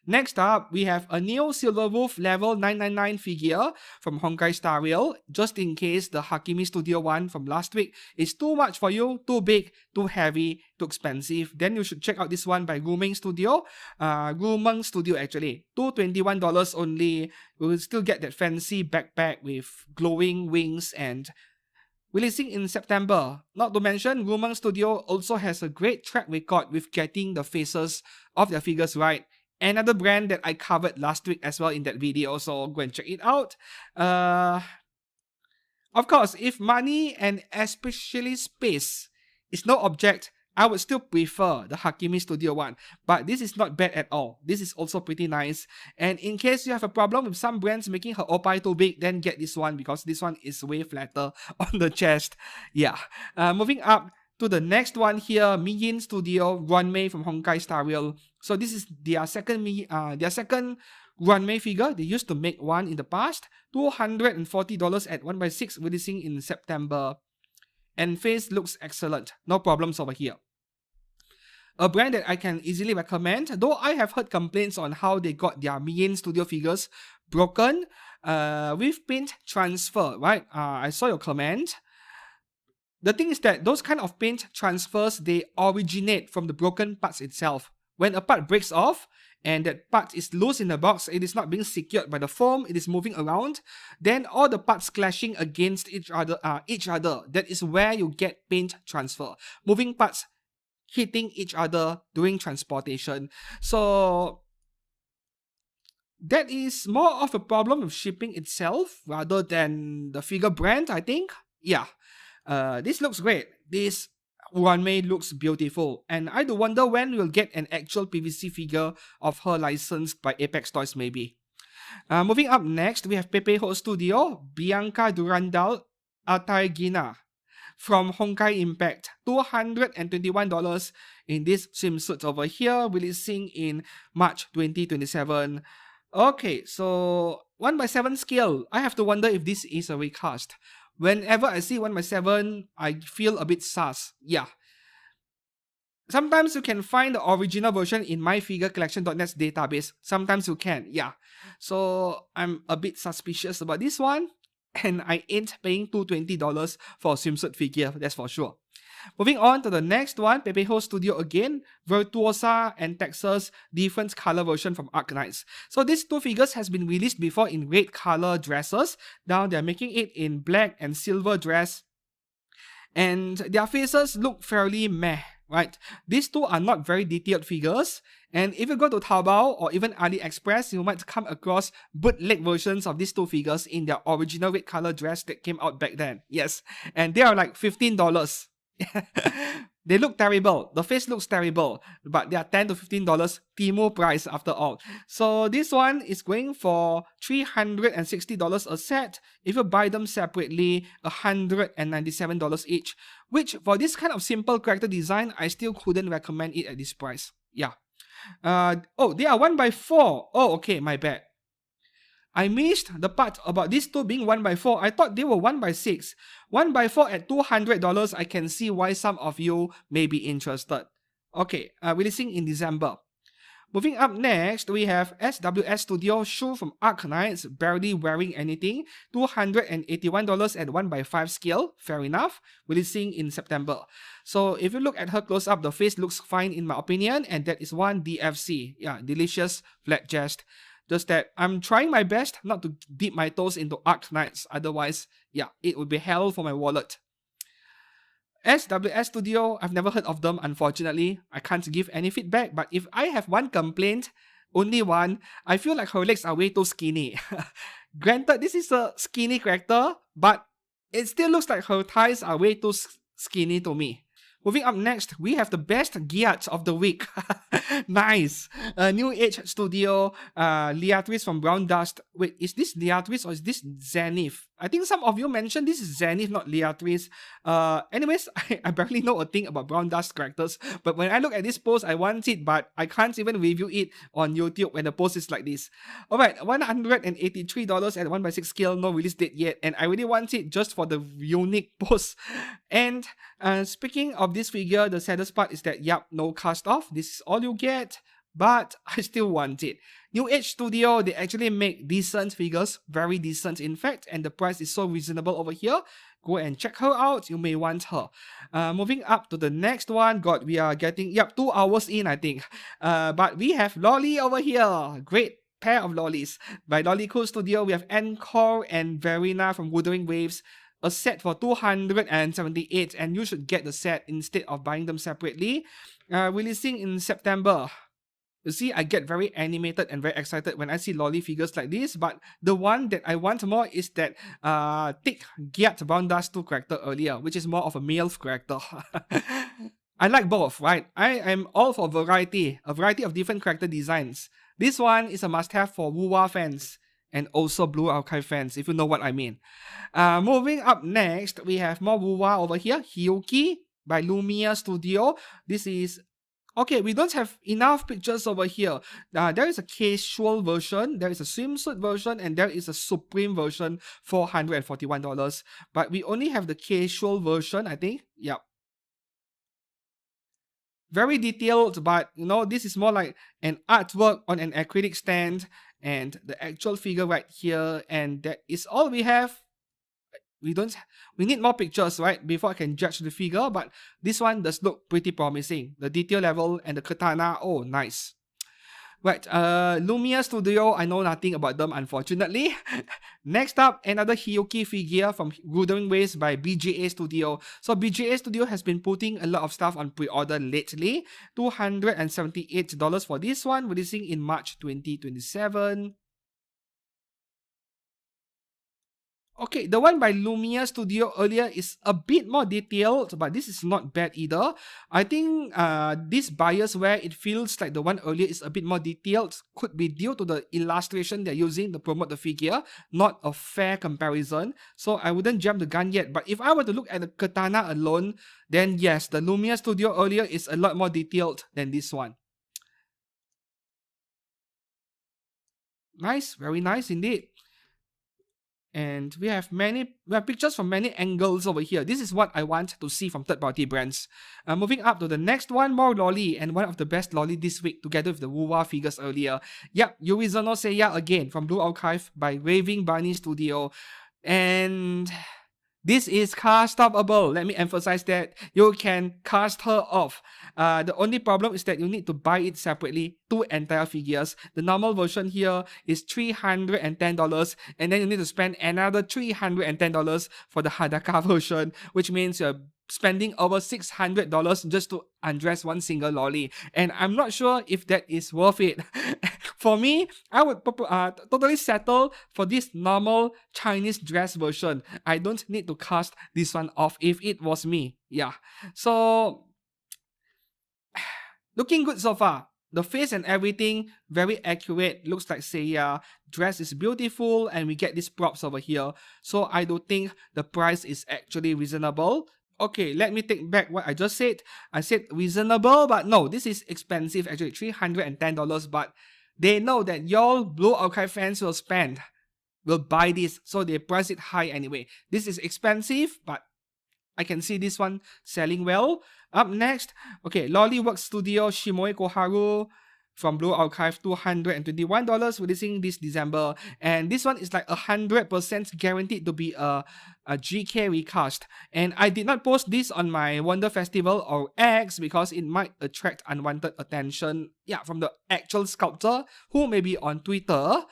Next up, we have a new Silver Wolf level 999 figure from Honkai Star Rail, just in case the Hakimi Studio one from last week is too much for you, too big, too heavy, too expensive. Then you should check out this one by Gumeng Studio. Gumeng Studio actually, $221 only. You will still get that fancy backpack with glowing wings and releasing in September. Not to mention, Gumeng Studio also has a great track record with getting the faces of their figures right. Another brand that I covered last week as well in that video, so go and check it out. Of course, if money and especially space is no object, I would still prefer the Hakimi Studio one. But this is not bad at all. This is also pretty nice. And in case you have a problem with some brands making her opai too big, then get this one because this one is way flatter on the chest. Yeah. Moving up to the next one here, Miyin Studio Runmei from Honkai Star Rail. So this is their second Runmei figure. They used to make one in the past. $240 at 1x6, releasing in September. And face looks excellent. No problems over here. A brand that I can easily recommend, though I have heard complaints on how they got their Miyin Studio figures broken with paint transfer, right? I saw your comment. The thing is that those kind of paint transfers, they originate from the broken parts itself. When a part breaks off and that part is loose in the box, it is not being secured by the foam, it is moving around, then all the parts clashing against each other. That is where you get paint transfer. Moving parts hitting each other during transportation. So that is more of a problem with shipping itself rather than the figure brand, I think. Yeah. This looks great. This Runmei looks beautiful. And I do wonder when we'll get an actual PVC figure of her licensed by Apex Toys maybe. Moving up next, we have Pepeho Studio, Bianca Durandal Altairgina from Honkai Impact. $221 in this swimsuit over here, releasing in March 2027. Okay, so 1x7 scale. I have to wonder if this is a recast. Whenever I see 1x7, I feel a bit sus. Yeah. Sometimes you can find the original version in myfigurecollection.net's database. Sometimes you can, yeah. So I'm a bit suspicious about this one. And I ain't paying $220 for a swimsuit figure, that's for sure. Moving on to the next one, Pepeho Studio again, Virtuosa and Texas different color version from Arknights. So these two figures has been released before in red color dresses. Now they're making it in black and silver dress. And their faces look fairly meh, right? These two are not very detailed figures. And if you go to Taobao or even AliExpress, you might come across bootleg versions of these two figures in their original red color dress that came out back then. Yes, and they are like $15. They look terrible. The face looks terrible, but they are $10 to $15 Temu price after all. So this one is going for $360 a set. If you buy them separately, $197 each. Which for this kind of simple character design, I still couldn't recommend it at this price. Yeah. Oh, they are 1x4. Oh, okay, my bad. I missed the part about these two being 1x4. I thought they were 1x6. 1x4 at $200, I can see why some of you may be interested. Okay, releasing in December. Moving up next, we have SWS Studio Shoe from Arknights, barely wearing anything. $281 at 1x5 scale, fair enough, releasing in September. So if you look at her close up, the face looks fine in my opinion, and that is one DFC. Yeah, delicious flat chest. Just that I'm trying my best not to dip my toes into Arknights, otherwise, yeah, it would be hell for my wallet. SWS Studio, I've never heard of them, unfortunately. I can't give any feedback, but if I have one complaint, only one, I feel like her legs are way too skinny. Granted, this is a skinny character, but it still looks like her thighs are way too skinny to me. Moving up next, we have the best Gyat of the week. Nice. New Age Studio, Leatrice from Brown Dust. Wait, is this Leatrice or is this Zenith? I think some of you mentioned this is Zenith, not Leatrice. Anyways, I barely know a thing about Brown Dust characters, but when I look at this post, I want it, but I can't even review it on YouTube when the post is like this. Alright, $183 at 1x6 scale, no release date yet, and I really want it just for the unique post. And speaking of this figure, the saddest part is that, yup, no cast off. This is all you get. but I still want it. New Age Studio, they actually make decent figures, very decent in fact, and the price is so reasonable over here. Go and check her out, you may want her. Moving up to the next one, God, we are getting, 2 hours in, I think. But we have Lolly over here. Great pair of lollies. By Lolly Cool Studio, we have Encore and Verena from Wuthering Waves. A set for 278, and you should get the set instead of buying them separately. Releasing in September. You see, I get very animated and very excited when I see lolly figures like this, but the one that I want more is that thick Gyat Brown Dust 2 character earlier, which is more of a male character. I like both, right? I am all for variety, a variety of different character designs. This one is a must-have for Wuwa fans and also Blue Archive fans, if you know what I mean. Moving up next, we have more Wuwa over here, Hiyuki by Lumia Studio. This is okay, we don't have enough pictures over here. There is a casual version, there is a swimsuit version, and there is a supreme version, $441. But we only have the casual version, I think. Yep. Very detailed, but you know, this is more like an artwork on an acrylic stand, and the actual figure right here, and that is all we have. We need more pictures, right, before I can judge the figure, but this one does look pretty promising. The detail level and the katana, oh, nice. Right, Lumia Studio, I know nothing about them, unfortunately. Next up, another Hiyuki figure from Wuthering Waves by BGA Studio. So BGA Studio has been putting a lot of stuff on pre-order lately. $278 for this one, releasing in March 2027. Okay, the one by Lumia Studio earlier is a bit more detailed, but this is not bad either. I think this bias where it feels like the one earlier is a bit more detailed could be due to the illustration they're using to promote the figure, not a fair comparison. So I wouldn't jump the gun yet, but if I were to look at the katana alone, then yes, the Lumia Studio earlier is a lot more detailed than this one. Nice, very nice indeed. And we have pictures from many angles over here. This is what I want to see from third-party brands. Moving up to the next one, more lolly, and one of the best lolly this week together with the Wuwa figures earlier. Yep, Yurizono Seiya again from Blue Archive by Raving Bunny Studio. And this is castable. Let me emphasize that. You can cast her off. The only problem is that you need to buy it separately, 2 entire figures. The normal version here is $310, and then you need to spend another $310 for the Hadaka version, which means you're spending over $600 just to undress one single lolly. And I'm not sure if that is worth it. For me, I would totally settle for this normal Chinese dress version. I don't need to cast this one off if it was me. Yeah. So, looking good so far. The face and everything, very accurate. Looks like Seiya. Dress is beautiful, and we get these props over here. So I do think the price is actually reasonable. Okay, let me take back what I just said. I said reasonable, but no, this is expensive actually, $310, but they know that y'all Blue Archive fans will buy this, so they price it high anyway. This is expensive, but I can see this one selling well. Up next, okay, Lollyworks Studio Shimoe Koharu from Blue Archive, $221, releasing this December. And this one is like 100% guaranteed to be a GK recast. And I did not post this on my Wonder Festival or X because it might attract unwanted attention, from the actual sculptor who may be on Twitter.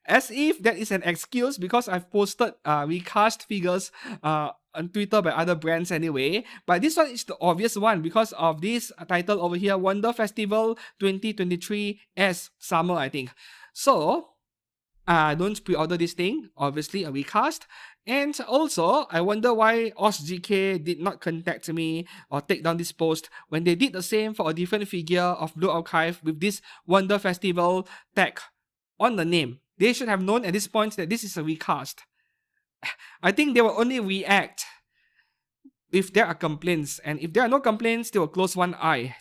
As if that is an excuse, because I've posted recast figures on Twitter by other brands anyway. But this one is the obvious one because of this title over here, Wonder Festival 2023 S Summer, I think. So, don't pre-order this thing, obviously a recast. And also, I wonder why OzGK did not contact me or take down this post when they did the same for a different figure of Blue Archive with this Wonder Festival tag on the name. They should have known at this point that this is a recast. I think they will only react if there are complaints. And if there are no complaints, they will close one eye.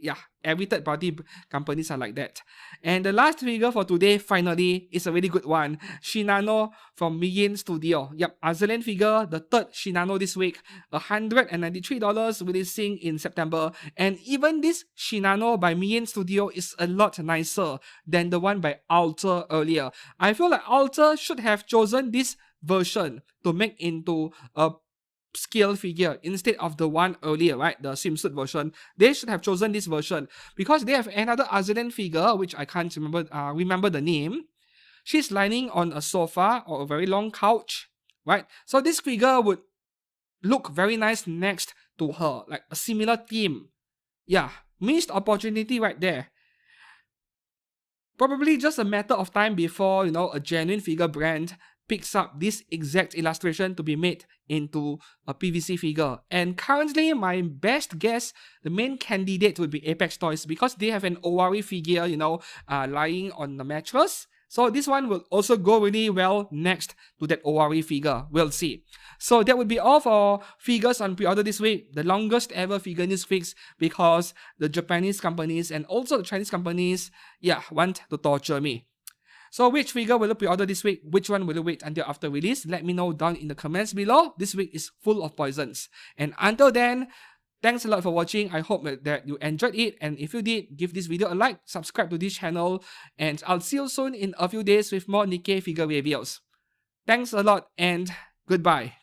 Yeah, every third-party companies are like that. And the last figure for today, finally, is a really good one. Shinano from Miyin Studio. Yep, Azur figure, the third Shinano this week. $193 releasing in September. And even this Shinano by Miyin Studio is a lot nicer than the one by Alter earlier. I feel like Alter should have chosen this version to make into a scale figure instead of the one earlier, right? The swimsuit version. They should have chosen this version because they have another Azur figure, which I can't remember the name. She's lying on a sofa or a very long couch, right? So this figure would look very nice next to her, like a similar theme. Yeah, missed opportunity right there. Probably just a matter of time before, a genuine figure brand picks up this exact illustration to be made into a PVC figure. And currently, my best guess, the main candidate would be Apex Toys because they have an Owari figure, lying on the mattress. So this one will also go really well next to that Owari figure. We'll see. So that would be all for figures on pre-order this week. The longest ever figure news weeks because the Japanese companies and also the Chinese companies, want to torture me. So which figure will you pre-order this week? Which one will you wait until after release? Let me know down in the comments below. This week is full of poisons. And until then, thanks a lot for watching. I hope that you enjoyed it. And if you did, give this video a like, subscribe to this channel, and I'll see you soon in a few days with more Nikke figure reviews. Thanks a lot and goodbye.